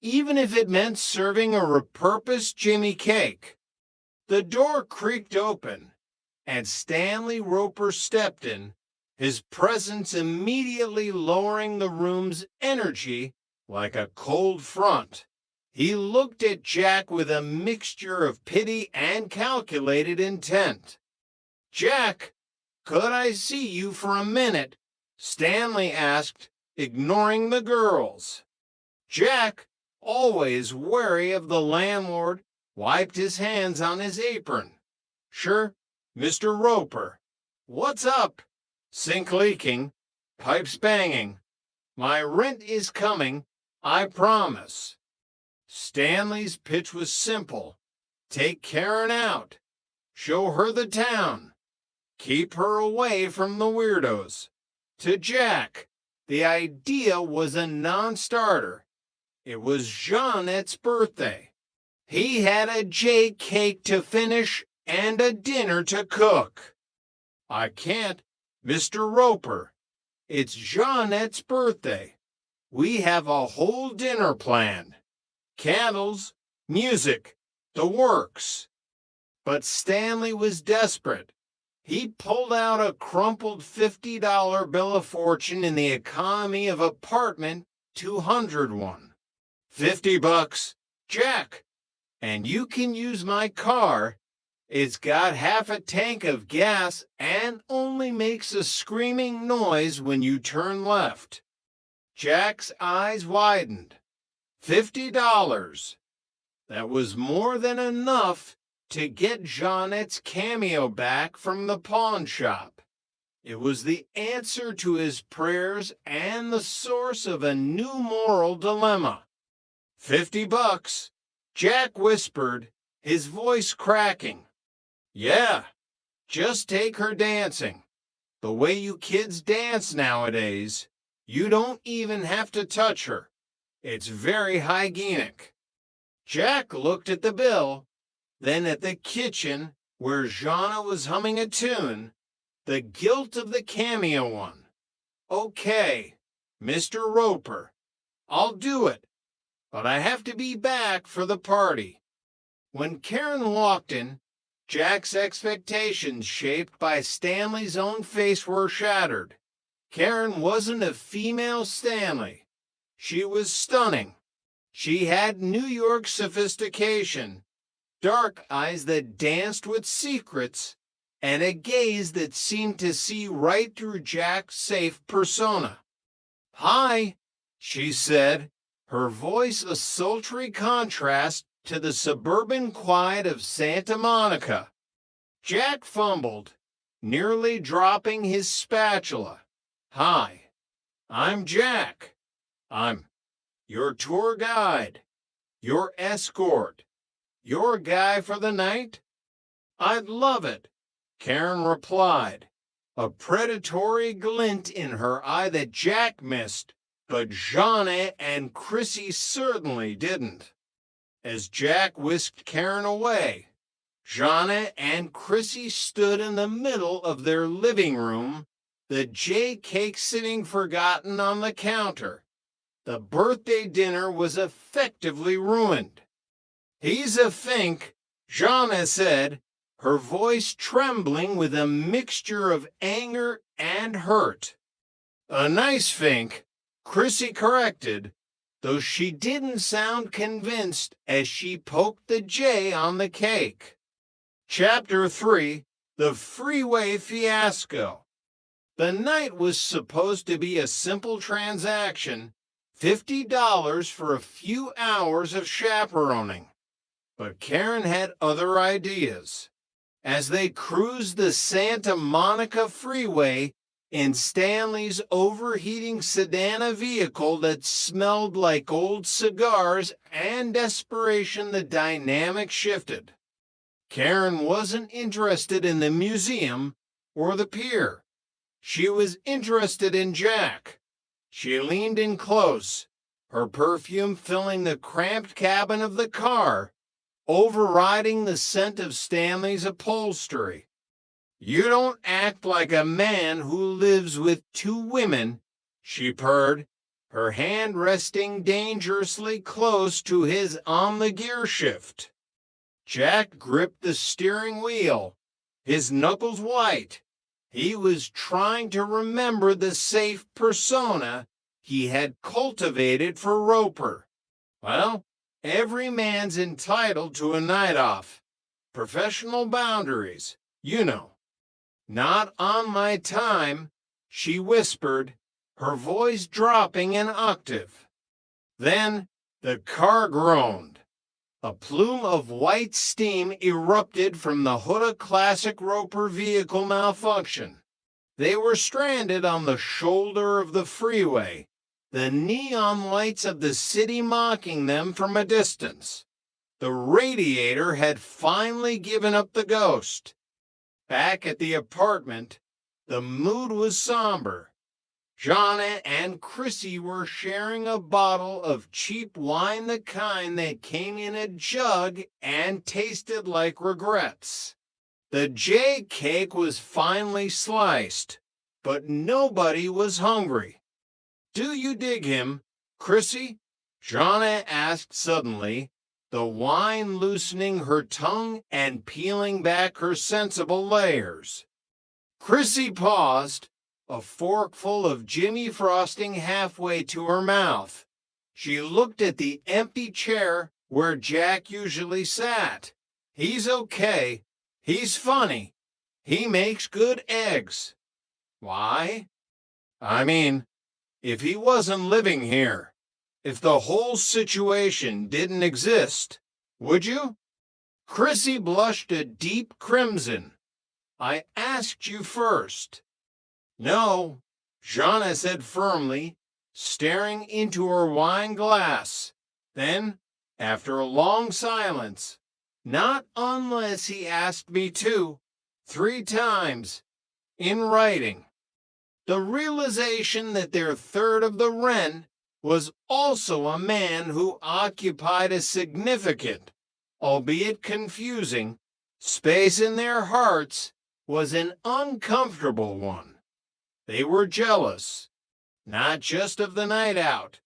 even if it meant serving a repurposed Jimmy cake. The door creaked open, and Stanley Roper stepped in, his presence immediately lowering the room's energy like a cold front. He looked at Jack with a mixture of pity and calculated intent. "Jack, could I see you for a minute?" Stanley asked, ignoring the girls. Jack, always wary of the landlord, wiped his hands on his apron. "Sure, Mr. Roper." "What's up?" "Sink leaking, pipes banging. My rent is coming, I promise." Stanley's pitch was simple. Take Karen out. Show her the town. Keep her away from the weirdos. To Jack, the idea was a non-starter. It was Jeanette's birthday. He had a J cake to finish and a dinner to cook. "I can't, Mr. Roper. It's Jeanette's birthday. We have a whole dinner planned. Candles, music, the works." But Stanley was desperate. He pulled out a crumpled $50 bill of fortune in the economy of apartment 201. $50, Jack. And you can use my car. It's got half a tank of gas and only makes a screaming noise when you turn left. Jack's eyes widened. $50. That was more than enough to get Jeanette's cameo back from the pawn shop. It was the answer to his prayers and the source of a new moral dilemma. $50, Jack whispered, his voice cracking. "Yeah, just take her dancing. The way you kids dance nowadays, you don't even have to touch her. It's very hygienic." Jack looked at the bill, then at the kitchen where Joanna was humming a tune, the guilt of the cameo one. "Okay, Mr. Roper, I'll do it, but I have to be back for the party." When Karen walked in, Jack's expectations shaped by Stanley's own face were shattered. Karen wasn't a female Stanley. She was stunning. She had New York sophistication, dark eyes that danced with secrets, and a gaze that seemed to see right through Jack's safe persona. "Hi," she said, her voice a sultry contrast to the suburban quiet of Santa Monica. Jack fumbled, nearly dropping his spatula. "Hi, I'm Jack. I'm your tour guide, your escort, your guy for the night." "I'd love it," Karen replied, a predatory glint in her eye that Jack missed, but Joanna and Chrissy certainly didn't. As Jack whisked Karen away, Joanna and Chrissy stood in the middle of their living room, the J cake sitting forgotten on the counter. The birthday dinner was effectively ruined. "He's a fink," Joanna said, her voice trembling with a mixture of anger and hurt. "A nice fink," Chrissy corrected, though she didn't sound convinced as she poked the J on the cake. Chapter 3, The Freeway Fiasco. The night was supposed to be a simple transaction, $50 for a few hours of chaperoning. But Karen had other ideas. As they cruised the Santa Monica Freeway in Stanley's overheating sedan vehicle that smelled like old cigars and desperation, the dynamic shifted. Karen wasn't interested in the museum or the pier. She was interested in Jack. She leaned in close, her perfume filling the cramped cabin of the car, overriding the scent of Stanley's upholstery. "You don't act like a man who lives with two women," she purred, her hand resting dangerously close to his on the gear shift. Jack gripped the steering wheel, his knuckles white. He was trying to remember the safe persona he had cultivated for Roper. Well, every man's entitled to a night off. Professional boundaries, you know. "Not on my time," she whispered, her voice dropping an octave. Then the car groaned. A plume of white steam erupted from the Huda Classic Roper vehicle malfunction. They were stranded on the shoulder of the freeway, the neon lights of the city mocking them from a distance. The radiator had finally given up the ghost. Back at the apartment, the mood was somber. Joanna and Chrissy were sharing a bottle of cheap wine, the kind that came in a jug and tasted like regrets. The jay cake was finely sliced, but nobody was hungry. "Do you dig him, Chrissy?" Joanna asked suddenly, the wine loosening her tongue and peeling back her sensible layers. Chrissy paused, a forkful of Jimmy frosting halfway to her mouth. She looked at the empty chair where Jack usually sat. "He's okay. He's funny. He makes good eggs." "Why?" "I mean, if he wasn't living here, if the whole situation didn't exist, would you?" Chrissy blushed a deep crimson. "I asked you first." "No," Joanna said firmly, staring into her wine glass. Then, after a long silence, "Not unless he asked me to, 3 times, in writing." The realization that their third of the rent was also a man who occupied a significant, albeit confusing, space in their hearts was an uncomfortable one. They were jealous, not just of the night out,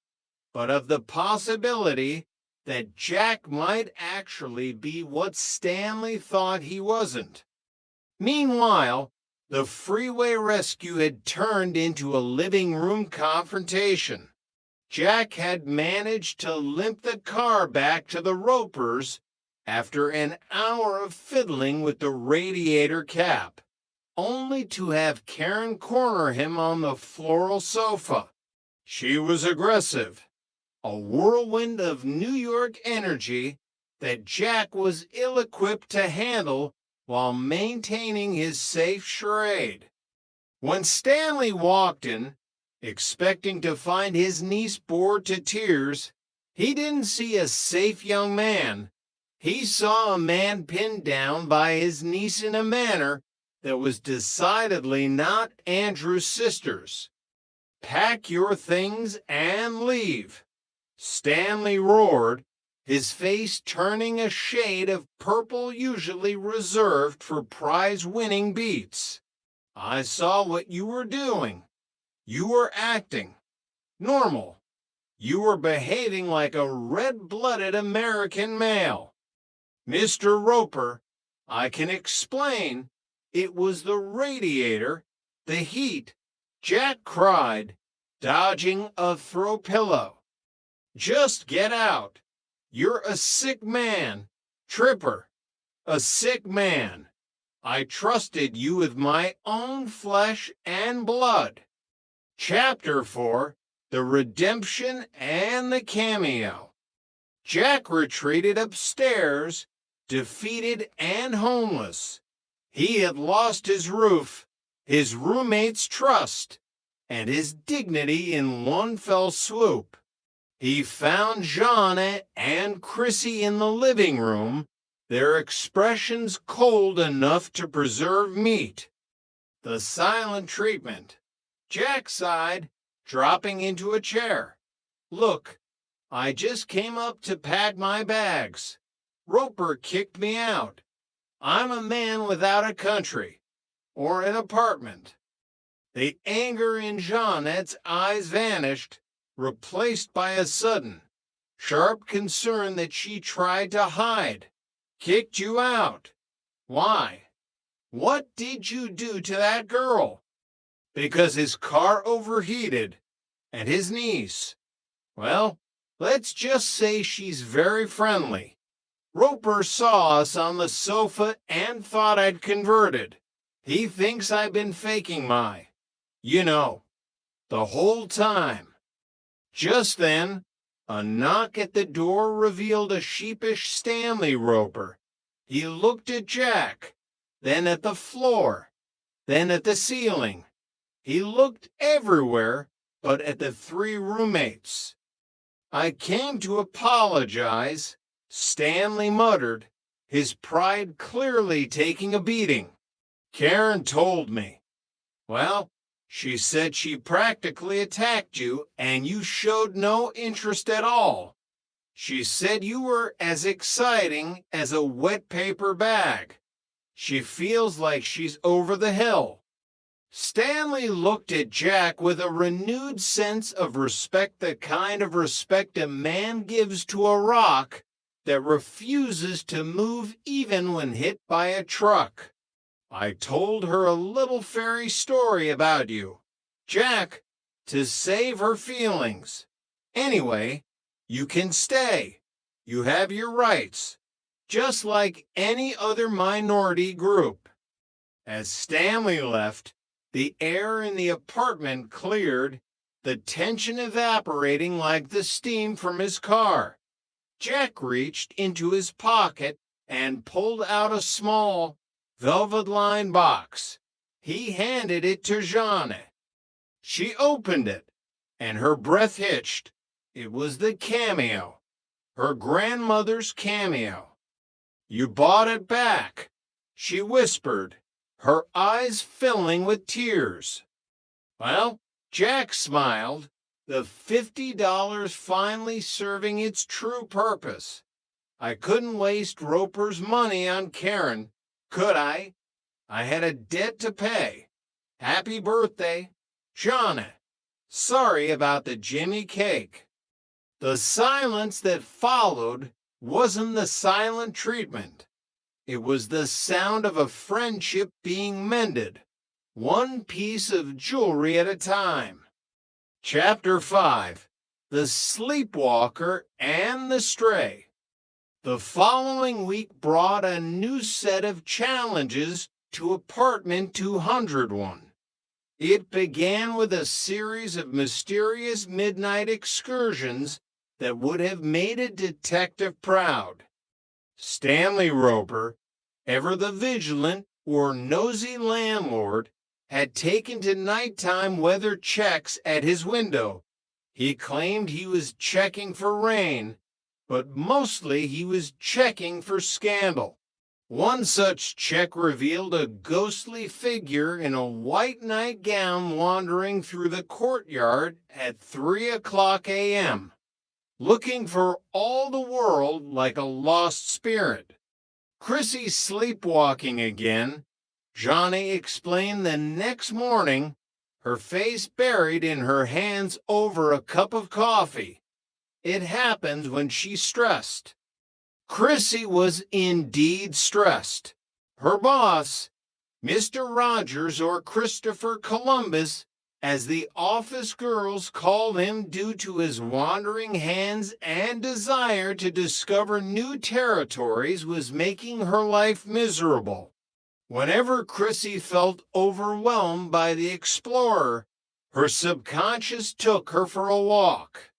but of the possibility that Jack might actually be what Stanley thought he wasn't. Meanwhile, the freeway rescue had turned into a living room confrontation. Jack had managed to limp the car back to the Ropers after an hour of fiddling with the radiator cap, only to have Karen corner him on the floral sofa. She was aggressive, a whirlwind of New York energy that Jack was ill-equipped to handle while maintaining his safe charade. When Stanley walked in, expecting to find his niece bored to tears, he didn't see a safe young man. He saw a man pinned down by his niece in a manner that was decidedly not Andrew's sister's. "Pack your things and leave," Stanley roared, his face turning a shade of purple usually reserved for prize-winning beats. "I saw what you were doing. You were acting. Normal. You were behaving like a red-blooded American male. Mr. Roper, I can explain. It was the radiator, the heat." Jack cried, dodging a throw pillow. "Just get out. You're a sick man. Tripper. a sick man. I trusted you with my own flesh and blood. Chapter 4, The Redemption and the Cameo. Jack retreated upstairs, defeated and homeless. He had lost his roof, his roommate's trust, and his dignity in one fell swoop. He found Joanna and Chrissy in the living room, their expressions cold enough to preserve meat. The silent treatment. Jack sighed, dropping into a chair. Look, I just came up to pack my bags. Roper kicked me out. I'm a man without a country, or an apartment. The anger in Jeanette's eyes vanished, replaced by a sudden, sharp concern that she tried to hide. Kicked you out. Why? What did you do to that girl? Because his car overheated, and his niece. Well, let's just say she's very friendly. Roper saw us on the sofa and thought I'd converted. He thinks I've been faking the whole time. Just then, a knock at the door revealed a sheepish Stanley Roper. He looked at Jack, then at the floor, then at the ceiling. He looked everywhere but at the three roommates. I came to apologize, Stanley muttered, his pride clearly taking a beating. Karen told me. Well, she said she practically attacked you and you showed no interest at all. She said you were as exciting as a wet paper bag. She feels like she's over the hill. Stanley looked at Jack with a renewed sense of respect, the kind of respect a man gives to a rock that refuses to move even when hit by a truck. I told her a little fairy story about you, Jack, to save her feelings. Anyway, you can stay. You have your rights, just like any other minority group. As Stanley left, the air in the apartment cleared, the tension evaporating like the steam from his car. Jack reached into his pocket and pulled out a small, velvet-lined box. He handed it to Joanna. She opened it, and her breath hitched. It was the cameo, her grandmother's cameo. You bought it back, she whispered, her eyes filling with tears. Well, Jack smiled, the $50 finally serving its true purpose. I couldn't waste Roper's money on Karen, could I? I had a debt to pay. Happy birthday, Joanna. Sorry about the Jimmy cake. The silence that followed wasn't the silent treatment. It was the sound of a friendship being mended, one piece of jewelry at a time. Chapter 5, The Sleepwalker and the Stray. The following week brought a new set of challenges to apartment 201. It began with a series of mysterious midnight excursions that would have made a detective proud. Stanley Roper, ever the vigilant or nosy landlord, had taken to nighttime weather checks at his window. He claimed he was checking for rain, but mostly he was checking for scandal. One such check revealed a ghostly figure in a white nightgown wandering through the courtyard at 3:00 a.m., looking for all the world like a lost spirit. Chrissy sleepwalking again, Johnny explained the next morning, her face buried in her hands over a cup of coffee. It happened when she's stressed. Chrissy was indeed stressed. Her boss, Mr. Rogers or Christopher Columbus, as the office girls called him due to his wandering hands and desire to discover new territories was making her life miserable. Whenever Chrissy felt overwhelmed by the explorer, her subconscious took her for a walk.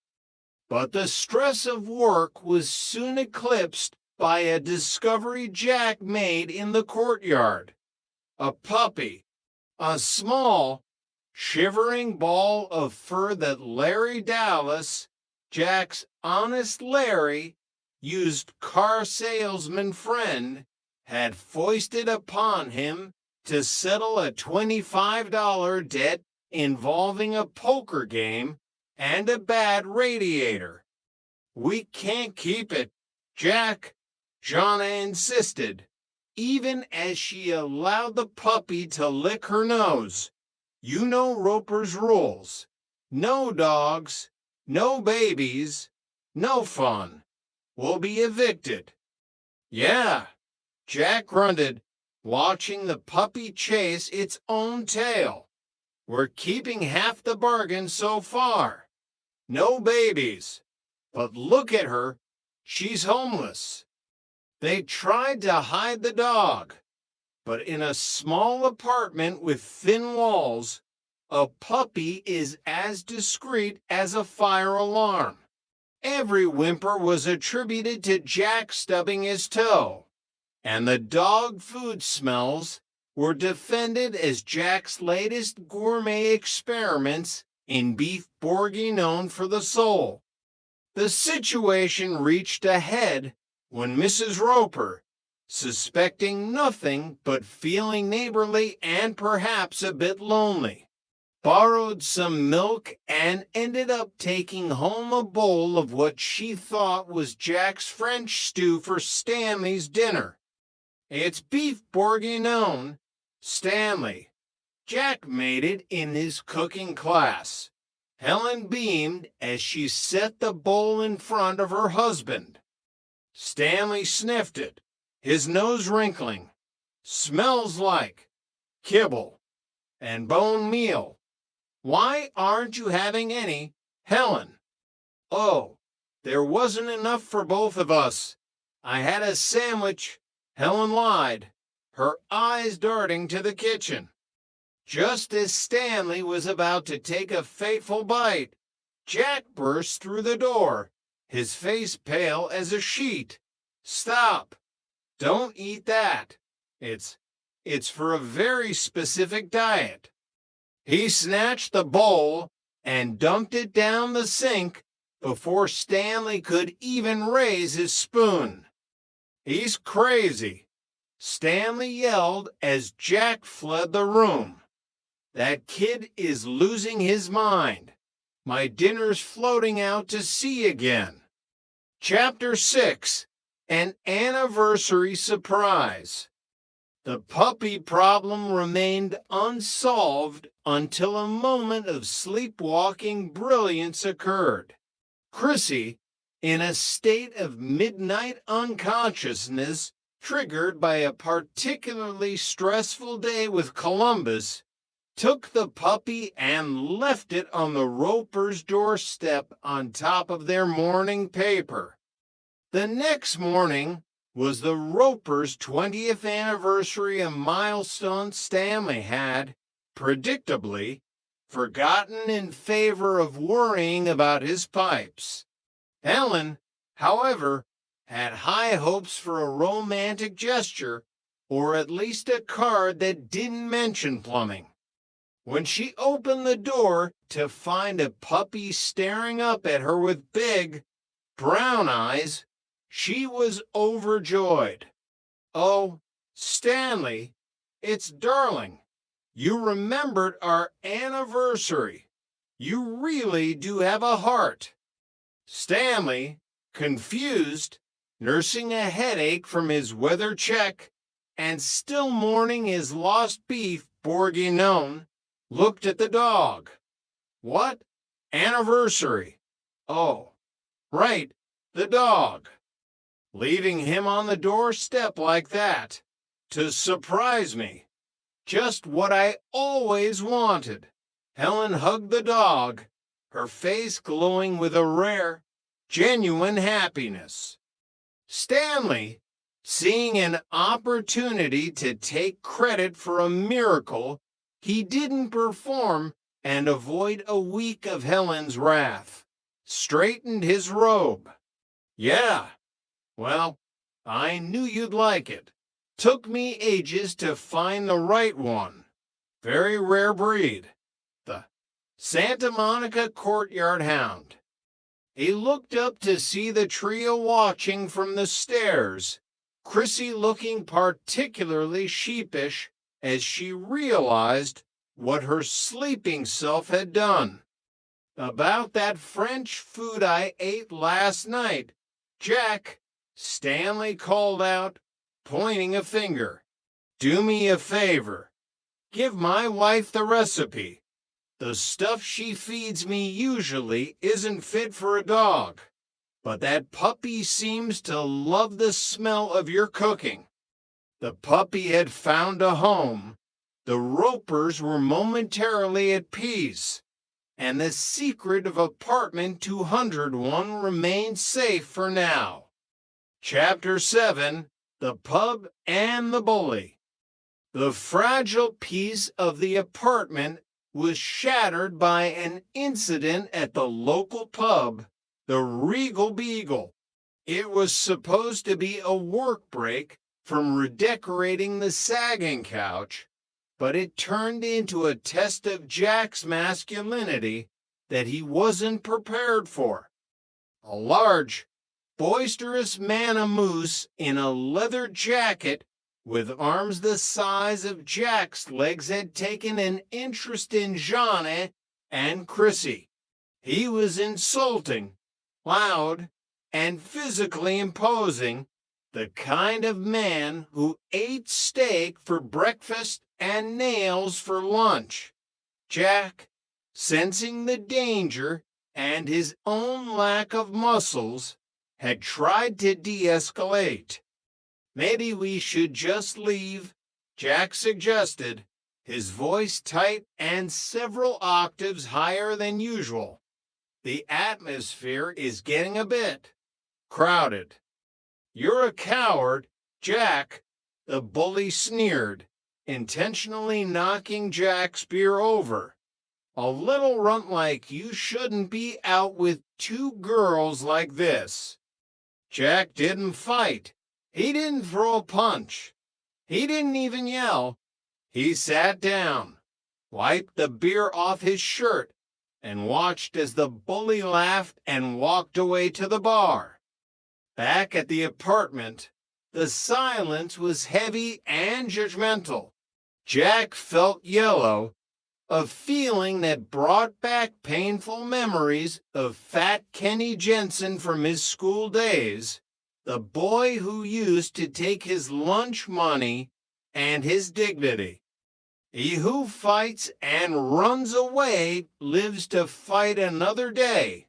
But the stress of work was soon eclipsed by a discovery Jack made in the courtyard. A puppy, a small, shivering ball of fur that Larry Dallas, Jack's honest Larry, used car salesman friend, had foisted upon him to settle a $25 debt involving a poker game and a bad radiator. "We can't keep it, Jack," Joanna insisted, even as she allowed the puppy to lick her nose. "You know Roper's rules. No dogs, no babies, no fun. We'll be evicted." "Yeah," Jack grunted, watching the puppy chase its own tail. "We're keeping half the bargain so far. No babies. But look at her. She's homeless." They tried to hide the dog, but in a small apartment with thin walls, a puppy is as discreet as a fire alarm. Every whimper was attributed to Jack stubbing his toe, and the dog food smells were defended as Jack's latest gourmet experiments in beef bourguignon for the soul. The situation reached a head when Mrs. Roper, suspecting nothing but feeling neighborly and perhaps a bit lonely, borrowed some milk and ended up taking home a bowl of what she thought was Jack's French stew for Stanley's dinner. "It's beef bourguignon, Stanley. Jack made it in his cooking class." Helen beamed as she set the bowl in front of her husband. Stanley sniffed it, his nose wrinkling. "Smells like kibble and bone meal. Why aren't you having any, Helen?" "Oh, there wasn't enough for both of us. I had a sandwich," Helen lied, her eyes darting to the kitchen. Just as Stanley was about to take a fateful bite, Jack burst through the door, his face pale as a sheet. "Stop! Don't eat that. It's for a very specific diet." He snatched the bowl and dumped it down the sink before Stanley could even raise his spoon. "He's crazy," Stanley yelled as Jack fled the room. "That kid is losing his mind. My dinner's floating out to sea again." Chapter 6. An Anniversary Surprise. The puppy problem remained unsolved until a moment of sleepwalking brilliance occurred. Chrissy, in a state of midnight unconsciousness triggered by a particularly stressful day with Columbus, took the puppy and left it on the Ropers' doorstep on top of their morning paper. The next morning was the Ropers' 20th anniversary, a milestone Stanley had, predictably, forgotten in favor of worrying about his pipes. Helen, however, had high hopes for a romantic gesture, or at least a card that didn't mention plumbing. When she opened the door to find a puppy staring up at her with big, brown eyes, she was overjoyed. "Oh, Stanley, it's darling. You remembered our anniversary. You really do have a heart." Stanley, confused, nursing a headache from his weather check, and still mourning his lost beef bourguignon, looked at the dog. "What? Anniversary? Oh, right, the dog. Leaving him on the doorstep like that, to surprise me. Just what I always wanted." Helen hugged the dog, her face glowing with a rare, genuine happiness. Stanley, seeing an opportunity to take credit for a miracle he didn't perform and avoid a week of Helen's wrath, straightened his robe. Yeah, well, I knew you'd like it. Took me ages to find the right one. Very rare breed. The Santa Monica Courtyard Hound. He looked up to see the trio watching from the stairs, Chrissy looking particularly sheepish as she realized what her sleeping self had done. About that French food I ate last night, Jack, Stanley called out, pointing a finger. Do me a favor. Give my wife the recipe. The stuff she feeds me usually isn't fit for a dog, but that puppy seems to love the smell of your cooking. The puppy had found a home. The Ropers were momentarily at peace, and the secret of apartment 201 remained safe for now. Chapter 7, The Pub and the Bully. The fragile peace of the apartment was shattered by an incident at the local pub, the Regal Beagle. It was supposed to be a work break from redecorating the sagging couch, but it turned into a test of Jack's masculinity that he wasn't prepared for. A large, boisterous man-a-moose in a leather jacket with arms the size of Jack's legs had taken an interest in Joanna and Chrissy. He was insulting, loud, and physically imposing, the kind of man who ate steak for breakfast and nails for lunch. Jack, sensing the danger and his own lack of muscles, had tried to de-escalate. Maybe we should just leave, Jack suggested, his voice tight and several octaves higher than usual. The atmosphere is getting a bit crowded. You're a coward, Jack, the bully sneered, intentionally knocking Jack's beer over. A little runt like you shouldn't be out with two girls like this. Jack didn't fight. He didn't throw a punch. He didn't even yell. He sat down, wiped the beer off his shirt, and watched as the bully laughed and walked away to the bar. Back at the apartment, the silence was heavy and judgmental. Jack felt yellow, a feeling that brought back painful memories of Fat Kenny Jensen from his school days, the boy who used to take his lunch money and his dignity. He who fights and runs away lives to fight another day,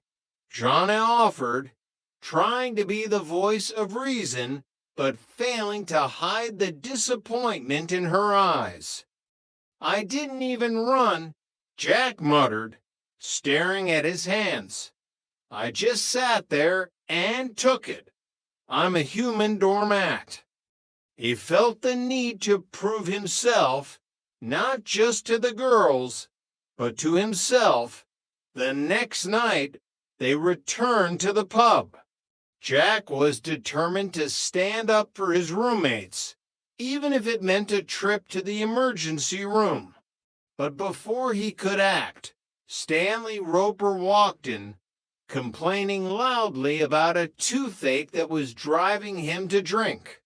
Joanna offered, trying to be the voice of reason, but failing to hide the disappointment in her eyes. I didn't even run, Jack muttered, staring at his hands. I just sat there and took it. I'm a human doormat. He felt the need to prove himself, not just to the girls, but to himself. The next night, they returned to the pub. Jack was determined to stand up for his roommates, even if it meant a trip to the emergency room. But before he could act, Stanley Roper walked in, complaining loudly about a toothache that was driving him to drink.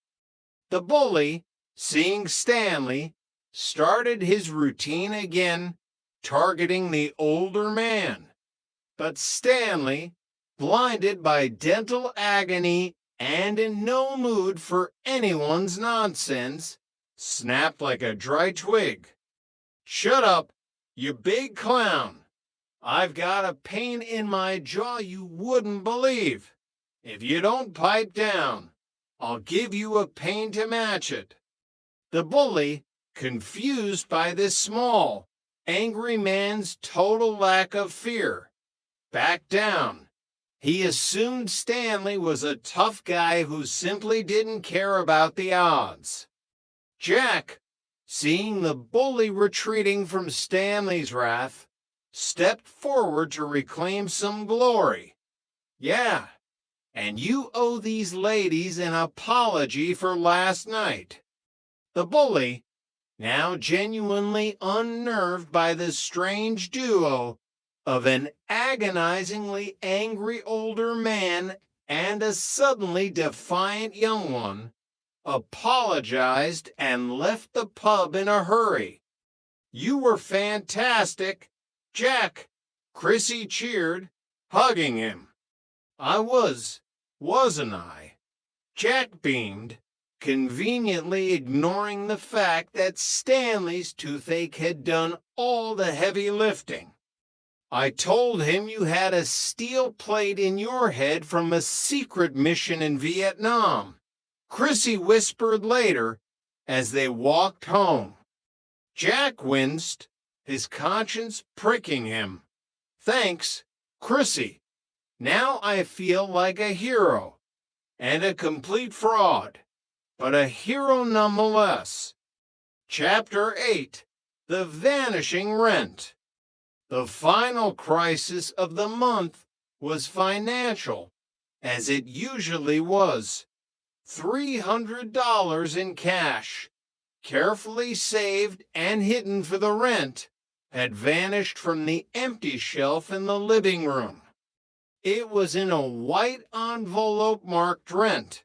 The bully, seeing Stanley, started his routine again, targeting the older man. But Stanley, blinded by dental agony and in no mood for anyone's nonsense, snapped like a dry twig. Shut up, you big clown. I've got a pain in my jaw you wouldn't believe. If you don't pipe down, I'll give you a pain to match it. The bully, confused by this small, angry man's total lack of fear. Back down. He assumed Stanley was a tough guy who simply didn't care about the odds. Jack, seeing the bully retreating from Stanley's wrath, stepped forward to reclaim some glory. Yeah, and you owe these ladies an apology for last night. The bully, now genuinely unnerved by this strange duo of an agonizingly angry older man and a suddenly defiant young one, apologized and left the pub in a hurry. You were fantastic, Jack, Chrissy cheered, hugging him. I was, wasn't I? Jack beamed, conveniently ignoring the fact that Stanley's toothache had done all the heavy lifting. I told him you had a steel plate in your head from a secret mission in Vietnam, Chrissy whispered later as they walked home. Jack winced, his conscience pricking him. Thanks, Chrissy. Now I feel like a hero, and a complete fraud, but a hero nonetheless. Chapter 8, The Vanishing Rent. The final crisis of the month was financial, as it usually was. $300 in cash, carefully saved and hidden for the rent, had vanished from the empty shelf in the living room. It was in a white envelope marked rent.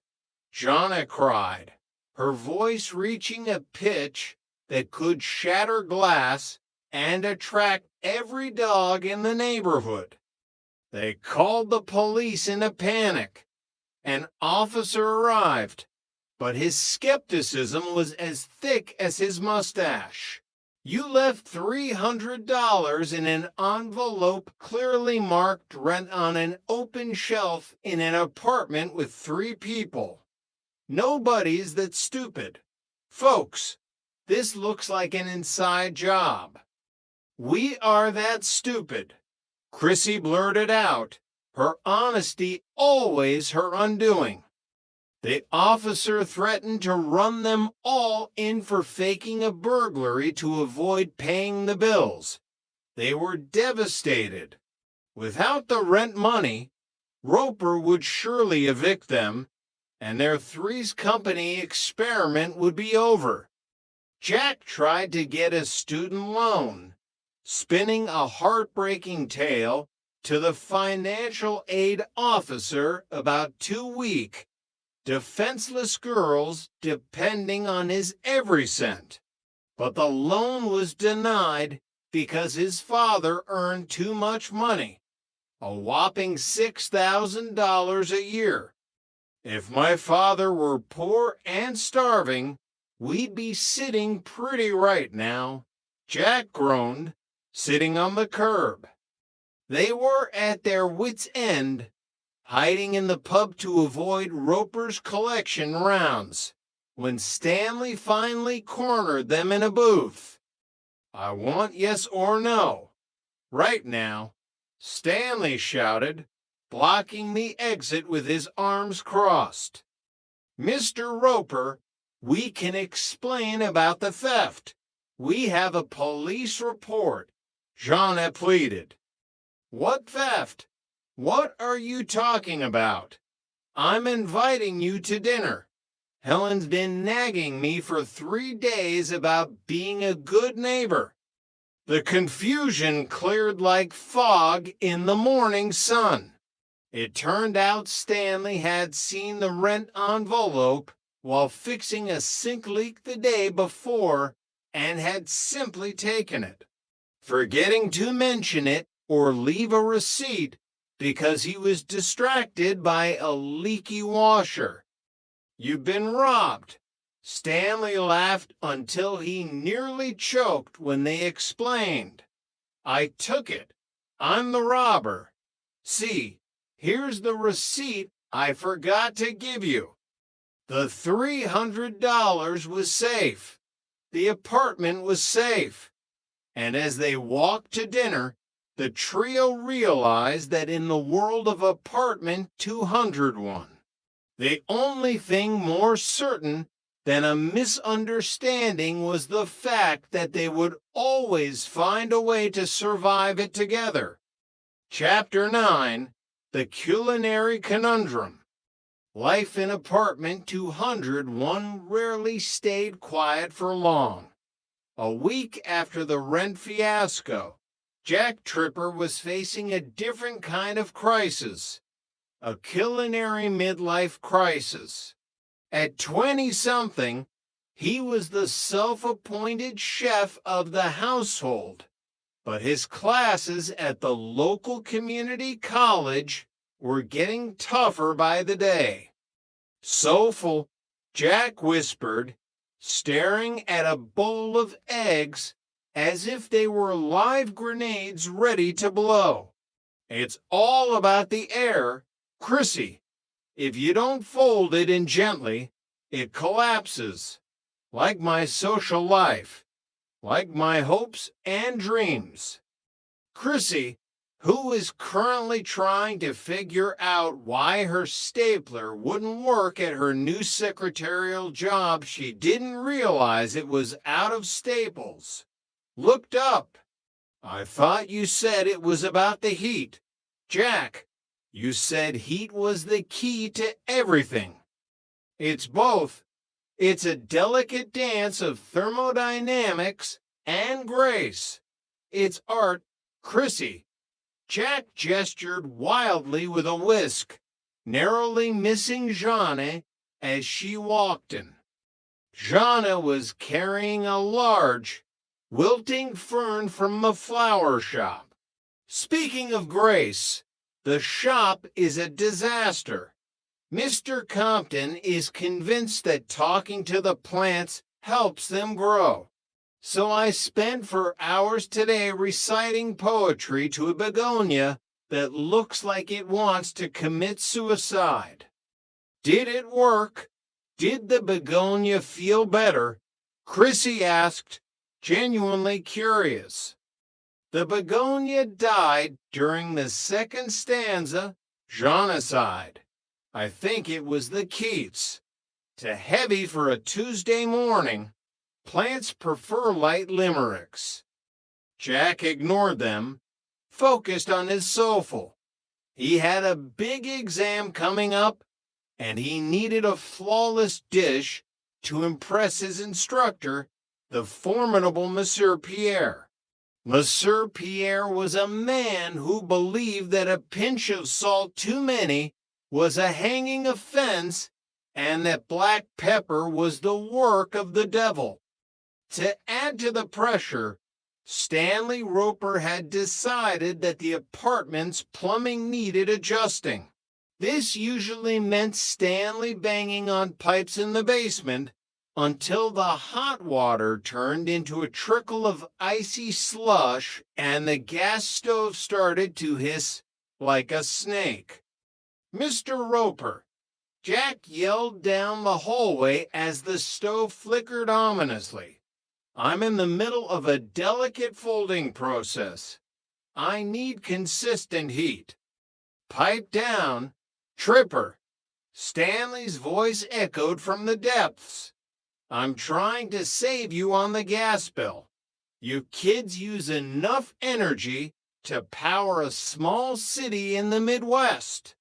Joanna cried, her voice reaching a pitch that could shatter glass and attract every dog in the neighborhood. They called the police in a panic. An officer arrived, but his skepticism was as thick as his mustache. You left $300 in an envelope clearly marked rent on an open shelf in an apartment with 3 people. Nobody's that stupid. Folks, this looks like an inside job. We are that stupid, Chrissy blurted out, her honesty always her undoing. The officer threatened to run them all in for faking a burglary to avoid paying the bills. They were devastated. Without the rent money, Roper would surely evict them, and their Three's Company experiment would be over. Jack tried to get a student loan, spinning a heartbreaking tale to the financial aid officer about 2 weeks. Defenseless girls depending on his every cent. But the loan was denied because his father earned too much money, a whopping $6,000 a year. If my father were poor and starving, we'd be sitting pretty right now, Jack groaned, sitting on the curb. They were at their wits' end, hiding in the pub to avoid Roper's collection rounds, when Stanley finally cornered them in a booth. I want yes or no. Right now, Stanley shouted, blocking the exit with his arms crossed. Mr. Roper, we can explain about the theft. We have a police report, Joanna pleaded. What theft? What are you talking about? I'm inviting you to dinner. Helen's been nagging me for 3 days about being a good neighbor. The confusion cleared like fog in the morning sun. It turned out Stanley had seen the rent envelope while fixing a sink leak the day before and had simply taken it, forgetting to mention it or leave a receipt because he was distracted by a leaky washer. You've been robbed. Stanley laughed until he nearly choked when they explained. I took it. I'm the robber. See, here's the receipt I forgot to give you. The $300 was safe. The apartment was safe. And as they walked to dinner, the trio realized that in the world of apartment 201, the only thing more certain than a misunderstanding was the fact that they would always find a way to survive it together. Chapter 9, The Culinary Conundrum. Life in apartment 201 rarely stayed quiet for long. A week after the rent fiasco, Jack Tripper was facing a different kind of crisis. A culinary midlife crisis. At 20-something, he was the self-appointed chef of the household, but his classes at the local community college were getting tougher by the day. Soulful, Jack whispered, staring at a bowl of eggs as if they were live grenades ready to blow. It's all about the air, Chrissy. If you don't fold it in gently, it collapses. Like my social life. Like my hopes and dreams. Chrissy, who is currently trying to figure out why her stapler wouldn't work at her new secretarial job, she didn't realize it was out of staples, looked up. I thought you said it was about the heat. Jack, you said heat was the key to everything. It's both. It's a delicate dance of thermodynamics and grace. It's art, Chrissy. Jack gestured wildly with a whisk, narrowly missing Joanna as she walked in. Joanna was carrying a large, wilting fern from the flower shop. Speaking of grace, the shop is a disaster. Mr. Compton is convinced that talking to the plants helps them grow. So I spent for hours today reciting poetry to a begonia that looks like it wants to commit suicide. Did it work? Did the begonia feel better? Chrissy asked, genuinely curious. The begonia died during the second stanza, genocide. I think it was the Keats. Too heavy for a Tuesday morning. Plants prefer light limericks. Jack ignored them, focused on his soulful. He had a big exam coming up, and he needed a flawless dish to impress his instructor, the formidable Monsieur Pierre. Monsieur Pierre was a man who believed that a pinch of salt too many was a hanging offense and that black pepper was the work of the devil. To add to the pressure, Stanley Roper had decided that the apartment's plumbing needed adjusting. This usually meant Stanley banging on pipes in the basement until the hot water turned into a trickle of icy slush and the gas stove started to hiss like a snake. Mr. Roper, Jack yelled down the hallway as the stove flickered ominously. I'm in the middle of a delicate folding process. I need consistent heat. Pipe down, Tripper. Stanley's voice echoed from the depths. I'm trying to save you on the gas bill. You kids use enough energy to power a small city in the Midwest.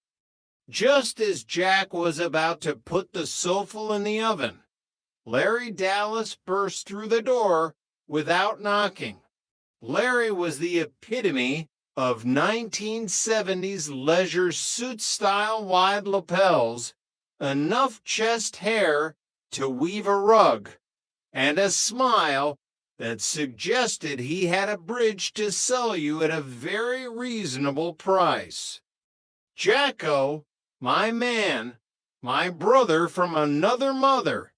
Just as Jack was about to put the soulful in the oven, Larry Dallas burst through the door without knocking. Larry was the epitome of 1970s leisure suit-style wide lapels, enough chest hair to weave a rug, and a smile that suggested he had a bridge to sell you at a very reasonable price. Jacko, my man, my brother from another mother.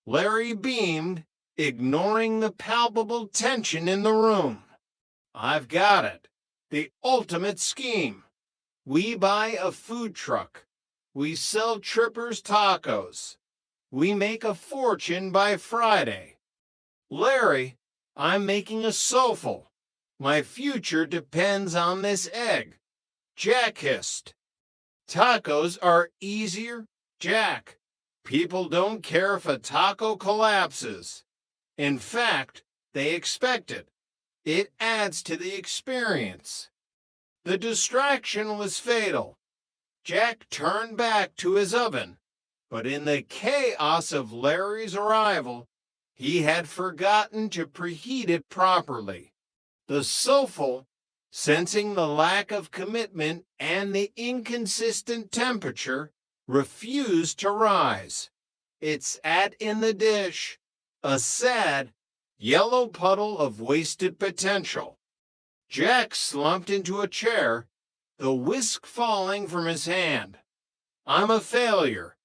Larry beamed, ignoring the palpable tension in the room. I've got it. The ultimate scheme. We buy a food truck. We sell Tripper's tacos. We make a fortune by Friday. Larry, I'm making a soulful. My future depends on this egg. Jack hissed. Tacos are easier, Jack. People don't care if a taco collapses. In fact, they expect it. It adds to the experience. The distraction was fatal. Jack turned back to his oven, but in the chaos of Larry's arrival, he had forgotten to preheat it properly. The soulful, sensing the lack of commitment and the inconsistent temperature, refused to rise. It sat in the dish, a sad, yellow puddle of wasted potential. Jack slumped into a chair, the whisk falling from his hand. I'm a failure.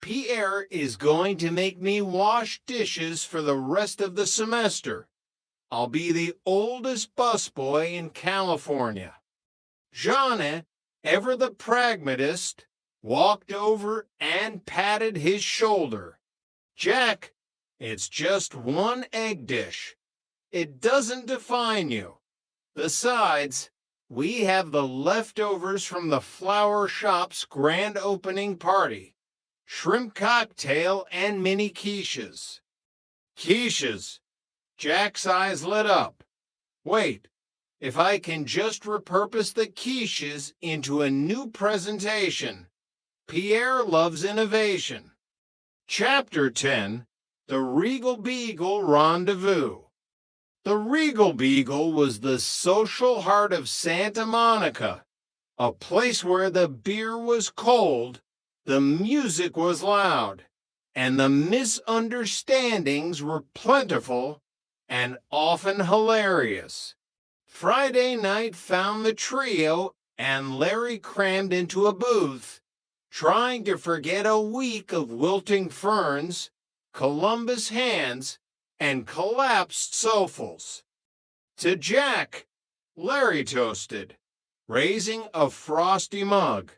Pierre is going to make me wash dishes for the rest of the semester. I'll be the oldest busboy in California. Joanna, ever the pragmatist, walked over and patted his shoulder. Jack, it's just one egg dish. It doesn't define you. Besides, we have the leftovers from the flower shop's grand opening party. Shrimp cocktail and mini quiches. Quiches. Jack's eyes lit up. Wait, if I can just repurpose the quiches into a new presentation. Pierre loves innovation. Chapter 10, The Regal Beagle Rendezvous. The Regal Beagle was the social heart of Santa Monica, a place where the beer was cold, the music was loud, and the misunderstandings were plentiful and often hilarious. Friday night found the trio and Larry crammed into a booth, trying to forget a week of wilting ferns, Columbus hands, and collapsed soulfuls. To Jack, Larry toasted, raising a frosty mug.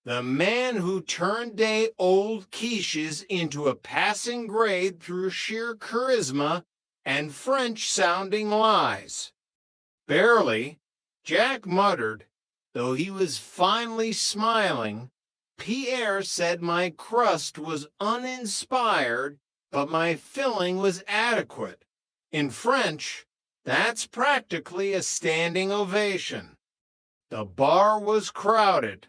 The man who turned day-old quiches into a passing grade through sheer charisma and French-sounding lies. Barely, Jack muttered, though he was finally smiling, Pierre said my crust was uninspired, but my filling was adequate. In French, that's practically a standing ovation. The bar was crowded.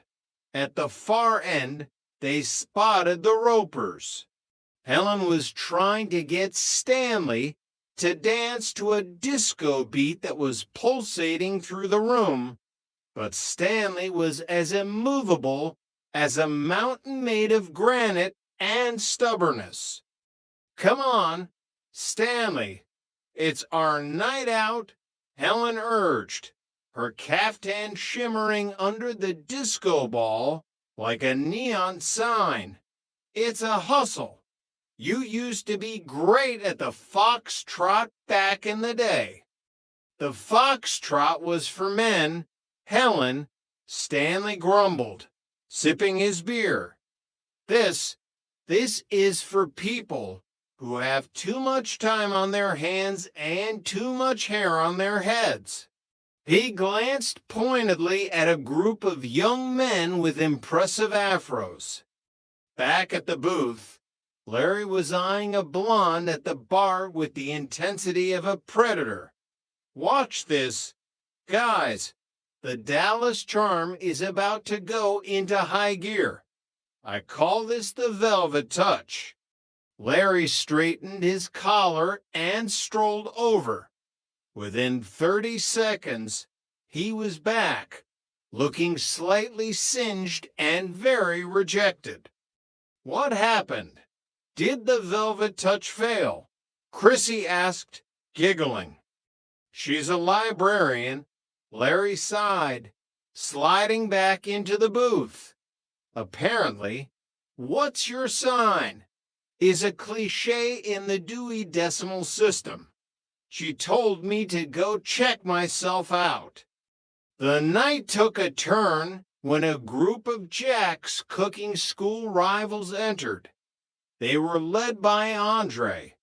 At the far end, they spotted the ropers. Helen was trying to get Stanley to dance to a disco beat that was pulsating through the room, but Stanley was as immovable as a mountain made of granite and stubbornness. Come on, Stanley, it's our night out, Helen urged, her caftan shimmering under the disco ball like a neon sign. It's a hustle. You used to be great at the foxtrot back in the day. The foxtrot was for men, Helen, Stanley grumbled, sipping his beer. This is for people who have too much time on their hands and too much hair on their heads. He glanced pointedly at a group of young men with impressive afros. Back at the booth, Larry was eyeing a blonde at the bar with the intensity of a predator. Watch this. Guys, the Dallas charm is about to go into high gear. I call this the velvet touch. Larry straightened his collar and strolled over. Within 30 seconds, he was back, looking slightly singed and very rejected. What happened? Did the velvet touch fail? Chrissy asked, giggling. She's a librarian, Larry sighed, sliding back into the booth. Apparently, what's your sign is a cliché in the Dewey Decimal System. She told me to go check myself out. The night took a turn when a group of Jack's cooking school rivals entered. They were led by Audra,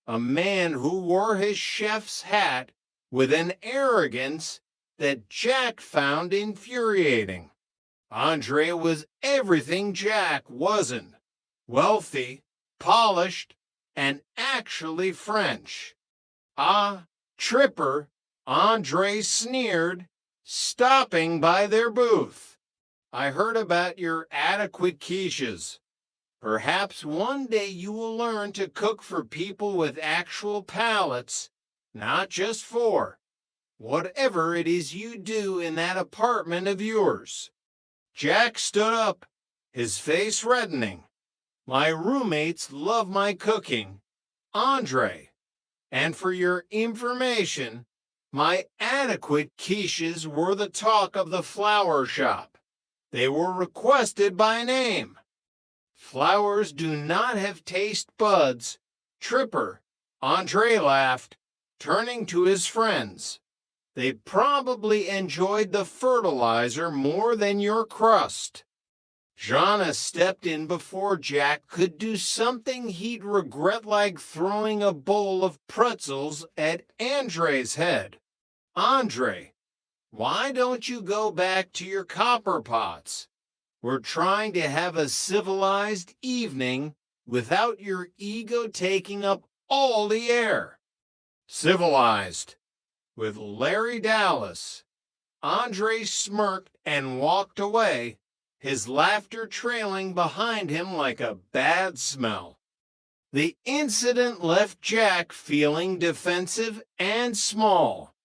a man who wore his chef's hat with an arrogance that Jack found infuriating. Andre was everything Jack wasn't: wealthy, polished, and actually French. "Ah, Tripper," Andre sneered, stopping by their booth. "I heard about your adequate quiches. Perhaps one day you will learn to cook for people with actual palates, not just for whatever it is you do in that apartment of yours." Jack stood up, his face reddening. "My roommates love my cooking, Andre. And for your information, my adequate quiches were the talk of the flower shop. They were requested by name. Flowers do not have taste buds, Tripper," Andre laughed, turning to his friends. "They probably enjoyed the fertilizer more than your crust." Joanna stepped in before Jack could do something he'd regret, like throwing a bowl of pretzels at Andre's head. "Andre, why don't you go back to your copper pots? We're trying to have a civilized evening without your ego taking up all the air." "Civilized? With Larry Dallas?" Andre smirked and walked away, his laughter trailing behind him like a bad smell. The incident left Jack feeling defensive and small.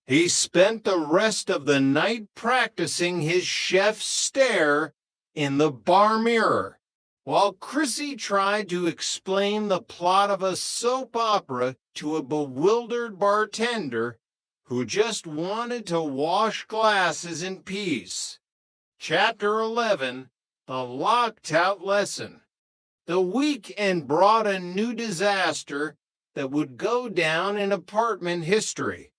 He spent the rest of the night practicing his chef's stare in the bar mirror, while Chrissy tried to explain the plot of a soap opera to a bewildered bartender who just wanted to wash glasses in peace. Chapter 11, The Locked-Out Lesson. The weekend brought a new disaster that would go down in apartment history.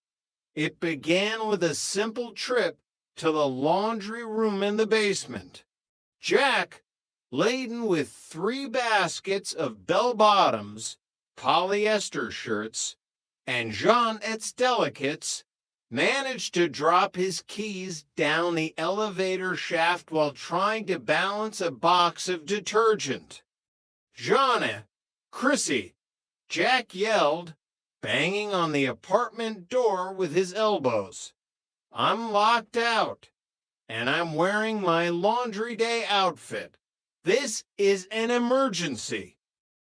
It began with a simple trip to the laundry room in the basement. Jack, laden with 3 baskets of bell-bottoms, polyester shirts, and Jeanette's delicates, managed to drop his keys down the elevator shaft while trying to balance a box of detergent. "Jeanette, Chrissy," Jack yelled, banging on the apartment door with his elbows. "I'm locked out, and I'm wearing my laundry day outfit. This is an emergency."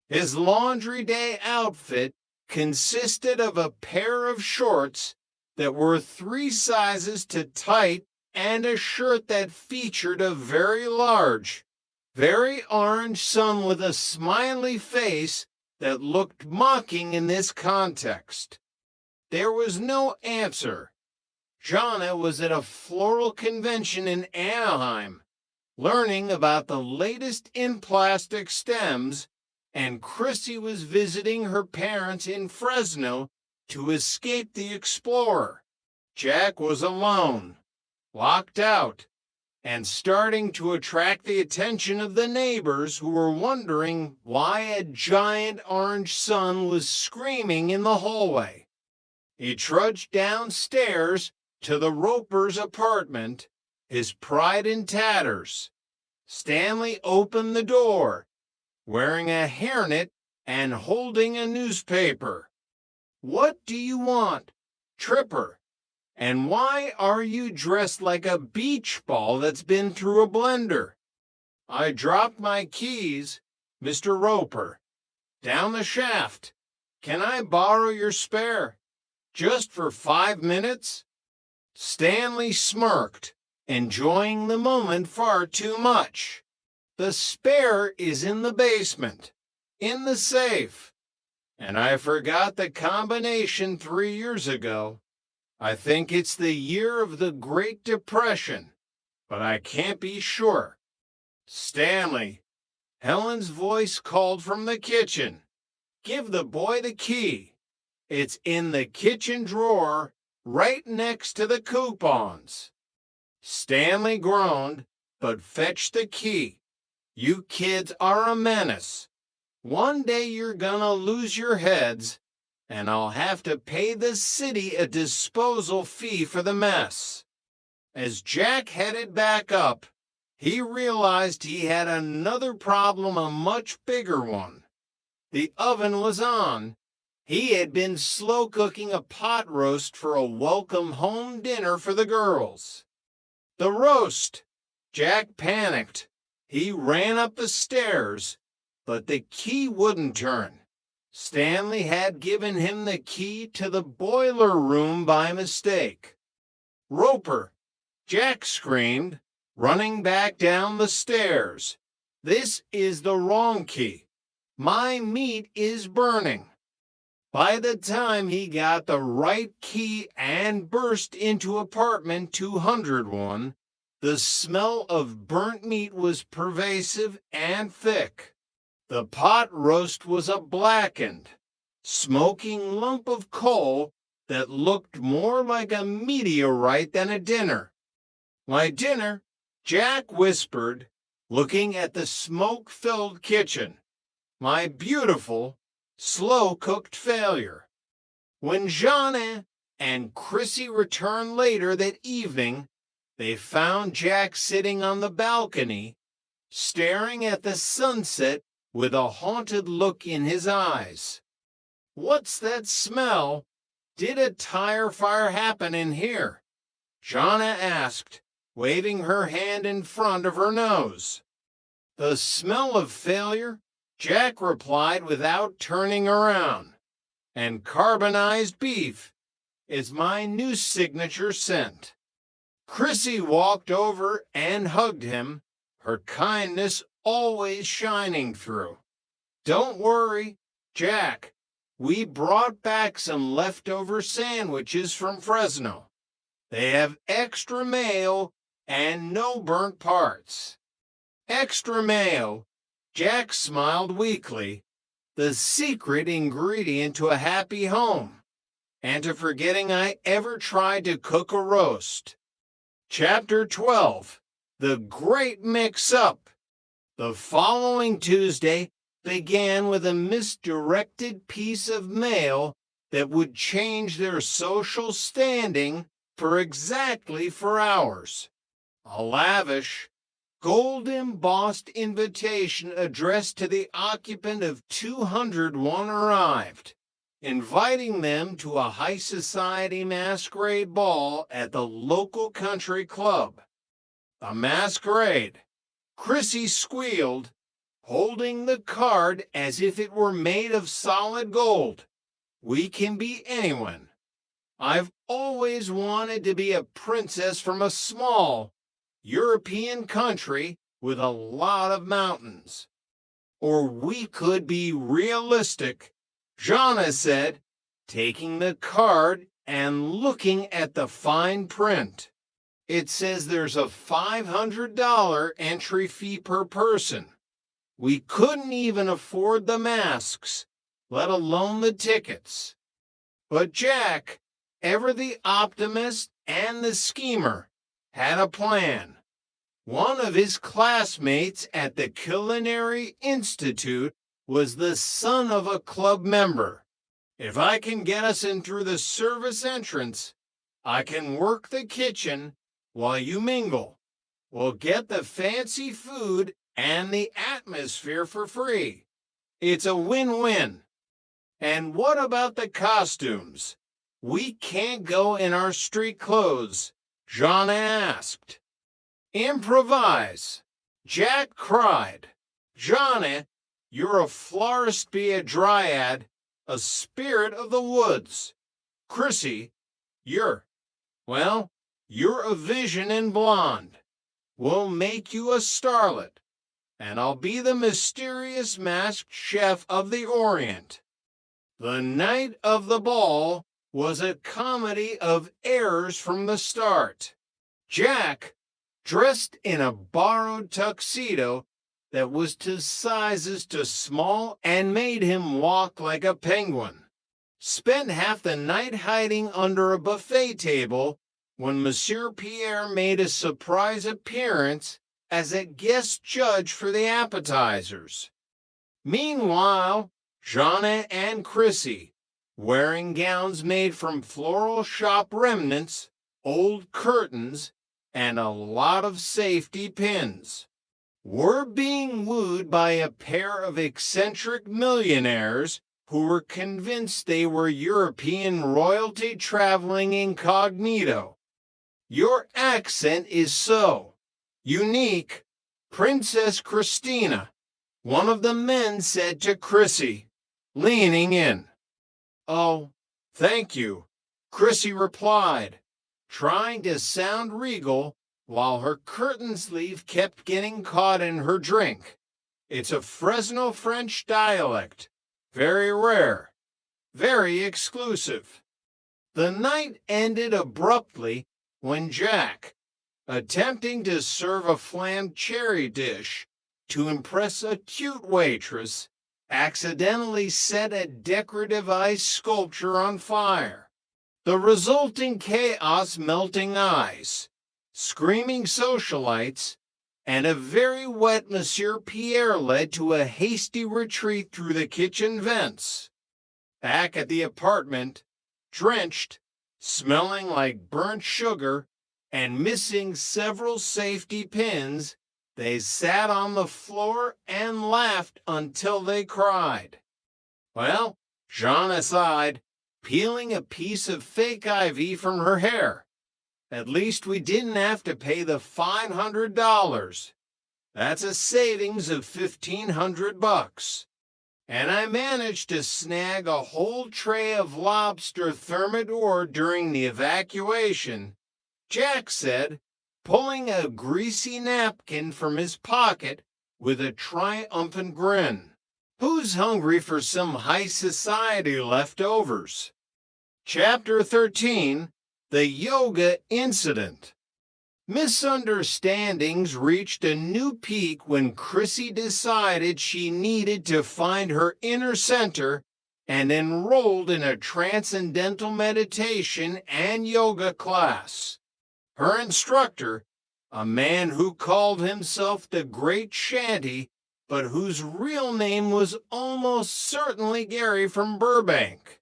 His laundry day outfit consisted of a pair of shorts that were 3 sizes too tight and a shirt that featured a very large, very orange sun with a smiley face that looked mocking in this context. There was no answer. Joanna was at a floral convention in Anaheim, learning about the latest in plastic stems, and Chrissy was visiting her parents in Fresno to escape the explorer. Jack was alone, locked out, and starting to attract the attention of the neighbors who were wondering why a giant orange sun was screaming in the hallway. He trudged downstairs to the Roper's apartment, his pride in tatters. Stanley opened the door, wearing a hairnet and holding a newspaper. "What do you want, Tripper? And why are you dressed like a beach ball that's been through a blender?" "I dropped my keys, Mr. Roper, down the shaft. Can I borrow your spare? Just for 5 minutes?" Stanley smirked, enjoying the moment far too much. "The spare is in the basement, in the safe. And I forgot the combination 3 years ago. I think it's the year of the Great Depression, but I can't be sure." "Stanley," Helen's voice called from the kitchen, "give the boy the key. It's in the kitchen drawer, right next to the coupons." Stanley groaned, but fetched the key. "You kids are a menace. One day you're gonna lose your heads, and I'll have to pay the city a disposal fee for the mess." As Jack headed back up, he realized he had another problem, a much bigger one. The oven was on. He had been slow cooking a pot roast for a welcome home dinner for the girls. The roast! Jack panicked. He ran up the stairs, but the key wouldn't turn. Stanley had given him the key to the boiler room by mistake. "Roper!" Jack screamed, running back down the stairs. "This is the wrong key. My meat is burning." By the time he got the right key and burst into apartment 201, the smell of burnt meat was pervasive and thick. The pot roast was a blackened, smoking lump of coal that looked more like a meteorite than a dinner. "My dinner," Jack whispered, looking at the smoke-filled kitchen. "My beautiful, slow-cooked failure." When Joanna and Chrissy returned later that evening, they found Jack sitting on the balcony, staring at the sunset with a haunted look in his eyes. "What's that smell? Did a tire fire happen in here?" Joanna asked, waving her hand in front of her nose. "The smell of failure," Jack replied without turning around. "And carbonized beef is my new signature scent." Chrissy walked over and hugged him, her kindness always shining through. "Don't worry, Jack. We brought back some leftover sandwiches from Fresno. They have extra mayo and no burnt parts." Extra mayo, Jack smiled weakly, the secret ingredient to a happy home, and to forgetting I ever tried to cook a roast. Chapter 12, The Great Mix-Up. The following Tuesday began with a misdirected piece of mail that would change their social standing for exactly 4 hours. A lavish, gold-embossed invitation addressed to the occupant of 201 arrived, inviting them to a high society masquerade ball at the local country club. A masquerade. Chrissy squealed, holding the card as if it were made of solid gold. "We can be anyone. I've always wanted to be a princess from a small European country with a lot of mountains." "Or we could be realistic," Joanna said, taking the card and looking at the fine print. "It says there's a $500 entry fee per person. We couldn't even afford the masks, let alone the tickets." But Jack, ever the optimist and the schemer, had a plan. One of his classmates at the Culinary Institute was the son of a club member. "If I can get us in through the service entrance, I can work the kitchen while you mingle. We'll get the fancy food and the atmosphere for free. It's a win-win." "And what about the costumes? We can't go in our street clothes," Joanna asked. "Improvise," Jack cried. "Johnny, you're a florist be a dryad, a spirit of the woods. Chrissy, you're a vision in blonde. We'll make you a starlet, and I'll be the mysterious masked chef of the Orient." The night of the ball was a comedy of errors from the start. Jack, dressed in a borrowed tuxedo that was to sizes too small and made him walk like a penguin, spent half the night hiding under a buffet table when Monsieur Pierre made a surprise appearance as a guest judge for the appetizers. Meanwhile, Joanna and Chrissy, wearing gowns made from floral shop remnants, old curtains, and a lot of safety pins, were being wooed by a pair of eccentric millionaires who were convinced they were European royalty traveling incognito. Your accent is so unique, Princess Christina, one of the men said to Chrissy, leaning in. Oh, thank you, Chrissy replied, trying to sound regal while her curtain sleeve kept getting caught in her drink. It's a Fresno French dialect, very rare, very exclusive. The night ended abruptly when Jack, attempting to serve a flammed cherry dish to impress a cute waitress, accidentally set a decorative ice sculpture on fire. The resulting chaos, melting ice, screaming socialites, and a very wet Monsieur Pierre led to a hasty retreat through the kitchen vents. Back at the apartment, drenched, smelling like burnt sugar, and missing several safety pins, they sat on the floor and laughed until they cried. Well, Joanna sighed, peeling a piece of fake ivy from her hair. At least we didn't have to pay the $500. That's a savings of $1,500. And I managed to snag a whole tray of lobster thermidor during the evacuation, Jack said, pulling a greasy napkin from his pocket with a triumphant grin. Who's hungry for some high society leftovers? Chapter 13, The Yoga Incident. Misunderstandings reached a new peak when Chrissy decided she needed to find her inner center and enrolled in a transcendental meditation and yoga class. Her instructor, a man who called himself the Great Shanty, but whose real name was almost certainly Gary from Burbank,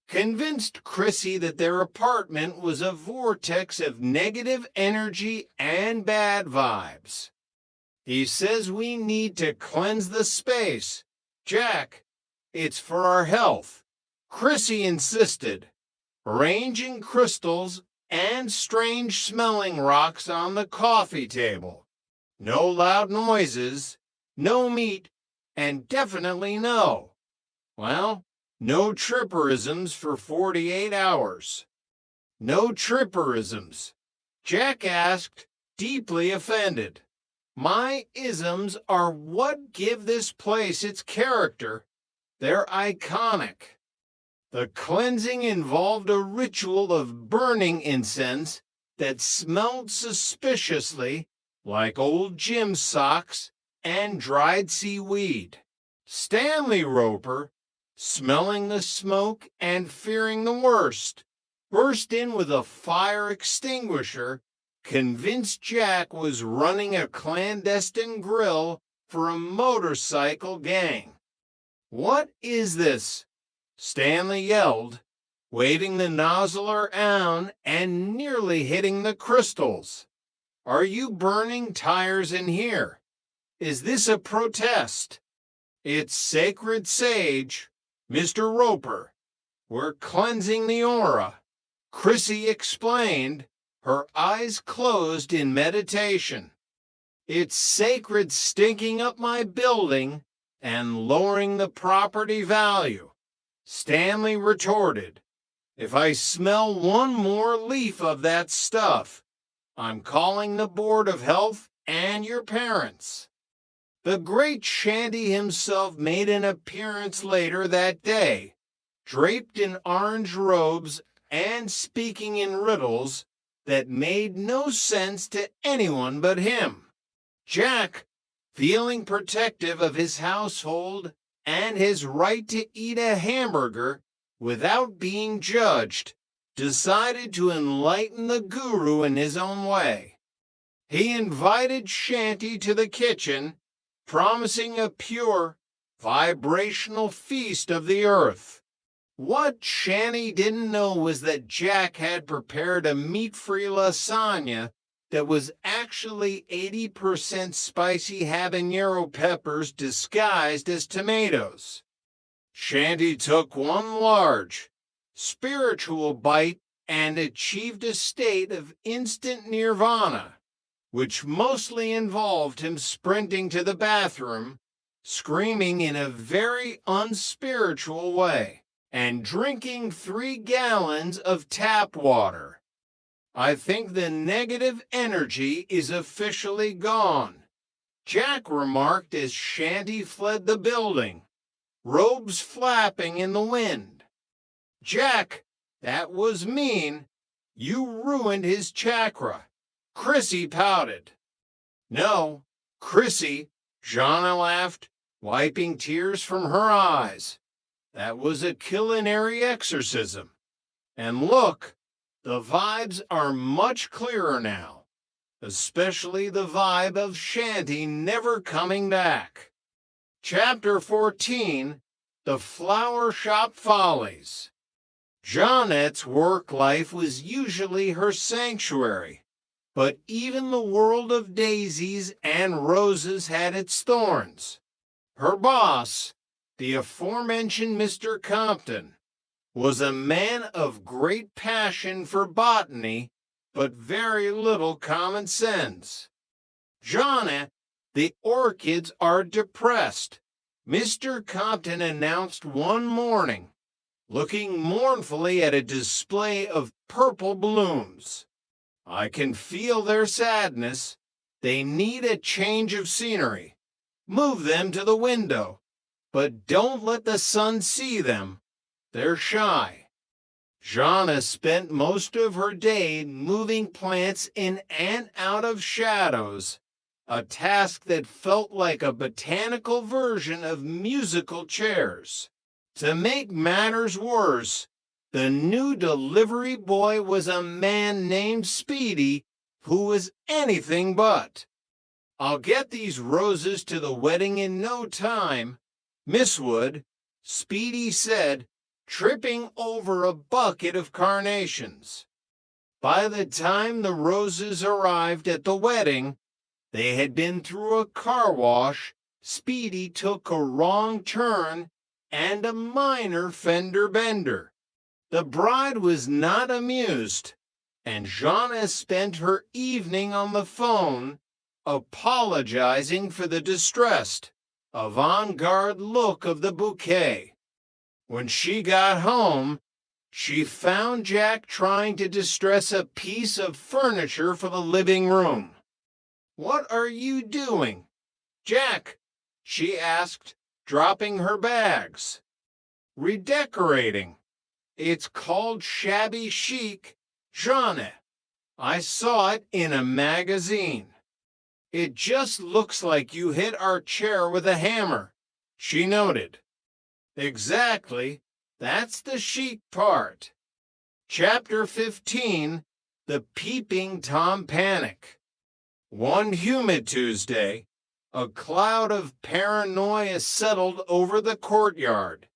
convinced Chrissy that their apartment was a vortex of negative energy and bad vibes. He says we need to cleanse the space. Jack, it's for our health, Chrissy insisted, arranging crystals and strange-smelling rocks on the coffee table. No loud noises, no meat, and definitely no tripperisms for 48 hours. No tripperisms, Jack asked, deeply offended. My isms are what give this place its character. They're iconic. The cleansing involved a ritual of burning incense that smelled suspiciously like old Jim's socks and dried seaweed. Stanley Roper, smelling the smoke and fearing the worst, burst in with a fire extinguisher, convinced Jack was running a clandestine grill for a motorcycle gang. What is this? Stanley yelled, waving the nozzler down and nearly hitting the crystals. Are you burning tires in here? Is this a protest? It's sacred sage, Mr. Roper. We're cleansing the aura, Chrissy explained, her eyes closed in meditation. It's sacred stinking up my building and lowering the property value, Stanley retorted. If I smell one more leaf of that stuff, I'm calling the Board of Health and your parents. The Great Shanty himself made an appearance later that day, draped in orange robes and speaking in riddles that made no sense to anyone but him. Jack, feeling protective of his household and his right to eat a hamburger without being judged, decided to enlighten the guru in his own way. He invited Shanty to the kitchen, promising a pure, vibrational feast of the earth. What Shanty didn't know was that Jack had prepared a meat-free lasagna that was actually 80% spicy habanero peppers disguised as tomatoes. Shanty took one large, spiritual bite and achieved a state of instant nirvana, which mostly involved him sprinting to the bathroom, screaming in a very unspiritual way, and drinking 3 gallons of tap water. I think the negative energy is officially gone, Jack remarked as Shanty fled the building, robes flapping in the wind. Jack, that was mean. You ruined his chakra. Chrissy pouted. No, Chrissy, Joanna laughed, wiping tears from her eyes. That was a culinary exorcism. And look, the vibes are much clearer now, especially the vibe of Shanty never coming back. Chapter 14, The Flower Shop Follies. Jeanette's work life was usually her sanctuary, but even the world of daisies and roses had its thorns. Her boss, the aforementioned Mr. Compton, was a man of great passion for botany, but very little common sense. Joanna, the orchids are depressed, Mr. Compton announced one morning, looking mournfully at a display of purple blooms. I can feel their sadness. They need a change of scenery. Move them to the window, but don't let the sun see them. They're shy. Joanna spent most of her day moving plants in and out of shadows, a task that felt like a botanical version of musical chairs. To make matters worse, the new delivery boy was a man named Speedy, who was anything but. I'll get these roses to the wedding in no time, Miss Wood, Speedy said, tripping over a bucket of carnations. By the time the roses arrived at the wedding, they had been through a car wash. Speedy took a wrong turn and a minor fender bender. The bride was not amused, and Joanna spent her evening on the phone, apologizing for the distressed, avant-garde look of the bouquet. When she got home, she found Jack trying to distress a piece of furniture for the living room. "What are you doing, Jack?" she asked, dropping her bags. "Redecorating. It's called shabby chic, Joanna. I saw it in a magazine. It just looks like you hit our chair with a hammer," she noted. "Exactly. That's the chic part." Chapter 15, The Peeping Tom Panic. One humid Tuesday, a cloud of paranoia settled over the courtyard.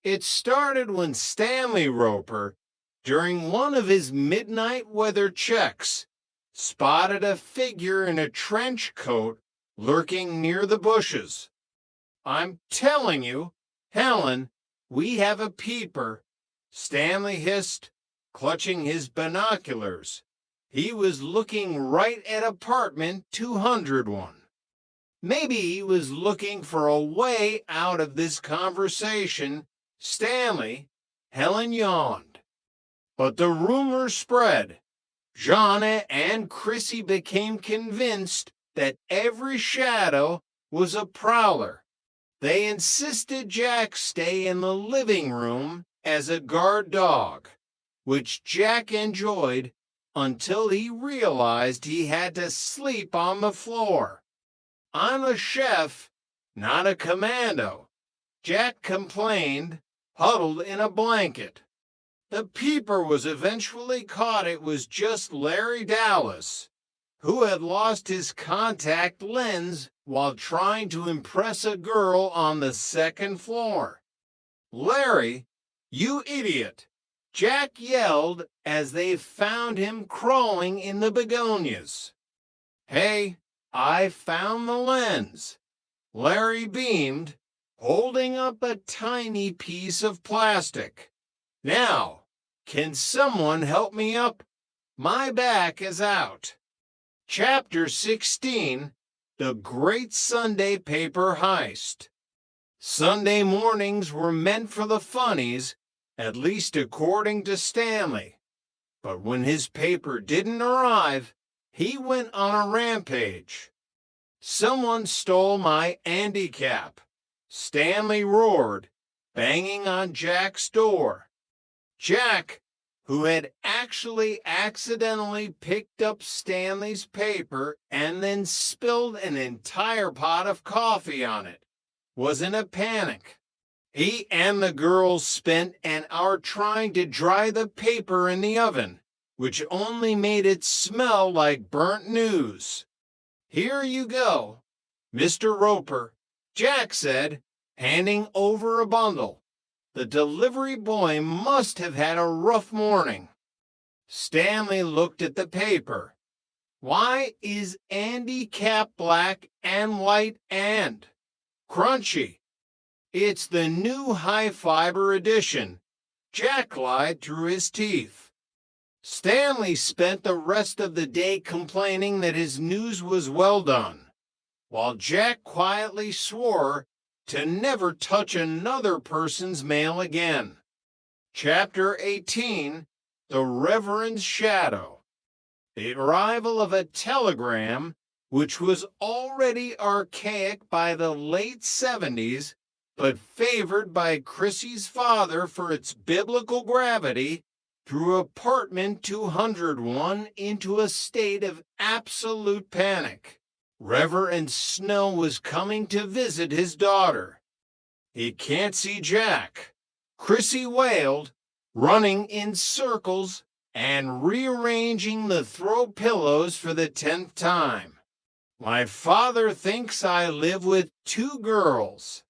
It started when Stanley Roper, during one of his midnight weather checks, spotted a figure in a trench coat lurking near the bushes. "I'm telling you, Helen, we have a peeper," Stanley hissed, clutching his binoculars. He was looking right at apartment 201. Maybe he was looking for a way out of this conversation. Stanley, Helen yawned. But the rumor spread. Joanna and Chrissy became convinced that every shadow was a prowler. They insisted Jack stay in the living room as a guard dog, which Jack enjoyed until he realized he had to sleep on the floor. "I'm a chef, not a commando," Jack complained, huddled in a blanket. The peeper was eventually caught. It was just Larry Dallas, who had lost his contact lens while trying to impress a girl on the second floor. "Larry, you idiot!" Jack yelled as they found him crawling in the begonias. "Hey, I found the lens," Larry beamed, holding up a tiny piece of plastic. "Now, can someone help me up? My back is out." Chapter 16, The Great Sunday Paper Heist. Sunday mornings were meant for the funnies, at least according to Stanley. But when his paper didn't arrive, he went on a rampage. "Someone stole my Andy cap," Stanley roared, banging on Jack's door. Jack, who had actually accidentally picked up Stanley's paper and then spilled an entire pot of coffee on it, was in a panic. He and the girls spent an hour trying to dry the paper in the oven, which only made it smell like burnt news. "Here you go, Mr. Roper," Jack said, handing over a bundle. The delivery boy must have had a rough morning. Stanley looked at the paper. "Why is Andy cap black and white and crunchy?" "It's the new high-fiber edition," Jack lied through his teeth. Stanley spent the rest of the day complaining that his news was well done, while Jack quietly swore to never touch another person's mail again. Chapter 18, The Reverend's Shadow. The arrival of a telegram, which was already archaic by the late 70s, but favored by Chrissy's father for its biblical gravity, threw apartment 201 into a state of absolute panic. Reverend Snow was coming to visit his daughter. "He can't see Jack," Chrissy wailed, running in circles and rearranging the throw pillows for the 10th time. "My father thinks I live with 2 girls.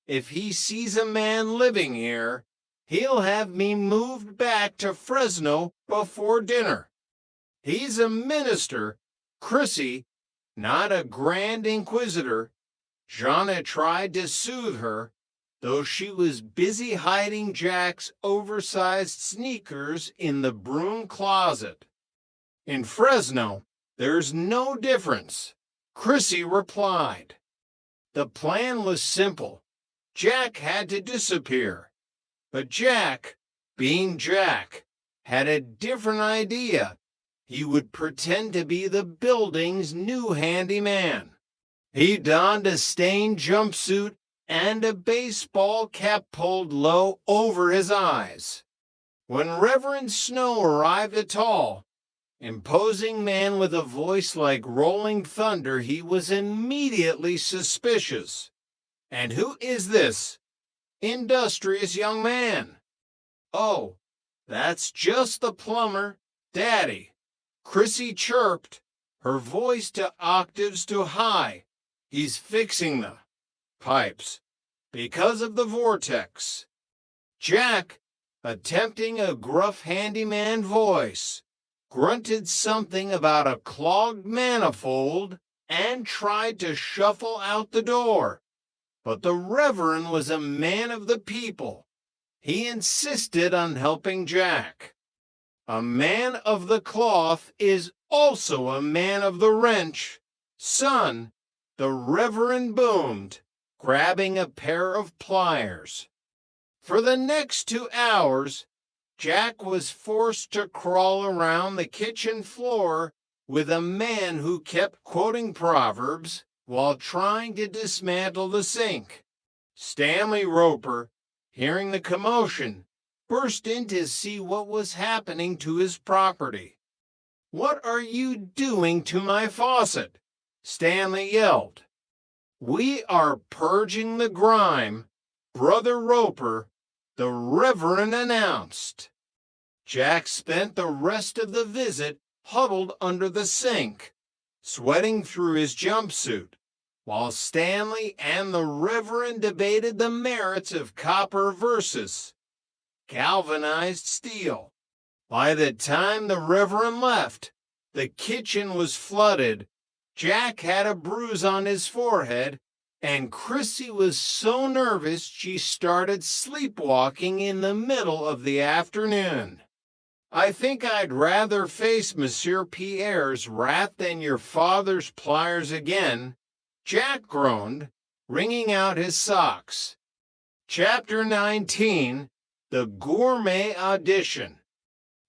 If he sees a man living here, he'll have me moved back to Fresno before dinner. He's a minister, Chrissy, not a Grand Inquisitor." Joanna tried to soothe her, though she was busy hiding Jack's oversized sneakers in the broom closet. "In Fresno, there's no difference," Chrissy replied. The plan was simple. Jack had to disappear. But Jack, being Jack, had a different idea. He would pretend to be the building's new handyman. He donned a stained jumpsuit and a baseball cap pulled low over his eyes. When Reverend Snow arrived, a tall, imposing man with a voice like rolling thunder, he was immediately suspicious. "And who is this industrious young man?" "Oh, that's just the plumber, Daddy," Chrissy chirped, her voice to octaves too high. "He's fixing the pipes because of the vortex." Jack, attempting a gruff handyman voice, grunted something about a clogged manifold and tried to shuffle out the door. But the Reverend was a man of the people. He insisted on helping Jack. "A man of the cloth is also a man of the wrench, son," the Reverend boomed, grabbing a pair of pliers. For the next 2 hours, Jack was forced to crawl around the kitchen floor with a man who kept quoting Proverbs while trying to dismantle the sink. Stanley Roper, hearing the commotion, burst in to see what was happening to his property. "What are you doing to my faucet?" Stanley yelled. "We are purging the grime, Brother Roper," the Reverend announced. Jack spent the rest of the visit huddled under the sink, sweating through his jumpsuit, while Stanley and the Reverend debated the merits of copper versus galvanized steel. By the time the Reverend left, the kitchen was flooded. Jack had a bruise on his forehead, and Chrissy was so nervous she started sleepwalking in the middle of the afternoon. I think I'd rather face Monsieur Pierre's wrath than your father's pliers again, Jack groaned, wringing out his socks. Chapter 19, The Gourmet Audition.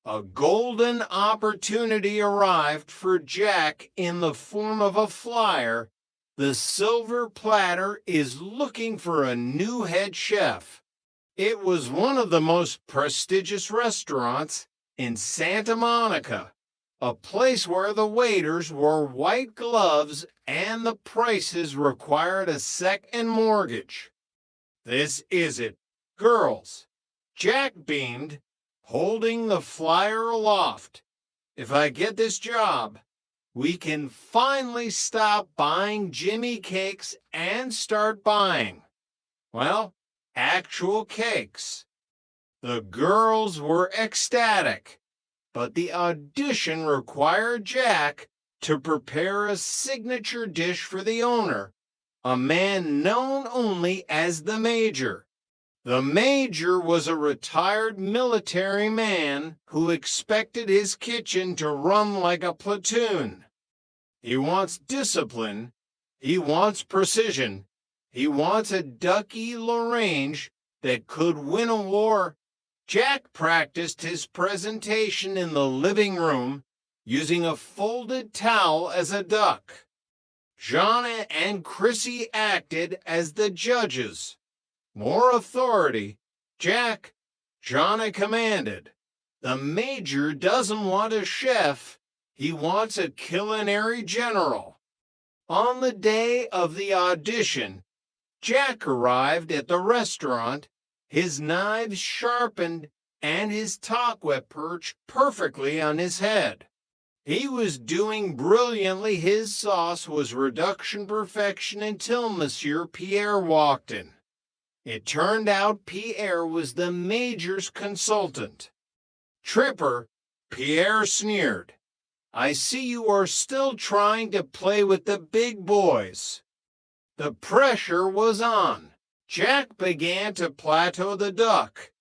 A golden opportunity arrived for Jack in the form of a flyer. The Silver Platter is looking for a new head chef. It was one of the most prestigious restaurants in Santa Monica, a place where the waiters wore white gloves and the prices required a second mortgage. This is it, girls. Jack beamed, holding the flyer aloft. If I get this job, we can finally stop buying Jimmy cakes and start buying, well, actual cakes. The girls were ecstatic, but the audition required Jack to prepare a signature dish for the owner, a man known only as the Major. The Major was a retired military man who expected his kitchen to run like a platoon. He wants discipline, he wants precision, he wants a ducky Lagrange that could win a war. Jack practiced his presentation in the living room using a folded towel as a duck. Joanna and Chrissy acted as the judges. More authority. Jack, Joanna commanded. The Major doesn't want a chef, he wants a culinary general. On the day of the audition, Jack arrived at the restaurant, his knives sharpened and his taquet perched perfectly on his head. He was doing brilliantly. His sauce was reduction perfection until Monsieur Pierre walked in. It turned out Pierre was the Major's consultant. Tripper, Pierre sneered. I see you are still trying to play with the big boys. The pressure was on. Jack began to plateau the duck,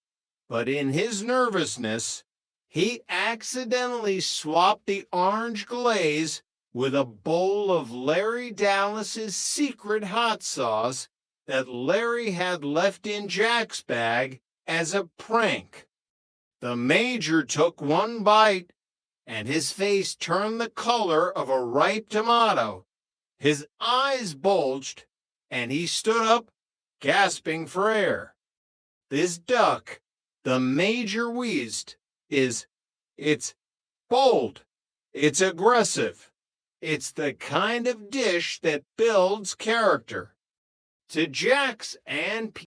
but in his nervousness, he accidentally swapped the orange glaze with a bowl of Larry Dallas's secret hot sauce that Larry had left in Jack's bag as a prank. The Major took one bite, and his face turned the color of a ripe tomato. His eyes bulged, and he stood up, gasping for air. This duck, the Major wheezed, it's bold, it's aggressive, it's the kind of dish that builds character. To Jack's and